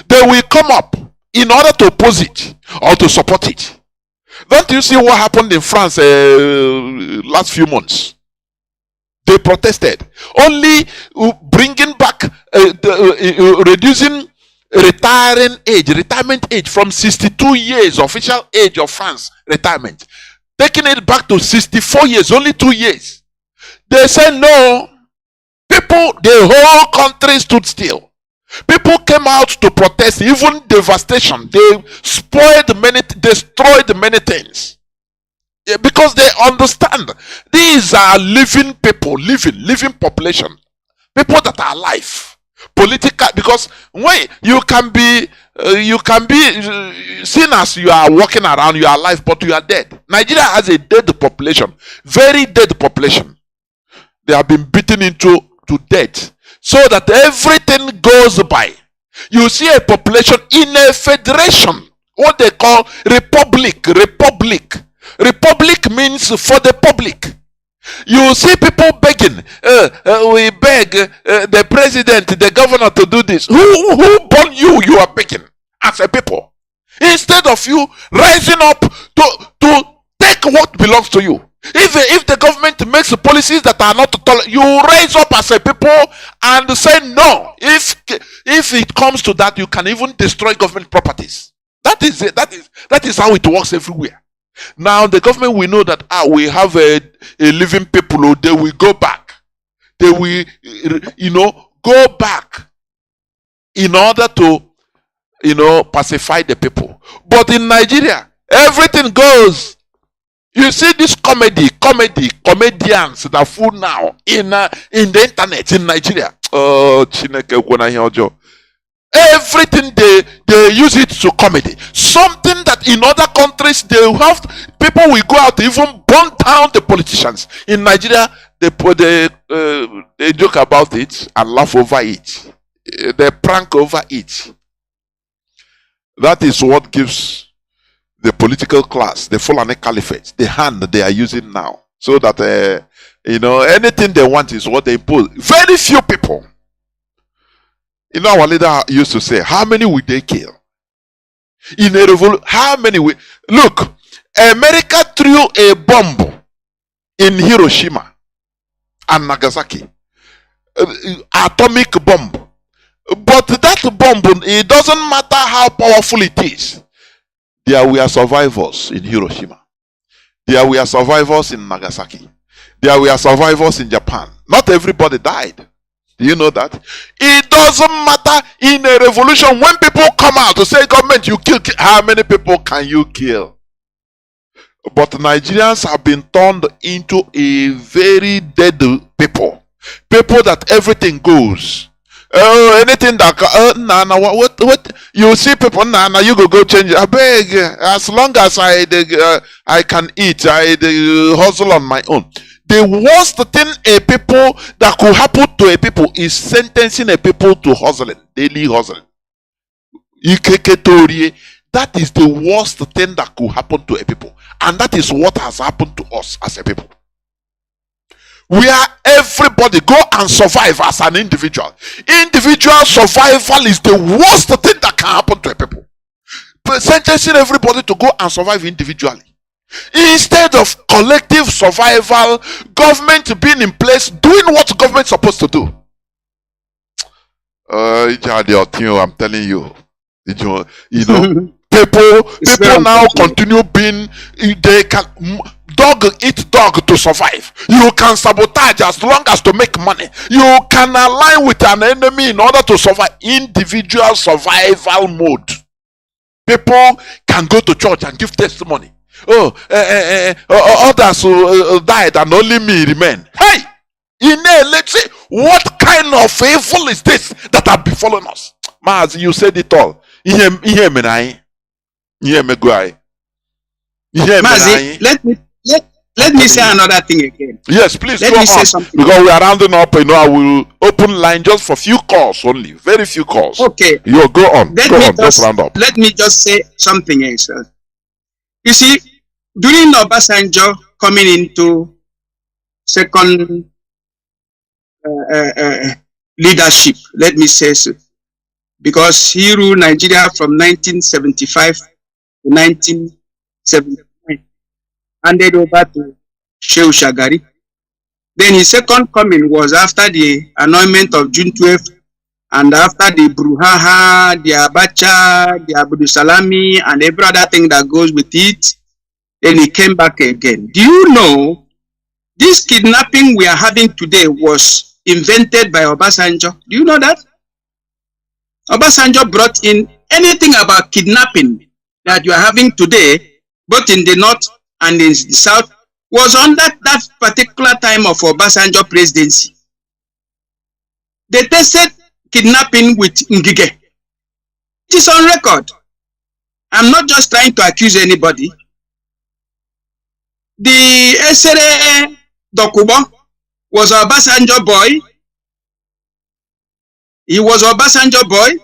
They will come up in order to oppose it or to support it. Don't you see what happened in France last few months? They protested. Only bringing back, reducing retirement age from 62 years, official age of France retirement, taking it back to 64 years, only 2 years. They said no. People, the whole country stood still. People came out to protest, even devastation. They destroyed many things. Yeah, because they understand these are living people, living population, people that are alive, political. Because when you can be seen as you are walking around, you are alive, but you are dead. Nigeria has a dead population, very dead population. They have been beaten to death, so that everything goes by. You see a population in a federation, what they call republic. Republic means for the public. You see people begging, we beg the president, the governor to do this. Who born you? You are begging as a people, instead of you rising up to take what belongs to you. If the government makes policies that are not tolerant, you raise up as a people and say no. If it comes to that, you can even destroy government properties. That is it. That is how it works everywhere. Now the government will know that we have a living people, or they will go back. They will, go back in order to, pacify the people. But in Nigeria, everything goes. You see this comedians that are full now in the internet in Nigeria. Oh, Chineke kwena ihe ọjọọ. Everything they use it to comedy. Something that in other countries people will go out to even burn down the politicians. In Nigeria, they joke about it and laugh over it. They prank over it. That is what gives the political class, the Fulani Caliphate, the hand they are using now. So that anything they want is what they impose. Very few people. Our leader used to say, how many will they kill? In a revolution, how many will... Look, America threw a bomb in Hiroshima and Nagasaki. Atomic bomb. But that bomb, it doesn't matter how powerful it is. There were survivors in Hiroshima. There were survivors in Nagasaki. There were survivors in Japan. Not everybody died. Do you know that? It doesn't matter in a revolution when people come out to say, government, you kill. How many people can you kill? But Nigerians have been turned into a very dead people. People that everything goes. Anything that what you see people now you go change. I beg, as long as I can eat, I hustle on my own. The worst thing a people that could happen to a people is sentencing a people to hustling, daily hustling. That is the worst thing that could happen to a people, and that is what has happened to us as a people. Where everybody go and survive as an individual. Individual survival is the worst thing that can happen to a people. Sentencing everybody to go and survive individually. Instead of collective survival, government being in place, doing what government is supposed to do. I'm telling you. People now continue being, they can dog eat dog to survive. You can sabotage as long as to make money. You can align with an enemy in order to survive. Individual survival mode. People can go to church and give testimony. Others died and only me remain. Hey, let's see what kind of evil is this that have befallen us. Mazi, you said it all. Mazi, let me say another thing again. Yes, please let go me on. say something. Because we are rounding up. I will open line just for few calls only. Very few calls. Okay. You go on. Just round up. Let me just say something else. You see, during Obasanjo coming into second leadership, let me say so, because he ruled Nigeria from 1975 to 1979, handed over to Shehu Shagari. Then his second coming was after the annulment of June 12th, and after the Bruhaha, the Abacha, the Abdul Salami, and every other thing that goes with it. Then he came back again. Do you know this kidnapping we are having today was invented by Obasanjo? Do you know that? Obasanjo brought in anything about kidnapping that you are having today, both in the north and in the south, was on that particular time of Obasanjo presidency. They tested kidnapping with Ngige. It is on record. I'm not just trying to accuse anybody. The Esere Dokubo was a Obasanjo boy. He was a Obasanjo boy.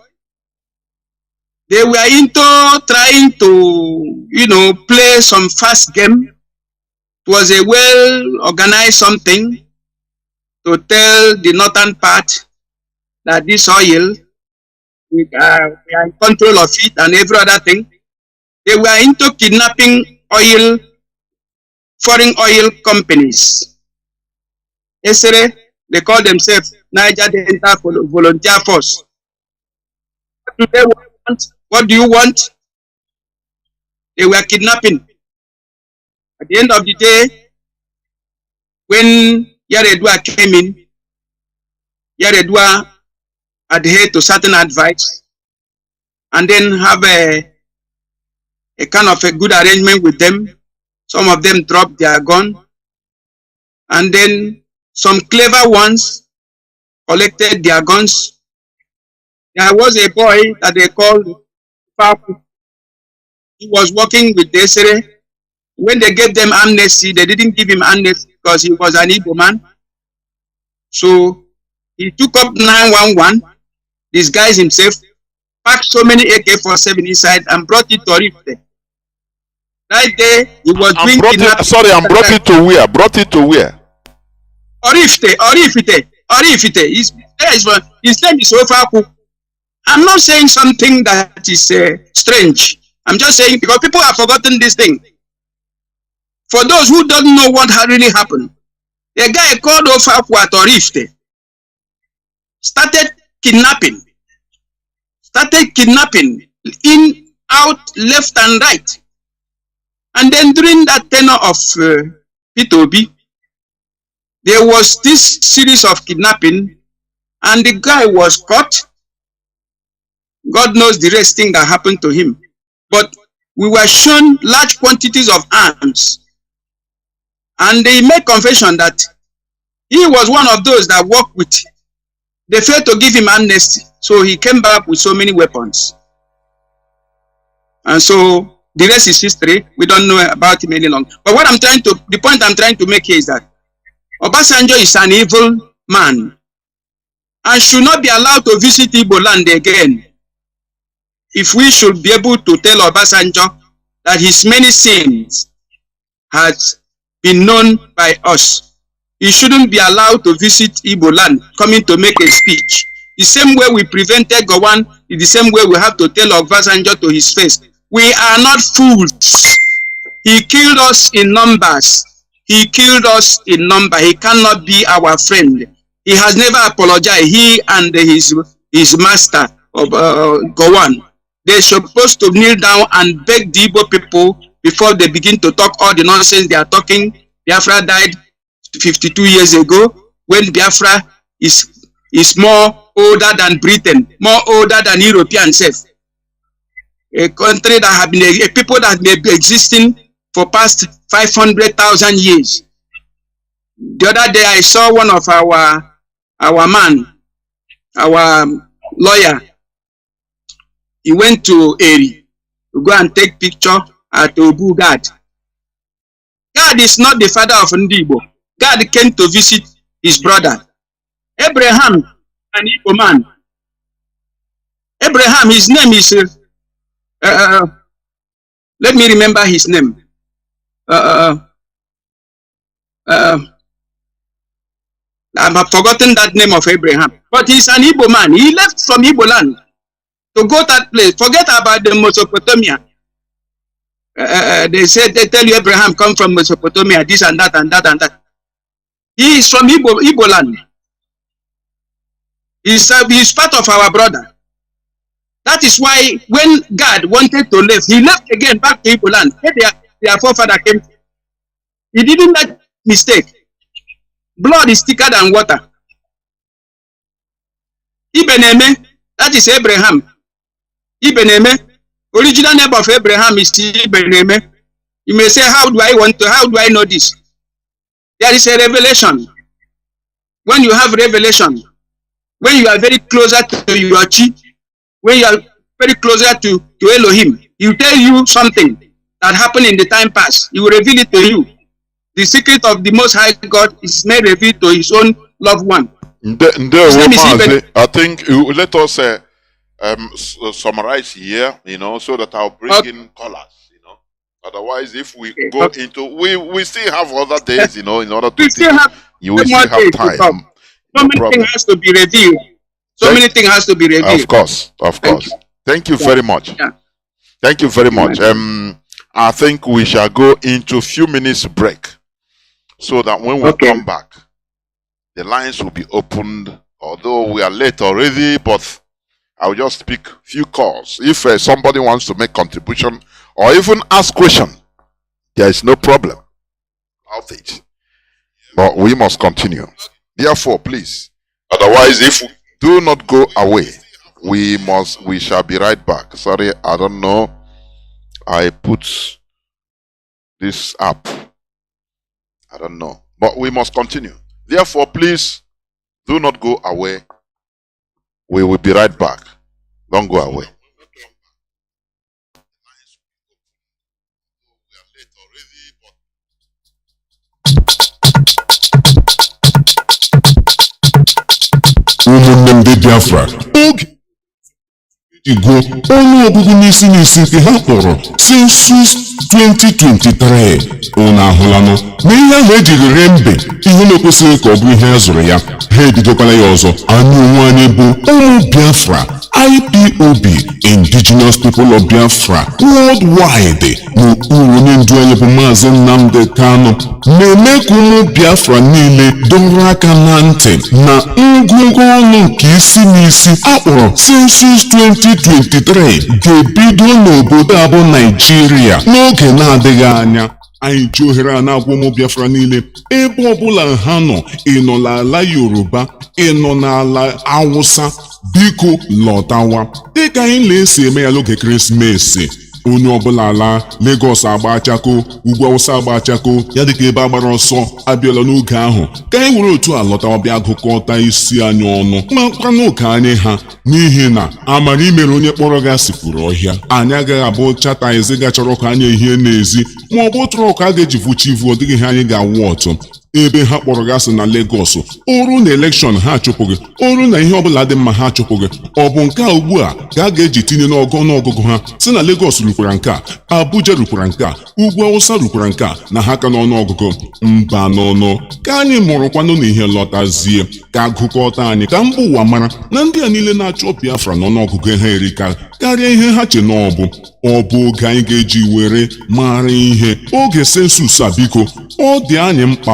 They were into trying to, play some fast game. It was a well-organized something to tell the northern part that this oil, we are in control of it and every other thing. They were into kidnapping oil, foreign oil companies. Yesterday, they call themselves Niger Delta Volunteer Force. What do they want? What do you want? They were kidnapping. At the end of the day, when Yaredua came in, Yaredua adhered to certain advice and then have a kind of a good arrangement with them. Some of them dropped their gun, and then some clever ones collected their guns. There was a boy that they called Faku. He was working with Desere. When they gave them amnesty, they didn't give him amnesty because he was an Igbo man. So he took up 911, disguised himself, packed so many AK-47 inside and brought it to Orifte. Right there, he was doing kidnapping. Sorry, and brought it to where? Brought it to where? Orifte. His name is Ofaku. I'm not saying something that is strange. I'm just saying because people have forgotten this thing. For those who don't know what had really happened, the guy called Ofaku at Orifte started kidnapping. In, out, left and right. And then during that tenure of P2B, there was this series of kidnapping and the guy was caught. God knows the rest thing that happened to him. But we were shown large quantities of arms. And they made confession that he was one of those that worked with. They failed to give him amnesty. So he came back with so many weapons. And so the rest is history. We don't know about him any longer. But the point I'm trying to make here is that Obasanjo is an evil man and should not be allowed to visit Igbo land again. If we should be able to tell Obasanjo that his many sins has been known by us, he shouldn't be allowed to visit Igbo land, coming to make a speech. The same way we prevented Gowon, is the same way we have to tell Obasanjo to his face. We are not fools. He killed us in numbers. He killed us in number. He cannot be our friend. He has never apologized. He and his master, Gowon, they're supposed to kneel down and beg the Igbo people before they begin to talk all the nonsense they are talking. Biafra died 52 years ago when Biafra is more older than Britain, more older than European self. A country that have been a people that may be existing for past 500,000 years. The other day I saw one of our lawyer. He went to Eri to go and take picture at Obu God. God is not the father of Ndibo. God came to visit his brother. Abraham, an Igbo man. Abraham, his name is, let me remember his name. I've forgotten that name of Abraham. But he's an Igbo man. He left from Igbo land to go that place. Forget about the Mesopotamia. They said, they tell you Abraham come from Mesopotamia, this and that and that and that. He is from Igbo land. He's part of our brother. That is why when God wanted to leave, he left again back to Igbo land. Their forefather came. He didn't make mistake. Blood is thicker than water. Ibeneme, that is Abraham. Ibeneme, original name of Abraham is Ibeneme. You may say, how do I know this? There is a revelation. When you have revelation, when you are very closer to your chi, when you are very closer to Elohim, he will tell you something that happened in the time past. He will reveal it to you. The secret of the Most High God is made revealed to his own loved one. Mazi, I think let us summarize here, so that I'll bring in colors, Otherwise, if we go into, we still have other days, in order to you will still have time. So many things has to be revealed. Many things has to be revealed. Of course. Thank you very much. Yeah. Thank you very much. I think we shall go into a few minutes break, so that when we come back, the lines will be opened. Although we are late already, but I will just pick few calls. If somebody wants to make contribution or even ask question, there is no problem about it. But we must continue. Therefore, please. Otherwise, if we do not go away, we shall be right back. Sorry, I don't know. I put this up. I don't know. But we must continue. Therefore, please do not go away. We will be right back. Don't go away. ụmụnne ndị Biafra oge igo ọnụ ọgụgụ n'isi nke ha kpọrọ Census 2023 ụnụ ahụlanụ na ihe ahụ ejiri ree mbe ihe na-ekwesịghị ka ọ bụ ihe a zụrụ ya ha ebidokwala ya ọzọ. anyị onwe anyị bụ ụmụ Biafra IPOB Indigenous People of Biafra worldwide n'okpuru onye ndu anyị bụ Mazi Nnamdi Kanu na-eme ka ụmụ Biafra niile dọrọ aka na ntị na ngụgụ ọnụ nke isi n'isi akpọrọ Census 2023 ga-ebido n'obodo a bụ Naijiria n'oge na-adịghị anya. anyị ji ohere a na-agwa ụmụ Biafra niile ebe ọbụla ha nọ, ị nọ n'ala Yoruba, ị nọ n'ala Hausa, biko lọtawa dịka anyị na-esi eme ya n'oge ekeresimesi. onye ọbụla ala Lagos agba chako, ugwu Hausa agba chako, ya dịka ebe agbara ọsọ abịala n'oge ahụ ka anyị were otu a lọtawa bịa gụkọta isi anyị ọnụ makwa n'oge anyị ha, n'ihi na amara imere onye kpọrọ gị asịpụrụ ọhịa. anyị agaghị abụ chataizi gachọrọ ka anyị ehie n'ezi ma ọ bụ tụrụ ọkụ a ga-eji vuchi ivu, ọ dịghị ihe anyị ga-awụ ọtụ. ebe ha kpọrọ gị asị na Lagos oru na elekshọn ha achụpụghị, oru na ihe ọbụla dị mma ha achụpụghị. ọ bụ nke a ugbu a ka a ga-eji tinye n'ọnụọgụgụ ha si na Lagos rukwara nke a, Abuja rukwara nke a, ugwu Hausa rukwara nke a, na ha ka n'ọnụọgụgụ. mba n'ọnụ ka anyị mụrụkwanụ na ihe lọtazie ka agụkọta anyị ka mba ụwa mara na ndị a niile na-achọ Biafra n'ọnụọgụgụ ha erika karịa ihe ha che na ọ bụ oge anyị ga-eji were mara ihe. oge sensus a biko ọ dị anyị mkpa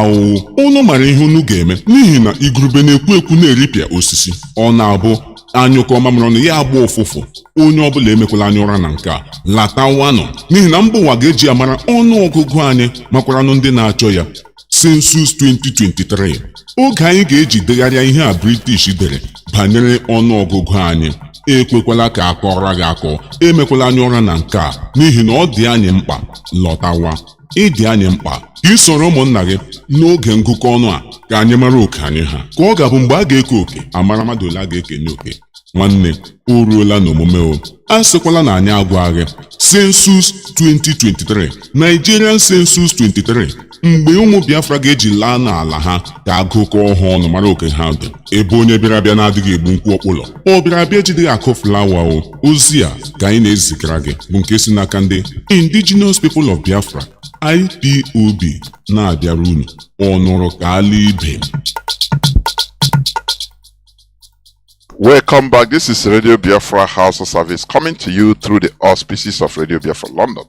unu mara ihe unu ga-eme, n'ihi na igurube na-ekwu ekwu na-eripịa osisi. ọ na-abụ anyụkọ mamịrị ọnụ ya agba ụfụfụ. onye ọbụla emekwala anya ụra na nke a, latawanụ, n'ihi na mba ụwa ga-eji amara ọnụọgụgụ anyị makwaranụ ndị na-achọ ya. Census 2023 oge anyị ga-eji degharịa ihe a British dere banyere ọnụọgụgụ anyị. ekwekwala ka akọrọ gị akọ, emekwala anya ụra na nke a, n'ihi na ọ dị anyị mkpa. lọtawa, ịdị anyị mkpa ka ị soro ụmụnna gị n'oge ngụkọ ọnụ a ka anyị mara oke anyị ha, ka ọ ga-abụ mgbe a ga-eke oke amara mmadụ ole a ga-ekenye oke. nwanne, o ruola n'omume o, a sịkwala na anyị agwaghị. Census 2023 Nigerian Census 23 mgbe ụmụ Biafra ga-eji laa n'ala ha ka agụkọ ha ọnụ mara oke ha dị. ebe onye bịara abịa na-adịghị egbu nkwụ ọkpụlọ, ọ bịara abịa ejideghị akụ flawa o. ozi a ka anyị na-ezigara gị bụ nke si n'aka ndị Indigenous People of Biafra IPOB na-abịara unu ọnụrụ ka ala ibe. Welcome back. This is Radio Biafra Hausa service coming to you through the auspices of Radio Biafra London.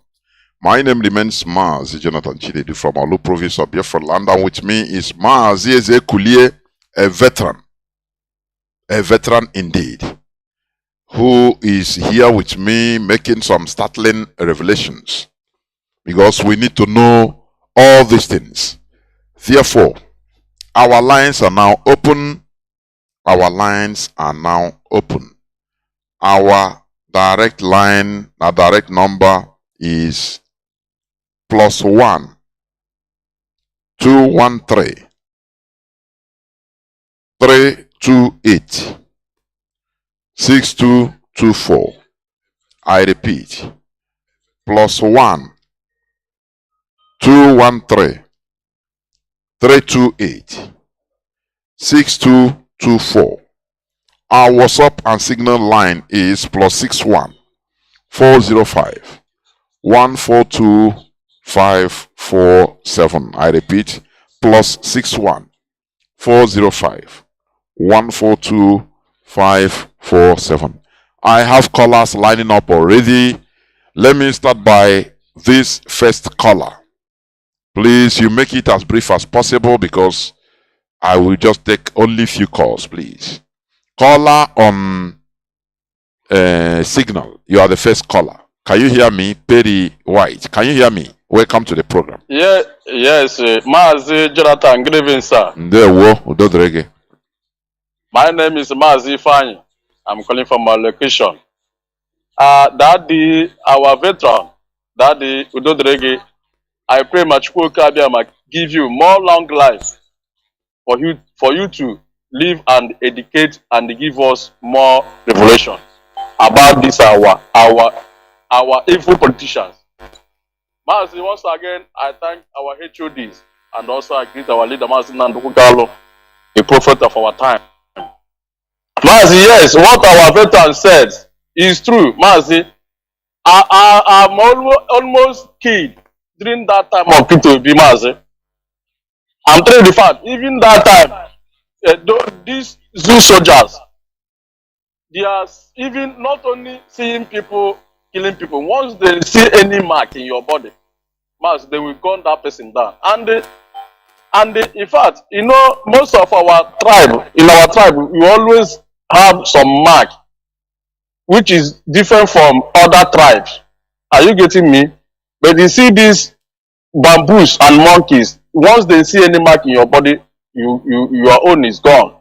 My name remains Mazi Jonathan Chinedu from Olu province of Biafra land, and with me is Mazi Ezekulie, a veteran indeed, who is here with me making some startling revelations, because we need to know all these things. Therefore, our lines are now open. Our lines are now open. Our direct line, our direct number is +1 213 328 6224. I repeat, +1 213 328 6224. Our WhatsApp and Signal line is +61 405 142 547. I repeat, +61 405 142 547. I have callers lining up already. Let me start by this first caller. Please, you make it as brief as possible because I will just take only few calls, please. Caller on signal. You are the first caller. Can you hear me? Perry White. Can you hear me? Welcome to the program. Yeah, yes, Mazi Jonathan, good evening, sir. Ndewo, Udodrege. My name is Mazi Fanyi. I'm calling from my location. Daddy, our veteran, Daddy Udodrege, I pray Machuko Kabiama give you more long life for you to live and educate and give us more revelation about this our evil politicians. Mazi, once again, I thank our HODs and also I greet our leader, Mazi Nnamdi, the prophet of our time. Mazi, yes, what our veteran said is true. Mazi, I'm almost killed during that time of P2B, Mazi. I'm telling you the fact, even that time, these zoo soldiers, they are even not only seeing people killing people, once they see any mark in your body, Mazi, they will gun that person down. And in fact, you know, most of our tribe, we always have some mark which is different from other tribes. Are you getting me? But you see these bamboos and monkeys, once they see any mark in your body, your own is gone.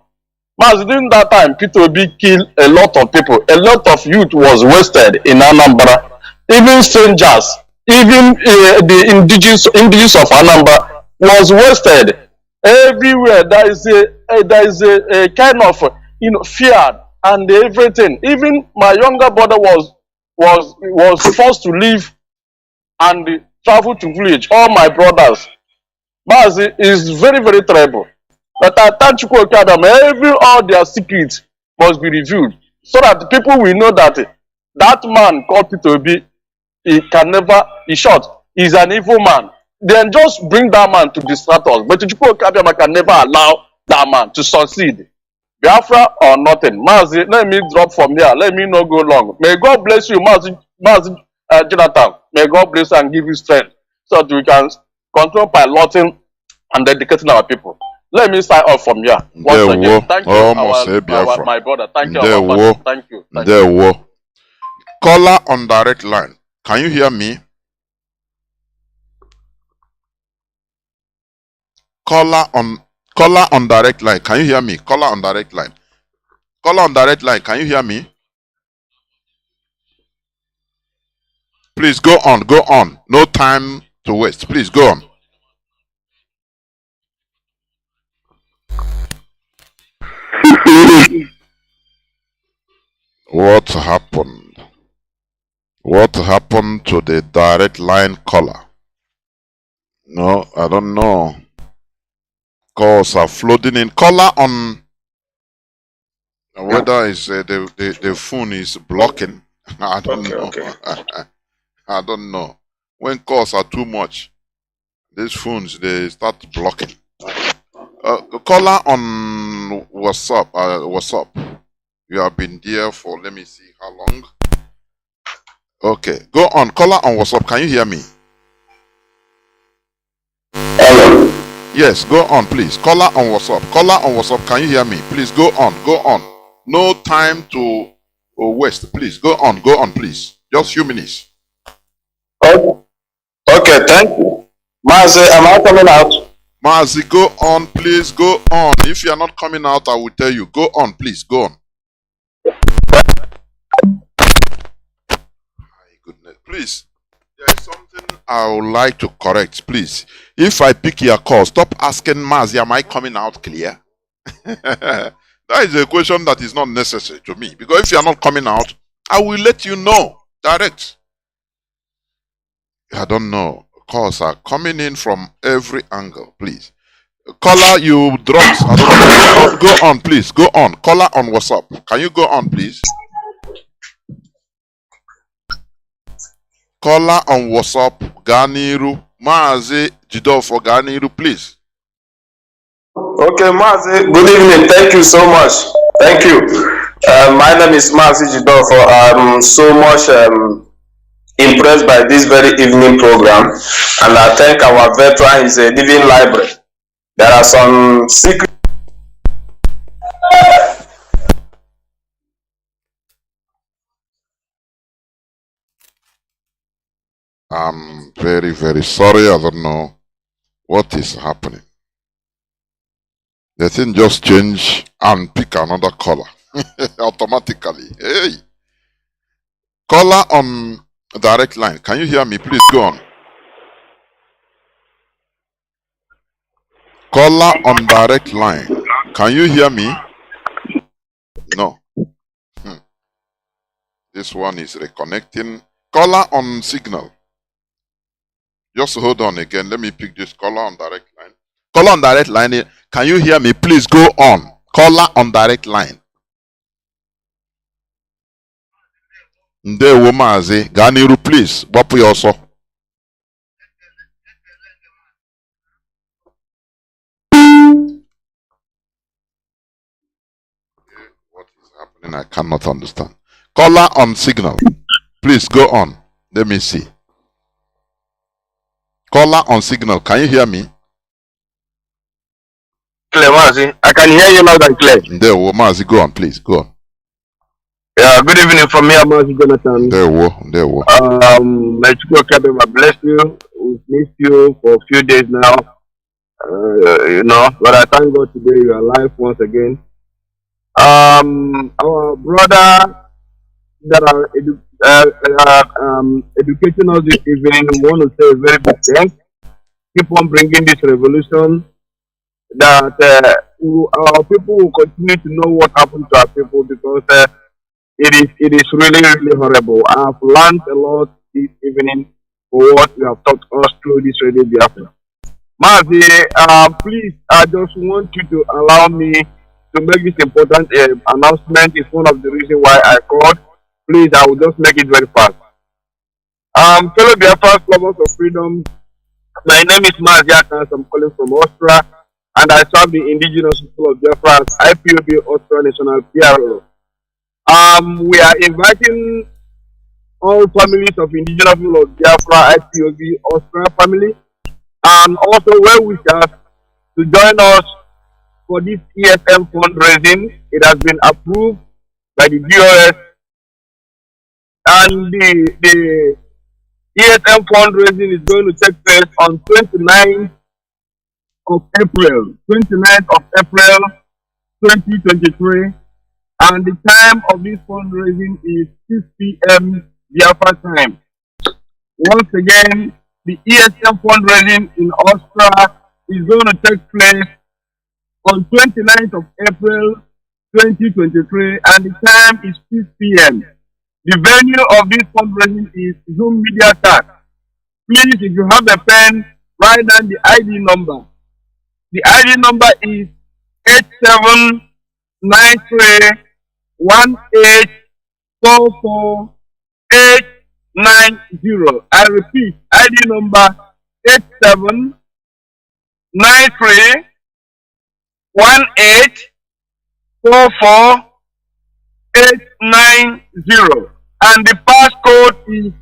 Mas, during that time, P2B killed a lot of people. A lot of youth was wasted in Anambra. Even strangers, even the indigenous of Anambra was wasted. Everywhere there is a kind of fear and everything. Even my younger brother was forced to leave and travel to village. All my brothers, Mazi, is very, very terrible. But I thank Chukwu Okadam, all their secrets must be revealed so that the people will know that that man called P2B, he can never, in short, he's an evil man. Then just bring that man to distract us. But Chukwu Okadam can never allow that man to succeed. Biafra or nothing. Mazi, let me drop from here. Let me not go long. May God bless you, Mazi Jonathan. May God bless you and give you strength so that we can control piloting and dedicating our people. Let me sign off from here. Once again, thank you, my brother. Thank you, thank you. There were caller on direct line. Can you hear me? Caller on direct line. Can you hear me? Caller on direct line. Caller on direct line. Can you hear me? Please go on. Go on. No time to waste. Please go on. What happened? What happened to the direct line caller? No, I don't know. Calls are flooding in. Caller on whether it's the phone is blocking. I don't know. Okay. I don't know. When calls are too much, these phones they start blocking. Caller on WhatsApp. WhatsApp. You have been there for, let me see how long. Okay, go on. Caller on WhatsApp. Can you hear me? Hello. Yes, go on, please. Caller on WhatsApp. Caller on WhatsApp. Can you hear me? Please go on. Go on. No time to waste. Please go on, please. Just few minutes. Okay, thank you. Mazi, am I coming out? Mazi, go on, please. Go on. If you are not coming out, I will tell you. Go on, please. Go on. My goodness. Please, there is something I would like to correct, please. If I pick your call, stop asking Mazi, am I coming out clear? That is a question that is not necessary to me. Because if you are not coming out, I will let you know. Direct. I don't know. Calls are coming in from every angle, please. Caller, you dropped. I don't know. Go on, please. Go on. Caller on WhatsApp. Can you go on, please? Caller on WhatsApp. Ganiru. Mazi Jidofo Ganiru, please. Okay, Mazi, good evening. Thank you so much. Thank you. My name is Mazi Jidofo. I'm so much impressed by this very evening program, and I thank our veteran. He's a living library. There are some secret I'm very, very sorry. I don't know what is happening. The thing just change and pick another color automatically. Hey, caller on direct line. Can you hear me? Please go on. Caller on direct line. Can you hear me? No. This one is reconnecting. Caller on signal. Just hold on again. Let me pick this caller on direct line. Caller on direct line. Can you hear me? Please go on. Caller on direct line. Ndewo Mazi. Ganiru, please. Wapu yoso. What is happening? I cannot understand. Caller on signal. Please go on. Let me see. Caller on signal. Can you hear me? Clear, Mazi. I can hear you loud and clear. Ndewo Mazi. Go on, please. Go on. Yeah, good evening from me, Mazi Jonathan. Ndewo. My Chukwu bless you. We've missed you for a few days now. But I thank God today you are alive once again. Our brother that are educating us this evening, we want to say a very big thanks. Keep on bringing this revolution that our people will continue to know what happened to our people, because it is really, really horrible. I have learned a lot this evening for what you have taught us through this radio Biafra. Mazi, please, I just want you to allow me to make this important announcement. It's one of the reasons why I called. Please, I will just make it very fast. Fellow Biafrans, lovers of freedom, my name is Mazi. I'm calling from Austria, and I serve the indigenous people of Biafra as IPOB Austria National PRO. We are inviting all families of indigenous people of Biafra, IPOB Austria family, and also well-wishers to join us for this ESM fundraising. It has been approved by the DOS, and the ESM fundraising is going to take place on 29th of April 2023, and the time of this fundraising is 6 p.m. Biafra time. Once again, the ESM fundraising in Austria is going to take place on 29th of April 2023, and the time is 6 p.m. The venue of this fundraising is Zoom Media Tag. Please, if you have a pen, write down the ID number. The ID number is 8793184480. I repeat, ID number 8793184480, and the passcode is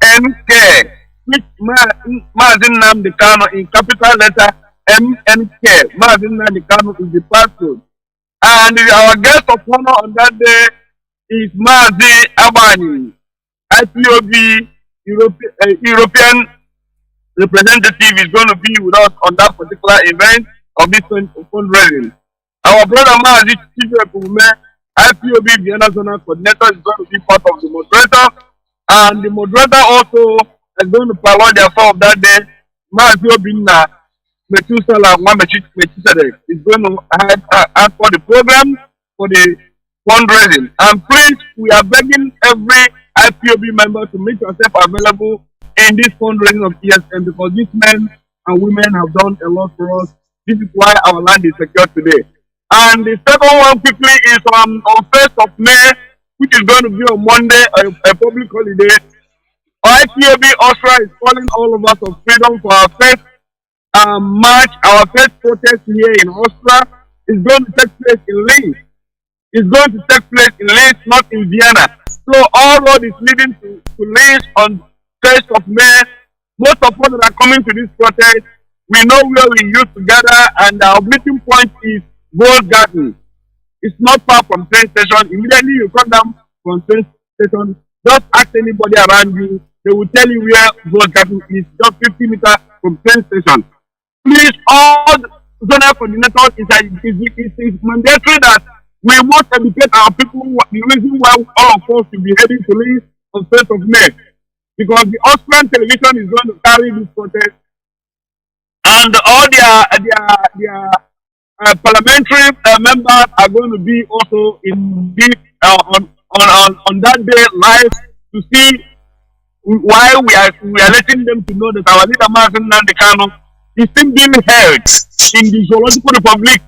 MNK, which Mazi Nnamdi Kanu in capital letter MNK. Mazi Nnamdi Kanu is the passcode. And our guest of honor on that day is Mazi Abani, IPOB European representative, is going to be with us on that particular event of this fundraising. Our brother Mazi Chifume, IPOB Vienna Zonal Coordinator, is going to be part of the moderator, and the moderator also is going to pilot the affair of that day. Mazi Obinna Metusala Metusade is going to ask for the program for the fundraising. And please, we are begging every IPOB member to make yourself available in this fundraising of ESM, because these men and women have done a lot for us. This is why our land is secure today. And the second one quickly is on 1st of May, which is going to be on Monday, a public holiday. IPOB Austria is calling all of us of freedom for our first march, our first protest here in Austria. Is going to take place in Linz. It's going to take place in Linz, not in Vienna. So all road is leading to Linz on 1st of May. Most of us that are coming to this protest, we know where we used to gather, and our meeting point is Gold Garden. It's not far from train station. Immediately you come down from train station, Just ask anybody around you. They will tell you where Gold Garden is, just 50 meters from train station. Please, all zonal coordinators, it's mandatory that we must educate our people the reason why all of us should be heading to leave on 1st of May. Because the Austrian television is going to carry this protest, and all their parliamentary members are going to be also in this on that day live to see why we are letting them to know that our leader Nnamdi Kanu is still being held in the Zoological Republic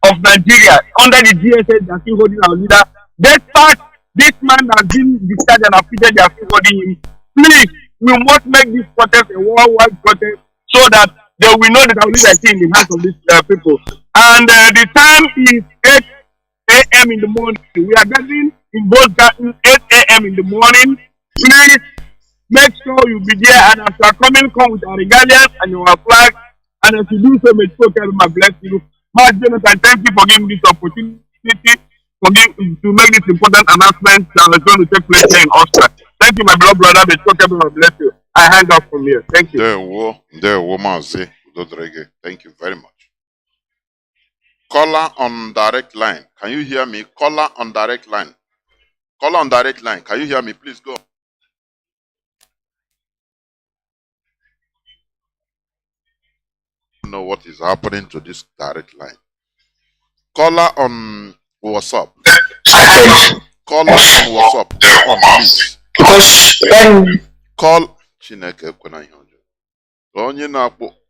of Nigeria under the DSS that is still holding our leader. Despite this man has been discharged and acquitted, they are still holding him. Please, we must make this protest a worldwide protest so that they will know that our leader is still in the hands of these people. And the time is 8 a.m. in the morning. We are gathering in both gardens 8 a.m. in the morning. Please make sure you be there, and as you are coming, come with our regalia and your flag. And as you do so, may God bless you. Mazi Jonathan, thank you for giving this opportunity to make this important announcement that is going to take place here in Austria. Thank you, my beloved brother. May God bless you. I hang up from here. Thank you. There, Mazi. Thank you very much. Caller on direct line. Can you hear me? Caller on direct line. Caller on direct line. Can you hear me? Please go. Know what is happening to this direct line. Caller on WhatsApp. Caller on WhatsApp. Go on, please. Because Call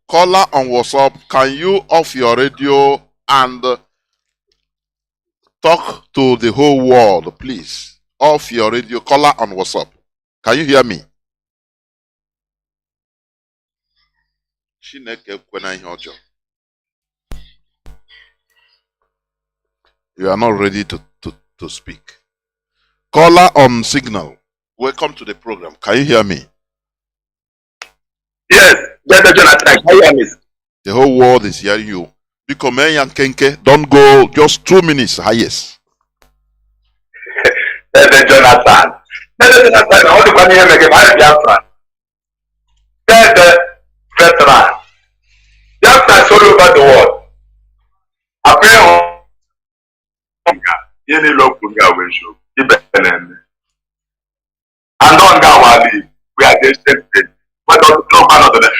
Caller on WhatsApp. Can you off your radio and talk to the whole world, please? Off your radio. Caller on WhatsApp. Can you hear me? You are not ready to speak. Caller on Signal. Welcome to the program. Can you hear me? yes, Jonathan, can you hear me? The whole world is hearing you. Because and Kenke, don't go just 2 minutes highest. Jonathan, I want to come here and make a Biafra. Veteran. Biafra all over the world. Apparently, any local will show. And on Gawali, we are the same thing. But no another.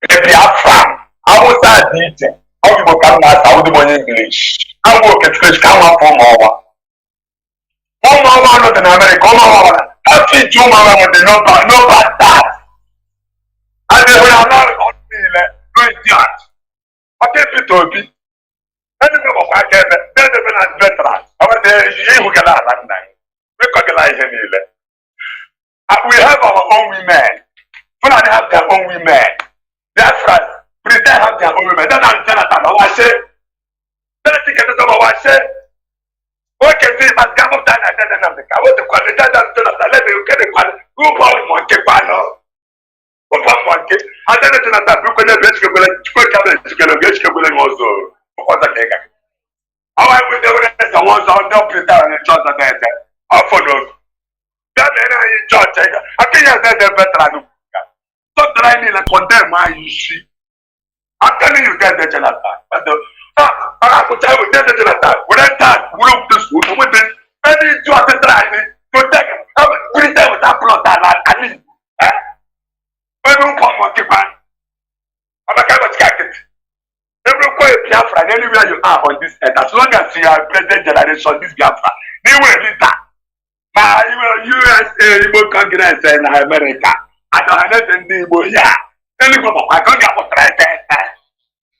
Biafra, I was that detail. How people come out, how the English. I work at first, come up from over. Not in America, after 2 months with the no bad that. And they will allow on me, that. I can't to be. Anything of I get better than a veteran. I was there, you get out that night. We recognize any. We have our own women. Fulani have their own women. Biafrans, pretend have their own women. Then I'm Jonathan, I say. Then I think it's over, I say. Okay, see, but come up down and then I'm the car. What the quality that Jonathan, let me get the quality. Who bought monkey panel? Who bought monkey? And then Jonathan, you can get also. How I will do it, the ones on the pretend and the church are there. I follow. Then I judge. I think you're the veteran. Stop trying to condemn my issue. I'm telling you, get the Jonathan. But I could tell you, get the Jonathan. When I start, we don't do this. With this, any you have to try to take it. We tell with that plot that I need. When you come on, keep on. I'm a kind of jacket. Everywhere Biafra, anywhere you are on this earth, as long as you are present generation, this Biafra, they will be that. Now, USA, Igbo Congress, and America, I don't understand the Igbo here. I can't get what I said.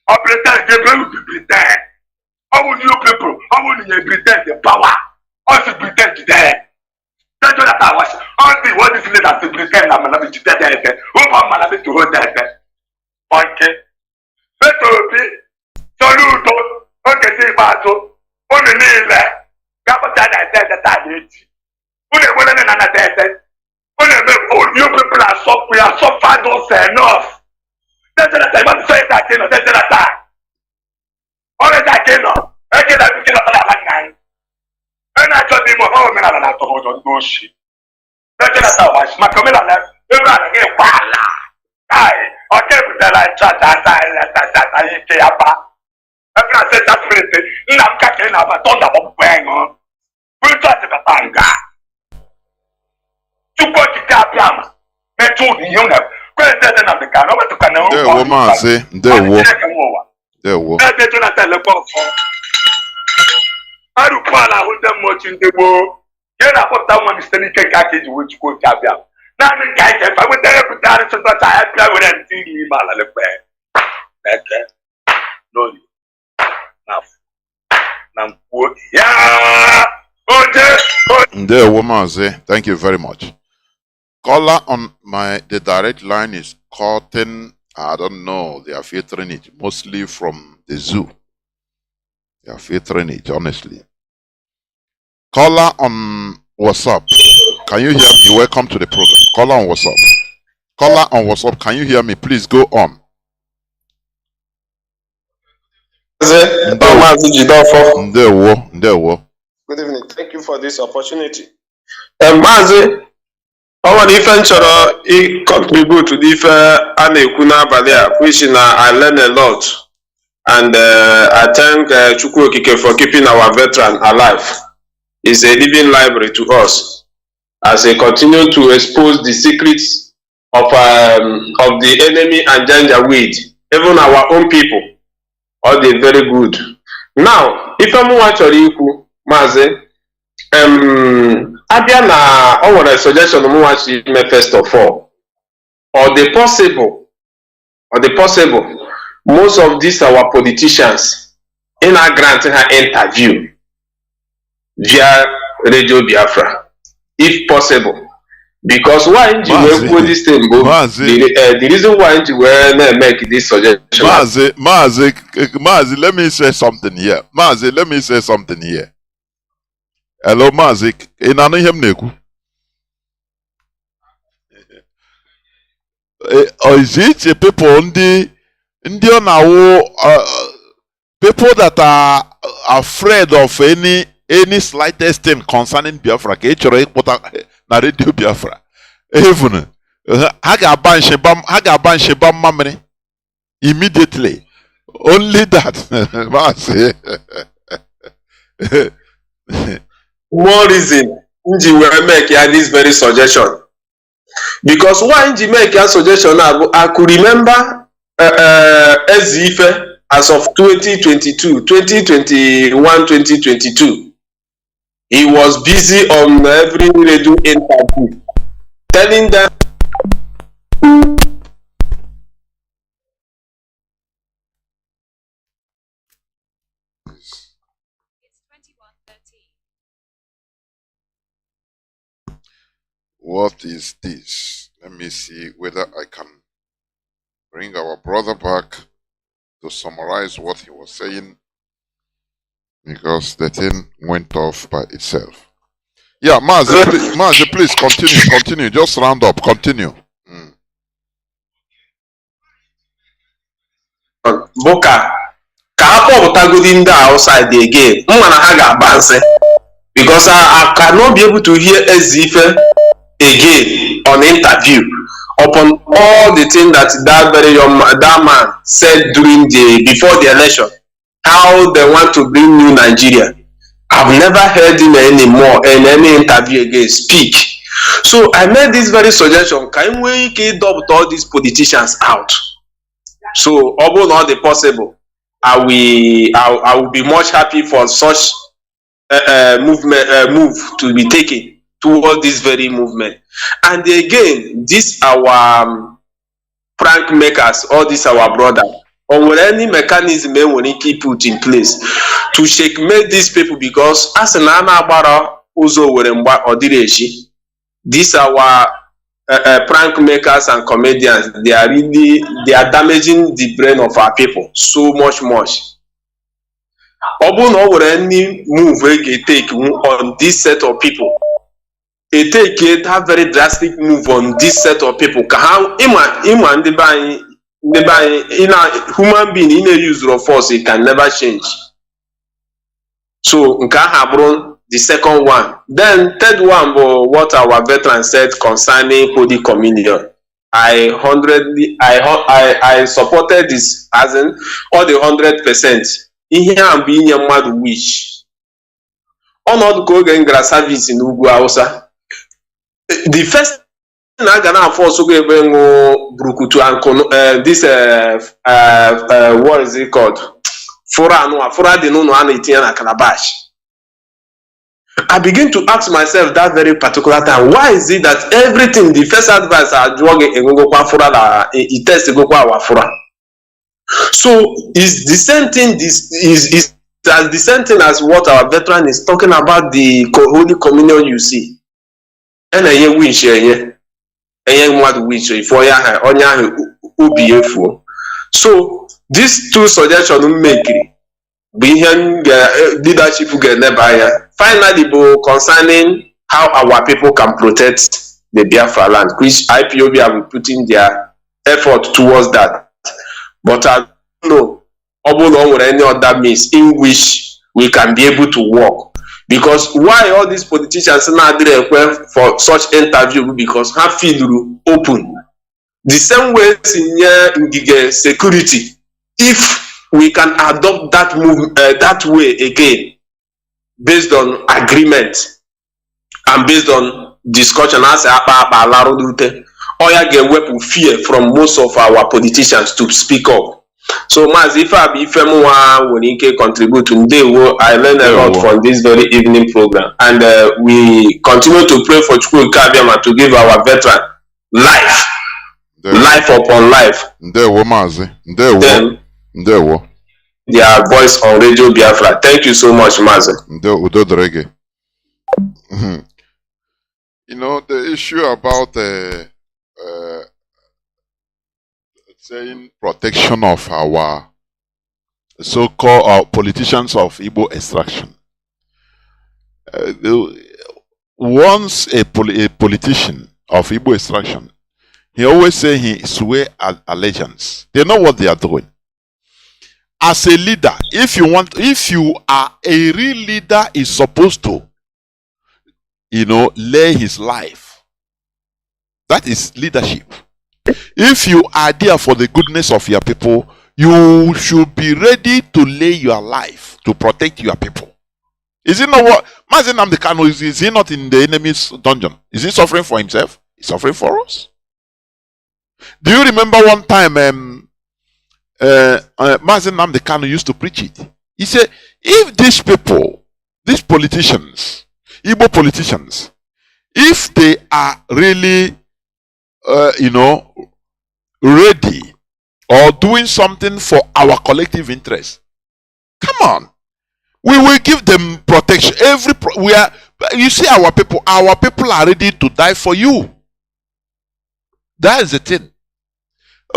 I pretend, they will pretend. How would you people, how would you pretend the power? Also pretend today. That's what I was. Only what is it that to pretend I'm going to be dead. Who am I to hold that? Okay. Saluto, okay, say battle. On the nail, Captain, I said that I did. Only one and another dead. Only you people are so we are so far don't say enough. That's what I want to say that you know, that's what I only that you know. I get that we cannot have a nine. na toho do doshi bete na ta wa ma kamela na ebra na ke kwala ai o ke butela ta ite apa ebra se ta frente na mka ke na ba tonda bo bengo bulta te batanga tuko kitapiama metu ni yona kwete na de Kanu betu Kanu Ndewo Mazi, ndewo. Ndewo. Ebe to na tele ko aru pala hunde mochi ndebo ye na pota one mistake ke ka ke jiwo chiko tabia na ni kai ke fa we tere putare so ta ya pia we den ti ni mala le pe eke no na mpo ya oje Ndewo Mazi, thank you very much. Caller on the direct line is Cotton. I don't know. They are filtering it mostly from the zoo. They are filtering it, honestly. Caller on WhatsApp. Can you hear me? Welcome to the program. Caller on WhatsApp. Caller on WhatsApp. Can you hear me? Please go on. Ndewo. Good evening. Thank you for this opportunity. Mazi, I want if I contribute to the Anekuna Balia, which I learn a lot. And I thank Chukwu Okike for keeping our veteran alive. It's a living library to us as they continue to expose the secrets of the enemy and janjaweed, even our own people. All they very good. Now, if I'm watching you, Mazi, abia na o nwere suggestion mu wa chi me first of all or the possible most of these our politicians in a grant her interview via Radio Biafra if possible because why you go this thing go the reason why you make this suggestion Mazi, let me say something here. Hello, Mazi. Inano him neku. Is it people people that are afraid of any slightest thing concerning Biafra? Na Radio Biafra. Even haga ban shebam mamre immediately. Only that, Mazi. More reason Nji will make this very suggestion because why Nji make a suggestion I could remember Ezife as of 2021, 2022 he was busy on every radio interview telling them What is this? Let me see whether I can bring our brother back to summarize what he was saying because the thing went off by itself. Yeah, Mazi, please continue. Just round up. Continue. Boka ka akpọpụtagodi ndị outside again mwana ha ga-agbanse because I cannot be able to hear Ezife again on interview upon all the things that man said before the election, how they want to bring new Nigeria. I've never heard him anymore in any interview again speak. So I made this very suggestion. Can we get all these politicians out? So although not the possible, I will be much happy for such move to be taken toward this very movement. And again, this our prank makers, all this our brother, or any mechanism when he keep put in place to checkmate these people because as an anabara uzo weremba or direshi, these our prank makers and comedians, they are damaging the brain of our people so much. Obu no any move they take on this set of people. They take that very drastic move on this set of people. How human being in a user of force, it can never change. So nka habron the second one. Then third one was what our veteran said concerning Holy Communion. I supported this as in all the 100%. Ihe a bụ inye mmadụ wish. Ọnọdụ ka oge ngara service in Ugwu Hausa. The first thing I gonna force to go Brukutu and this what is it called? Fura de no na Calabash. I begin to ask myself that very particular time, why is it that everything, the first advice I drug it test to go kwa fura? So is the same thing, this is as the same thing as what our veteran is talking about, the Holy Communion you see. And I wish here, and what wish for ya onya. So these two suggestions make it. Leadership get never. Finally, concerning how our people can protect the Biafra land, which IPOB have put in their effort towards that. But I don't know or any other means in which we can be able to work. Because why all these politicians now there for such interview? Because have feel open. The same way in security. If we can adopt that move that way again, based on agreement and based on discussion, as get weapon fear from most of our politicians to speak up. So, Mazi, if I can contribute today, I learned a lot from this very evening program, and we continue to pray for Chukwu Kabiama to give our veteran life, life upon life. Their voice on Radio Biafra. Thank you so much, Mazi. You know, the issue about saying protection of our so-called politicians of Igbo extraction. Once a politician of Igbo extraction, he always say he swear allegiance. They know what they are doing. As a leader, if you are a real leader, is supposed to, lay his life. That is leadership. If you are there for the goodness of your people, you should be ready to lay your life to protect your people. Is it not what Mazi Nnamdi Kanu is he not in the enemy's dungeon? Is he suffering for himself? He's suffering for us. Do you remember one time Mazi Nnamdi Kanu used to preach it? He said, if these people, these politicians, Igbo politicians, if they are really ready or doing something for our collective interest, come on, we will give them protection. You see, our people are ready to die for you. That is the thing.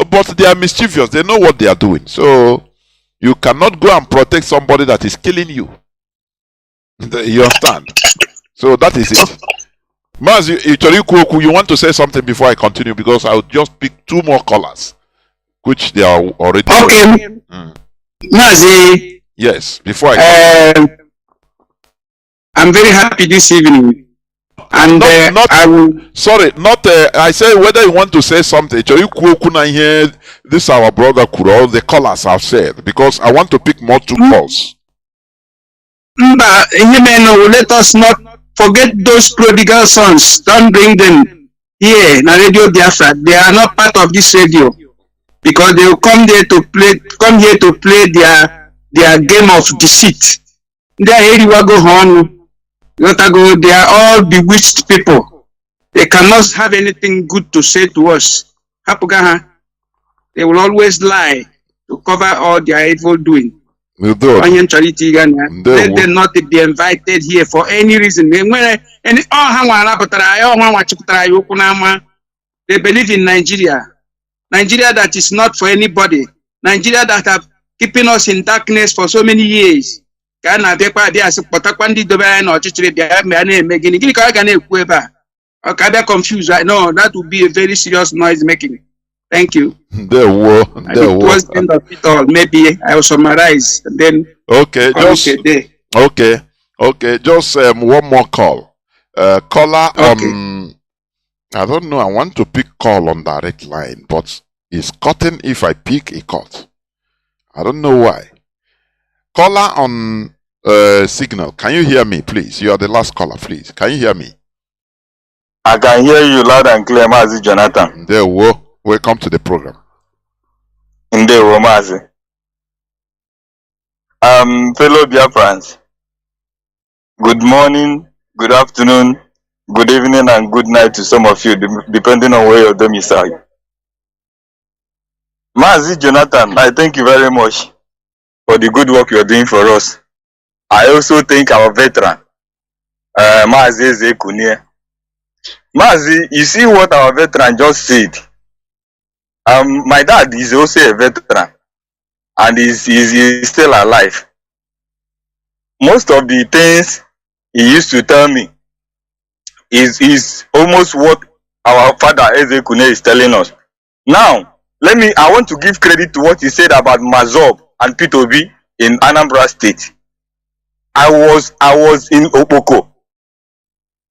But they are mischievous. They know what they are doing. So you cannot go and protect somebody that is killing you. You understand? So that is it. Mazi, you want to say something before I continue? Because I will just pick two more callers, which they are already. Okay. Mazi. Yes, before I continue. I'm very happy this evening. And I say whether you want to say something. This our brother Kuro, the callers have said, because I want to pick more two calls. Let us not forget those prodigal sons. Don't bring them here na Radio Biafra. They are not part of this radio because they will come here to play their game of deceit. They are all bewitched people. They cannot have anything good to say to us. They will always lie to cover all their evil doing. Let them not be invited here for any reason. They believe in Nigeria. Nigeria that is not for anybody. Nigeria that have keeping us in darkness for so many years. Confused right? No, that would be a very serious noise making. Thank you. Towards the end of it all, maybe I will summarize and then okay. Okay, just one more call. Caller Okay. on, I don't know, I want to pick call on direct line, but it's cutting if I pick a cut. I don't know why. Caller on signal, can you hear me, please? You are the last caller, please. Can you hear me? I can hear you loud and clear, Mazi Jonathan. There we go. Welcome to the program. Ndewo, Mazi. Fellow Biafrans, good morning, good afternoon, good evening, and good night to some of you, depending on where your domicile. Mazi Jonathan, I thank you very much for the good work you are doing for us. I also thank our veteran, Mazi Ezekunie. Mazi, you see what our veteran just said. My dad is also a veteran, and he's still alive. Most of the things he used to tell me is almost what our father Ezekune is telling us. Now, I want to give credit to what he said about Mazob and P2B in Anambra State. I was in Okpoko.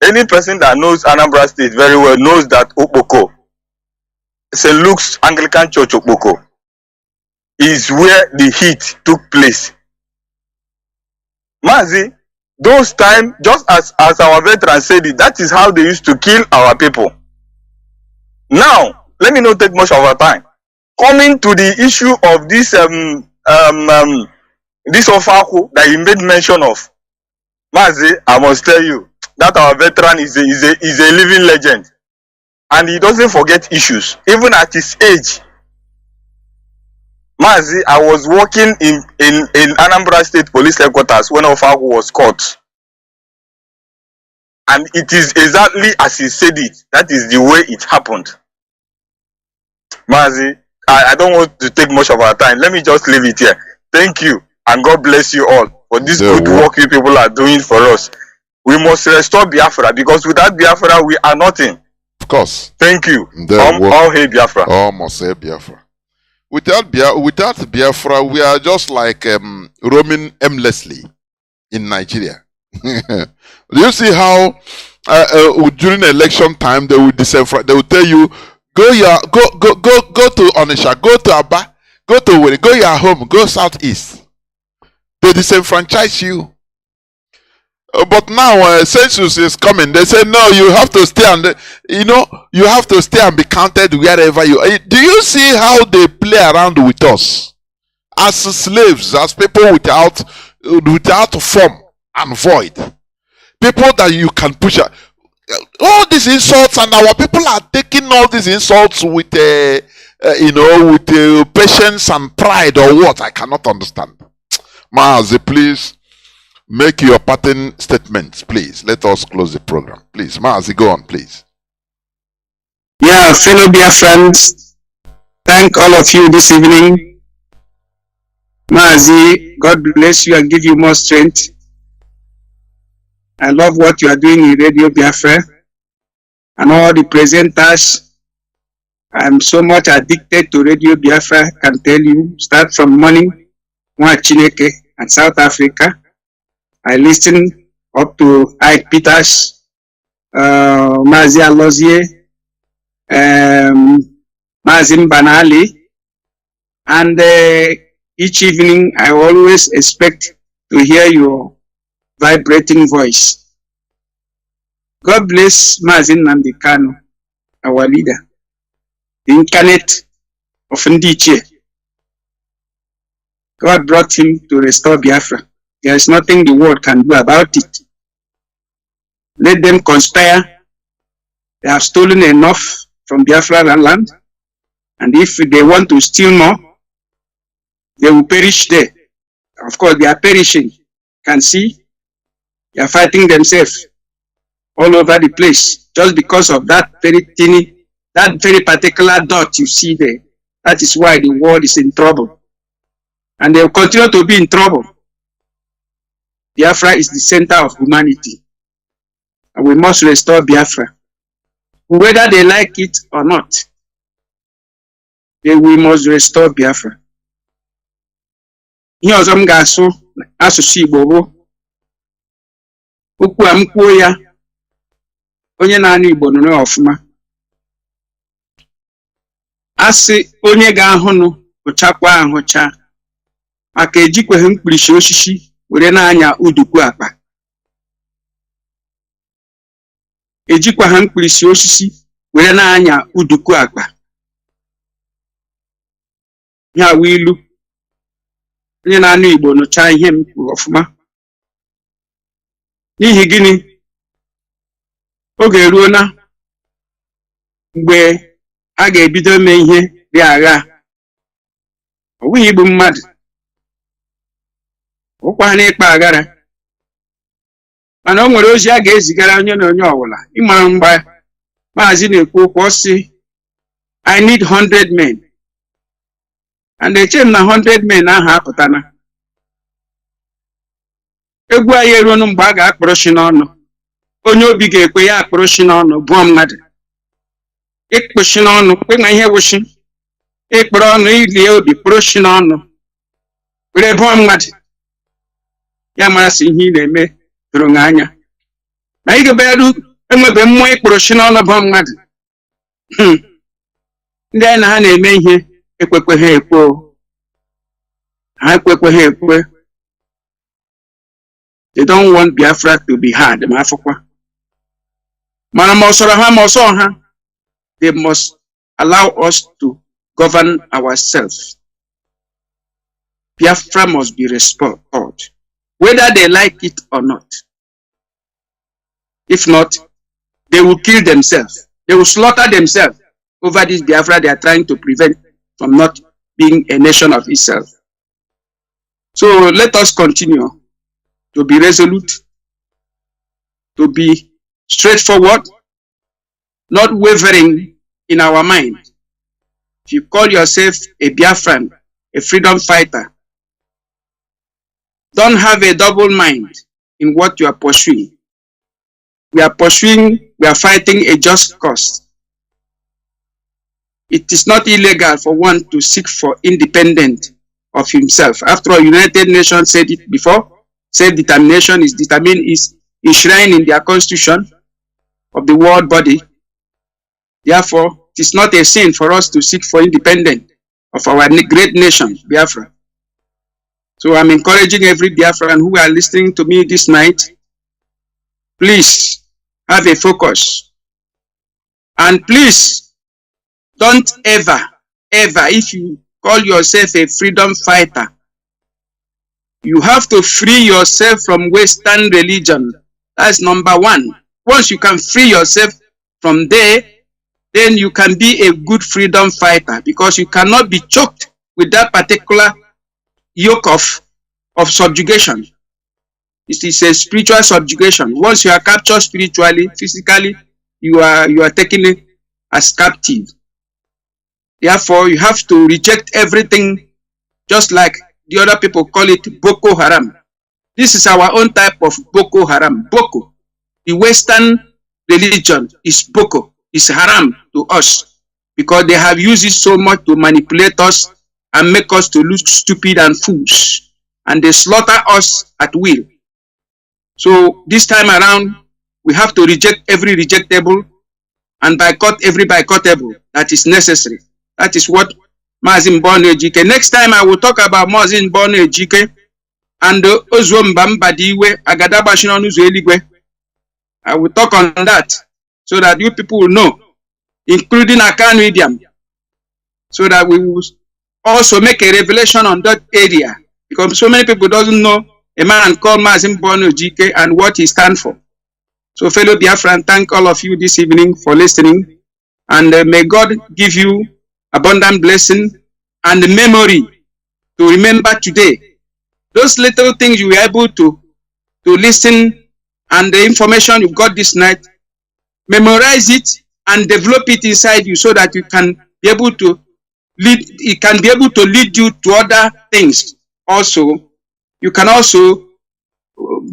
Any person that knows Anambra State very well knows that Okpoko, St. Luke's Anglican Church Okpoko, is where the heat took place. Mazi, those times, just as our veterans said it, that is how they used to kill our people. Now, let me not take much of our time. Coming to the issue of this this Ofaku that you made mention of, Mazi, I must tell you that our veteran is a living legend, and he doesn't forget issues, even at his age. Mazi, I was working in Anambra State Police Headquarters when Ofaku was caught. And it is exactly as he said it. That is the way it happened. Mazi, I don't want to take much of our time. Let me just leave it here. Thank you, and God bless you all for this good work you people are doing for us. We must restore Biafra, because without Biafra, we are nothing. Of course. Thank you. All hail Biafra. Oh, must say Biafra. Without Biafra, we are just like roaming aimlessly in Nigeria. Do you see how during election time they will they will tell you go to Onisha, go to Aba, go to Wele, go your home, go southeast. They disenfranchise you. But now census is coming. They say no, you have to stay and you have to stay and be counted wherever you are. Do you see how they play around with us as slaves, as people without form and void, people that you can push out? All these insults, and our people are taking all these insults with with patience and pride, or what? I cannot understand. Mazi, please make your parting statements, please. Let us close the program, please. Mazi, go on, please. Yeah, fellow Biafrans, thank all of you this evening. Mazi, God bless you and give you more strength. I love what you are doing in Radio Biafra and all the presenters. I'm so much addicted to Radio Biafra, I can tell you. Start from morning, Chineke and South Africa. I listen up to Ike Peters, Mazi Alozie, Mazi Banali, and each evening I always expect to hear your vibrating voice. God bless Mazi Nnamdi Kanu, our leader, the incarnate of Ndiche. God brought him to restore Biafra. There is nothing the world can do about it. Let them conspire. They have stolen enough from Biafra land, and if they want to steal more, they will perish there. Of course, they are perishing. You can see they are fighting themselves all over the place just because of that very particular dot you see there. That is why the world is in trouble, and they will continue to be in trouble. Biafra is the center of humanity, and we must restore Biafra. Whether they like it or not, we must restore Biafra. Ihe ọzọ m ga-asụ asụsụ Igbo bụ okwu a m kwuo ya onye na-anụ Igbo nụrụ ọfụma asị onye ga-ahụnụ hụchakwa ahụcha maka ejikweghị mkpirisi osisi were na-anya uduku akpa ejikwaghị mkpirisi osisi were na-anya uduku akpa ya wụ ilu onye na-anụ Igbo nụcha ihe m kwuru ọfụma n'ihi gịnị oge eruola mgbe a ga-ebido ime ihe dị agha ọ bụghị igbu mmadụ ụkwa n'ịkpa aghara mana o nwere ozi a ga-ezigara onye na onye ọbụla ịmara mgbe Mazi na-ekwu okwu ọ sị I need 100 men and eche m na 100 men ahụ apụtana egwu anyị eruo mgbe a ga-akpọrọ shi n'ọnụ onye obi ga-ekwe ya akpọrọ shi n'ọnụ bụọ mmadụ ịkpụshi n'ọnụ kwenye ihe wụshi ịkpọrọ ọnụ ilie obi kpụrụ shi n'ọnụ were bụọ mmadụ ya marasị ihe ị na-eme doro gị anya na ị ga-eberu enwebe mmụọ ịkpụrụ shi n'ọnụ bụọ mmadụ ndị anyị na ha na-eme ihe ekwekweghị ekwe ha ekwekweghị ekwe. They don't want Biafra to be hard. They must allow us to govern ourselves. Biafra must be restored, whether they like it or not. If not, they will kill themselves. They will slaughter themselves over this Biafra they are trying to prevent from not being a nation of itself. So let us continue to be resolute, to be straightforward, not wavering in our mind. If you call yourself a Biafran, a freedom fighter, don't have a double mind in what you are pursuing. We are fighting a just cause. It is not illegal for one to seek for independence of himself. After all, United Nations said it before. Self-determination is enshrined in their constitution of the world body. Therefore, it is not a sin for us to seek for independence of our great nation, Biafra. So I'm encouraging every Biafran who are listening to me this night, please have a focus. And please, don't ever, if you call yourself a freedom fighter, you have to free yourself from Western religion. That's number one. Once you can free yourself from there, then you can be a good freedom fighter, because you cannot be choked with that particular yoke of subjugation. It is a spiritual subjugation. Once you are captured spiritually, physically, you are taken as captive. Therefore, you have to reject everything, just like the other people call it Boko Haram. This is our own type of Boko Haram. Boko. The Western religion is Boko. It's haram to us, because they have used it so much to manipulate us and make us to look stupid and fools. And they slaughter us at will. So this time around, we have to reject every rejectable and boycott every boycottable that is necessary. That is what Mazi Mbono Ejike. Next time I will talk about Mazi Mbono Ejike and Ozwomba Mbadiwe Agadabashino Nuzueligwe. I will talk on that so that you people will know, including a Kanu idiom, so that we will also make a revelation on that area, because so many people doesn't know a man called Mazi Mbono Ejike and what he stands for. So fellow Biafran, thank all of you this evening for listening, and may God give you abundant blessing and memory to remember today. Those little things you were able to listen, and the information you got this night, memorize it and develop it inside you, so that you can be able to lead. It can be able to lead you to other things. Also, you can also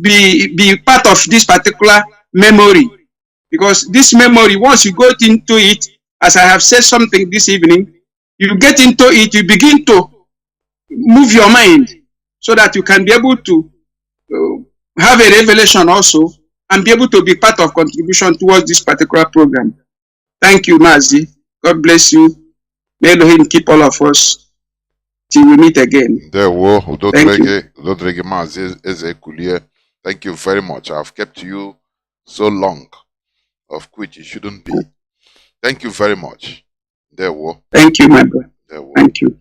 be part of this particular memory, because this memory, once you go into it, as I have said something this evening, you get into it, you begin to move your mind, so that you can be able to have a revelation also and be able to be part of contribution towards this particular program. Thank you, Mazi. God bless you. May Elohim keep all of us till we meet again. Thank you. Thank you very much. I've kept you so long, of which it shouldn't be. Thank you very much. Thank you, my brother. Thank you.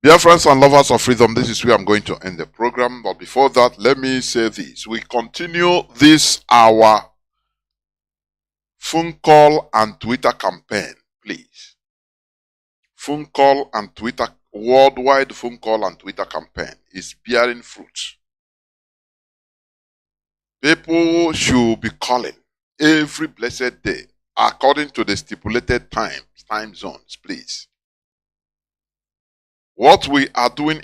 Dear friends and lovers of freedom, this is where I'm going to end the program. But before that, let me say this. We continue this our phone call and Twitter campaign, please. Phone call and Twitter, worldwide phone call and Twitter campaign is bearing fruit. People should be calling every blessed day according to the stipulated time zones, please. What we are doing,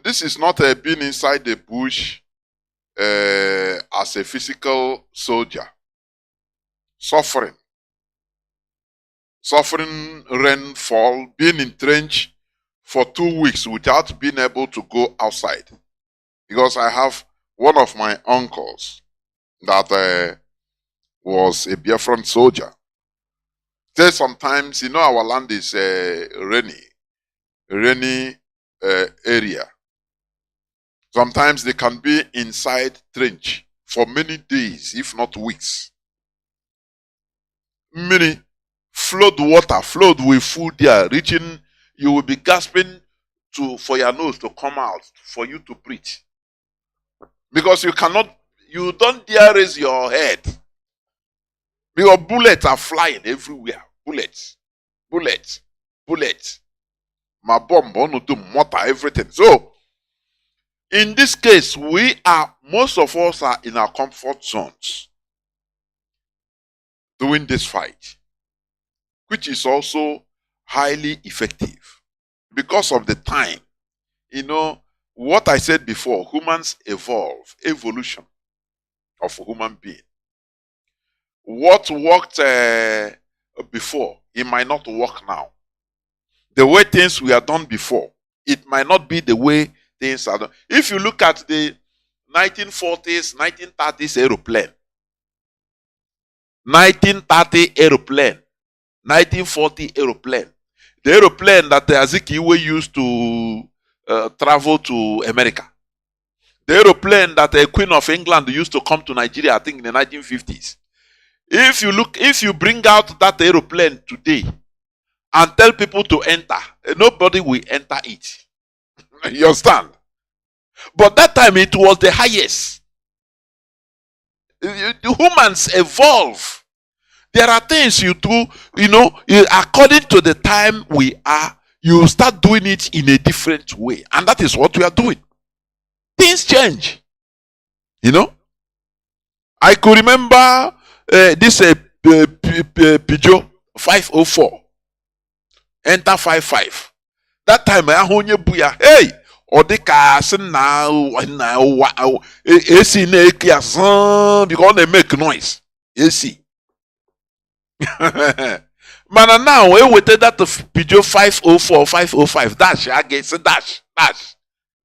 this is not being inside the bush as a physical soldier. Suffering, rainfall, being entrenched for 2 weeks without being able to go outside. Because I have one of my uncles that was a Biafran soldier. Say sometimes, our land is rainy area. Sometimes they can be inside trench for many days, if not weeks. Many flood with food there, reaching, you will be gasping for your nose to come out for you to breathe. Because you don't dare raise your head. Because bullets are flying everywhere. Bullets. My bomb, mortar, everything. So, in this case, most of us are in our comfort zones doing this fight, which is also highly effective because of the time. What I said before, humans evolution of a human being. What worked before, it might not work now. The way things were done before, it might not be the way things are done. If you look at the 1940s, 1930s aeroplane, 1930 aeroplane, 1940 aeroplane, the aeroplane that the Azikiwe used to travel to America, the aeroplane that the Queen of England used to come to Nigeria, I think in the 1950s. If you bring out that aeroplane today and tell people to enter, nobody will enter it. You understand? But that time it was the highest. The humans evolve. There are things you do, according to the time we are, you start doing it in a different way. And that is what we are doing. Things change. I could remember this Peugeot 504. Enter 55. That time, hey! Odeka now AC because they make noise. AC. Man, now we waited that Peugeot 504, 505 dash. I guess dash.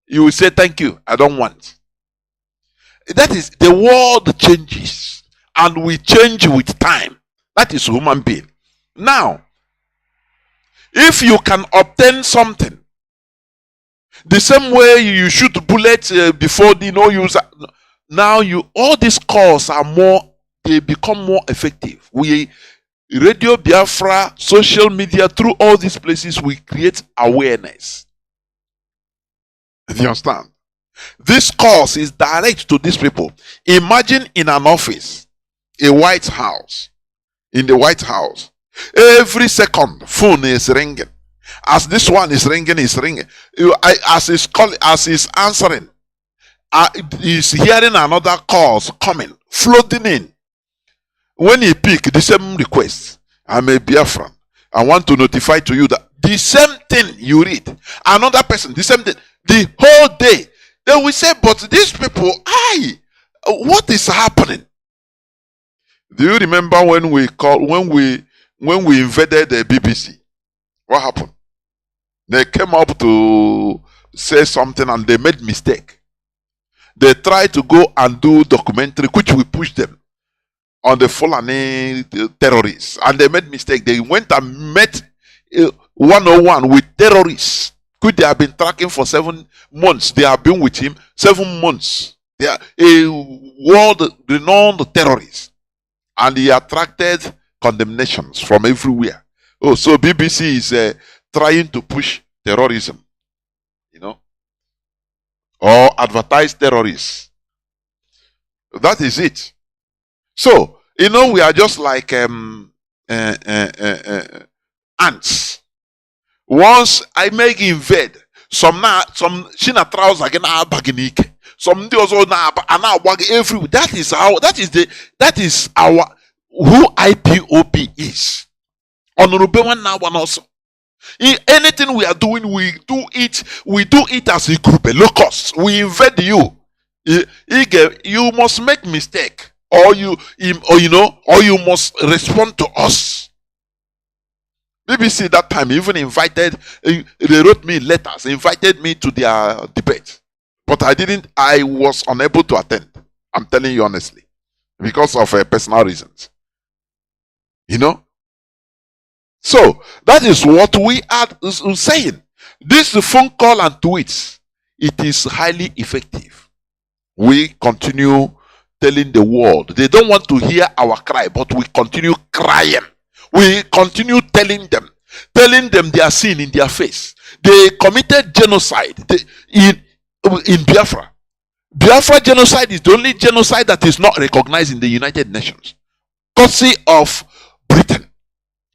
You will say thank you. I don't want. That is, the world changes and we change with time. That is human being. Now, if you can obtain something the same way you shoot bullets before use. Now all these calls they become more effective. Radio Biafra, social media, through all these places, we create awareness. Do you understand? This course is direct to these people. Imagine in an office, in the White House, every second phone is ringing. As this one is ringing, as he's answering, he's hearing another calls coming, floating in. When he pick the same request, I'm a Biafran. I want to notify to you that the same thing you read, another person, the same thing, the whole day. They will say, but these people, what is happening? Do you remember when we invaded the BBC? What happened? They came up to say something and they made mistake. They tried to go and do documentary, which we pushed them on the Fulani terrorists. And they made mistake. They went and met 101 with terrorists, which they have been tracking for 7 months. They have been with him 7 months. They are a world-renowned terrorist. And he attracted condemnations from everywhere. Oh, so BBC is trying to push terrorism, you know, or advertise terrorists. That is it. So, you know, we are just like ants. Once I make invade, some shina trouser again baginike. Some also na everywhere. That is our who IPOP is. Honorable one now one also. Anything we are doing, we do it as a group, a locust. We invade you. You must make mistake, or you must respond to us. BBC that time even invited, they wrote me letters, invited me to their debate. But I was unable to attend. I'm telling you honestly. Because of personal reasons. You know? So, that is what we are saying. This phone call and tweets, it is highly effective. We continue telling the world. They don't want to hear our cry, but we continue crying. We continue telling them their sin in their face. They committed genocide in Biafra. Biafra genocide is the only genocide that is not recognized in the United Nations. Courtesy of Britain.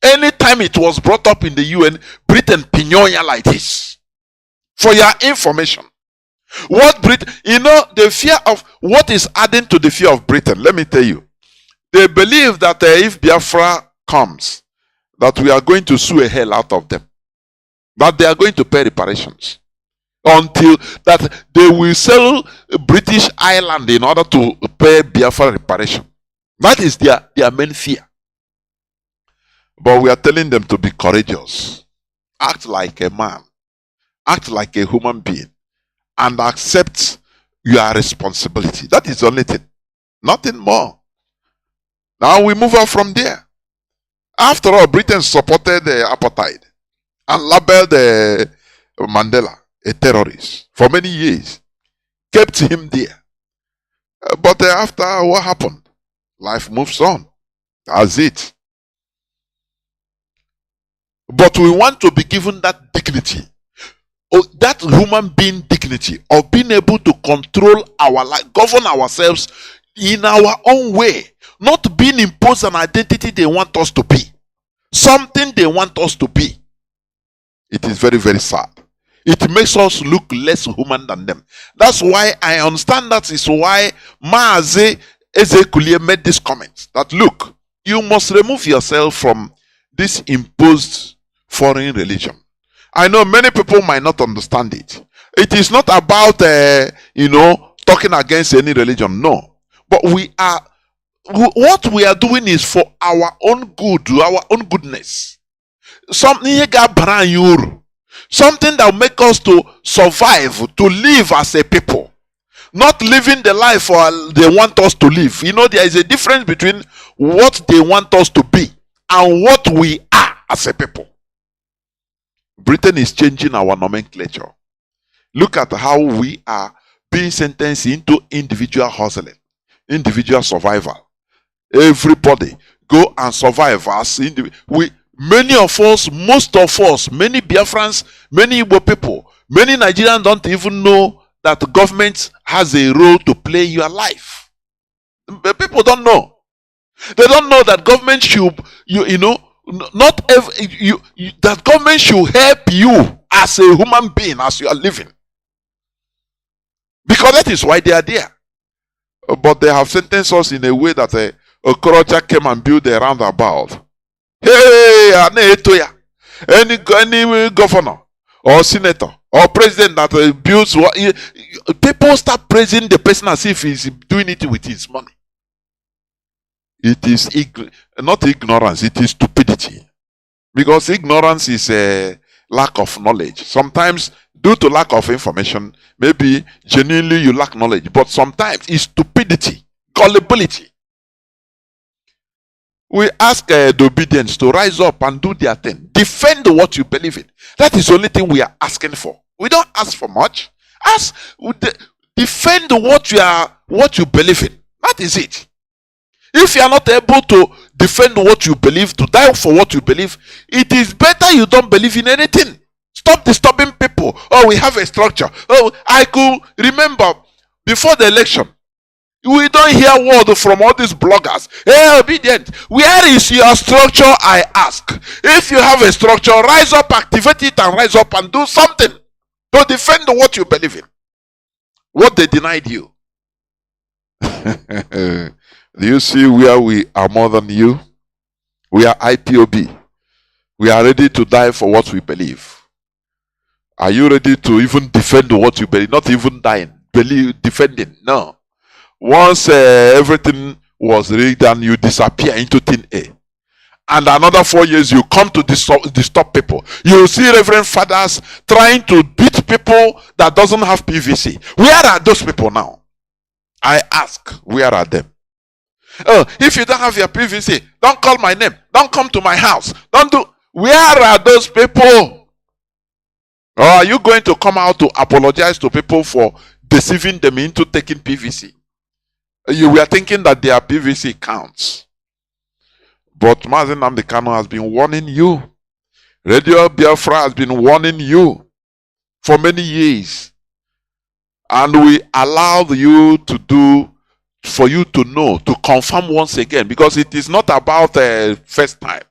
Anytime it was brought up in the UN, Britain pinyonya like this. For your information. What Britain, the fear of, what is adding to the fear of Britain, let me tell you. They believe that if Biafra comes, that we are going to sue a hell out of them. That they are going to pay reparations. Until that they will sell British Island in order to pay Biafra reparation. That is their main fear. But we are telling them to be courageous. Act like a man. Act like a human being. And accept your responsibility. That is the only thing. Nothing more. Now we move on from there. After all, Britain supported the apartheid and labeled Mandela a terrorist for many years. Kept him there. But after what happened? Life moves on. That's it. But we want to be given that dignity, or that human being dignity of being able to control our life, govern ourselves in our own way, not being imposed an identity they want us to be, something they want us to be. It is very, very sad. It makes us look less human than them. That's why I understand that is why Mazi Ezekulie made this comment that look, you must remove yourself from this imposed foreign religion. I know many people might not understand it. It is not about talking against any religion, no. But what we are doing is for our own good, our own goodness. Something that will make us to survive, to live as a people. Not living the life they want us to live. There is a difference between what they want us to be and what we are as a people. Britain is changing our nomenclature. Look at how we are being sentenced into individual hustling, individual survival. Everybody go and survive as many of us, most of us, many Biafrans, many Igbo people, many Nigerians don't even know that the government has a role to play in your life. People don't know. They don't know that government should, that government should help you as a human being as you are living. Because that is why they are there. But they have sentenced us in a way that Okorocha came and built a roundabout. Hey, any governor or senator or president that builds what people start praising the person as if he's doing it with his money. It is not ignorance, it is stupidity. Because ignorance is a lack of knowledge. Sometimes due to lack of information, maybe genuinely you lack knowledge, but sometimes it's stupidity, gullibility. We ask the obedience to rise up and do their thing. Defend what you believe in. That is the only thing we are asking for. We don't ask for much. Defend what you believe in. That is it. If you are not able to defend what you believe, to die for what you believe, it is better you don't believe in anything. Stop disturbing people. Oh, we have a structure. Oh, I could remember before the election, we don't hear word from all these bloggers. Hey, obedient, where is your structure? I ask. If you have a structure, rise up, activate it, and rise up and do something to defend what you believe in. What they denied you. Do you see where we are more than you? We are IPOB. We are ready to die for what we believe. Are you ready to even defend what you believe? Not even dying, defending. No. Once everything was rigged and you disappear into thin air, and another 4 years you come to disturb people, you see Reverend Fathers trying to beat people that doesn't have PVC. Where are those people now? I ask, where are them? Oh, if you don't have your PVC, don't call my name. Don't come to my house. Don't do. Where are those people? Or are you going to come out to apologize to people for deceiving them into taking PVC? You were thinking that their PVC counts. But Mazi Nnamdi Kanu has been warning you. Radio Biafra has been warning you for many years. And we allowed you to do, for you to know, to confirm once again, because it is not about first time,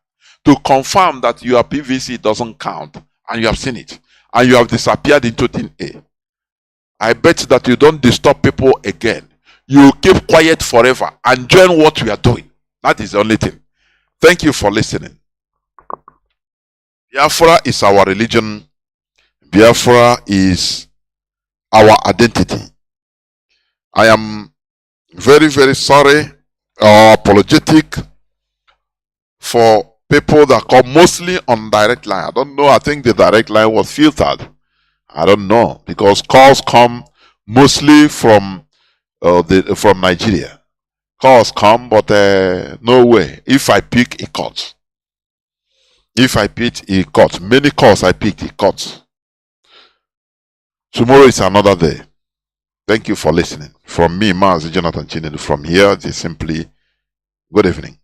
to confirm that your PVC doesn't count, and you have seen it, and you have disappeared into thin air. I bet that you don't disturb people again. You keep quiet forever and join what we are doing. That is the only thing. Thank you for listening. Biafra is our religion. Biafra is our identity. I am very, very sorry or apologetic for people that come mostly on direct line. I don't know. I think the direct line was filtered. I don't know, because calls come mostly from Nigeria. Calls come, but no way. If I pick, it cuts. If I pick, it cuts. Many calls I picked, it cuts. Tomorrow is another day. Thank you for listening. From me, Mazi Jonathan Chinedu, from here, just simply good evening.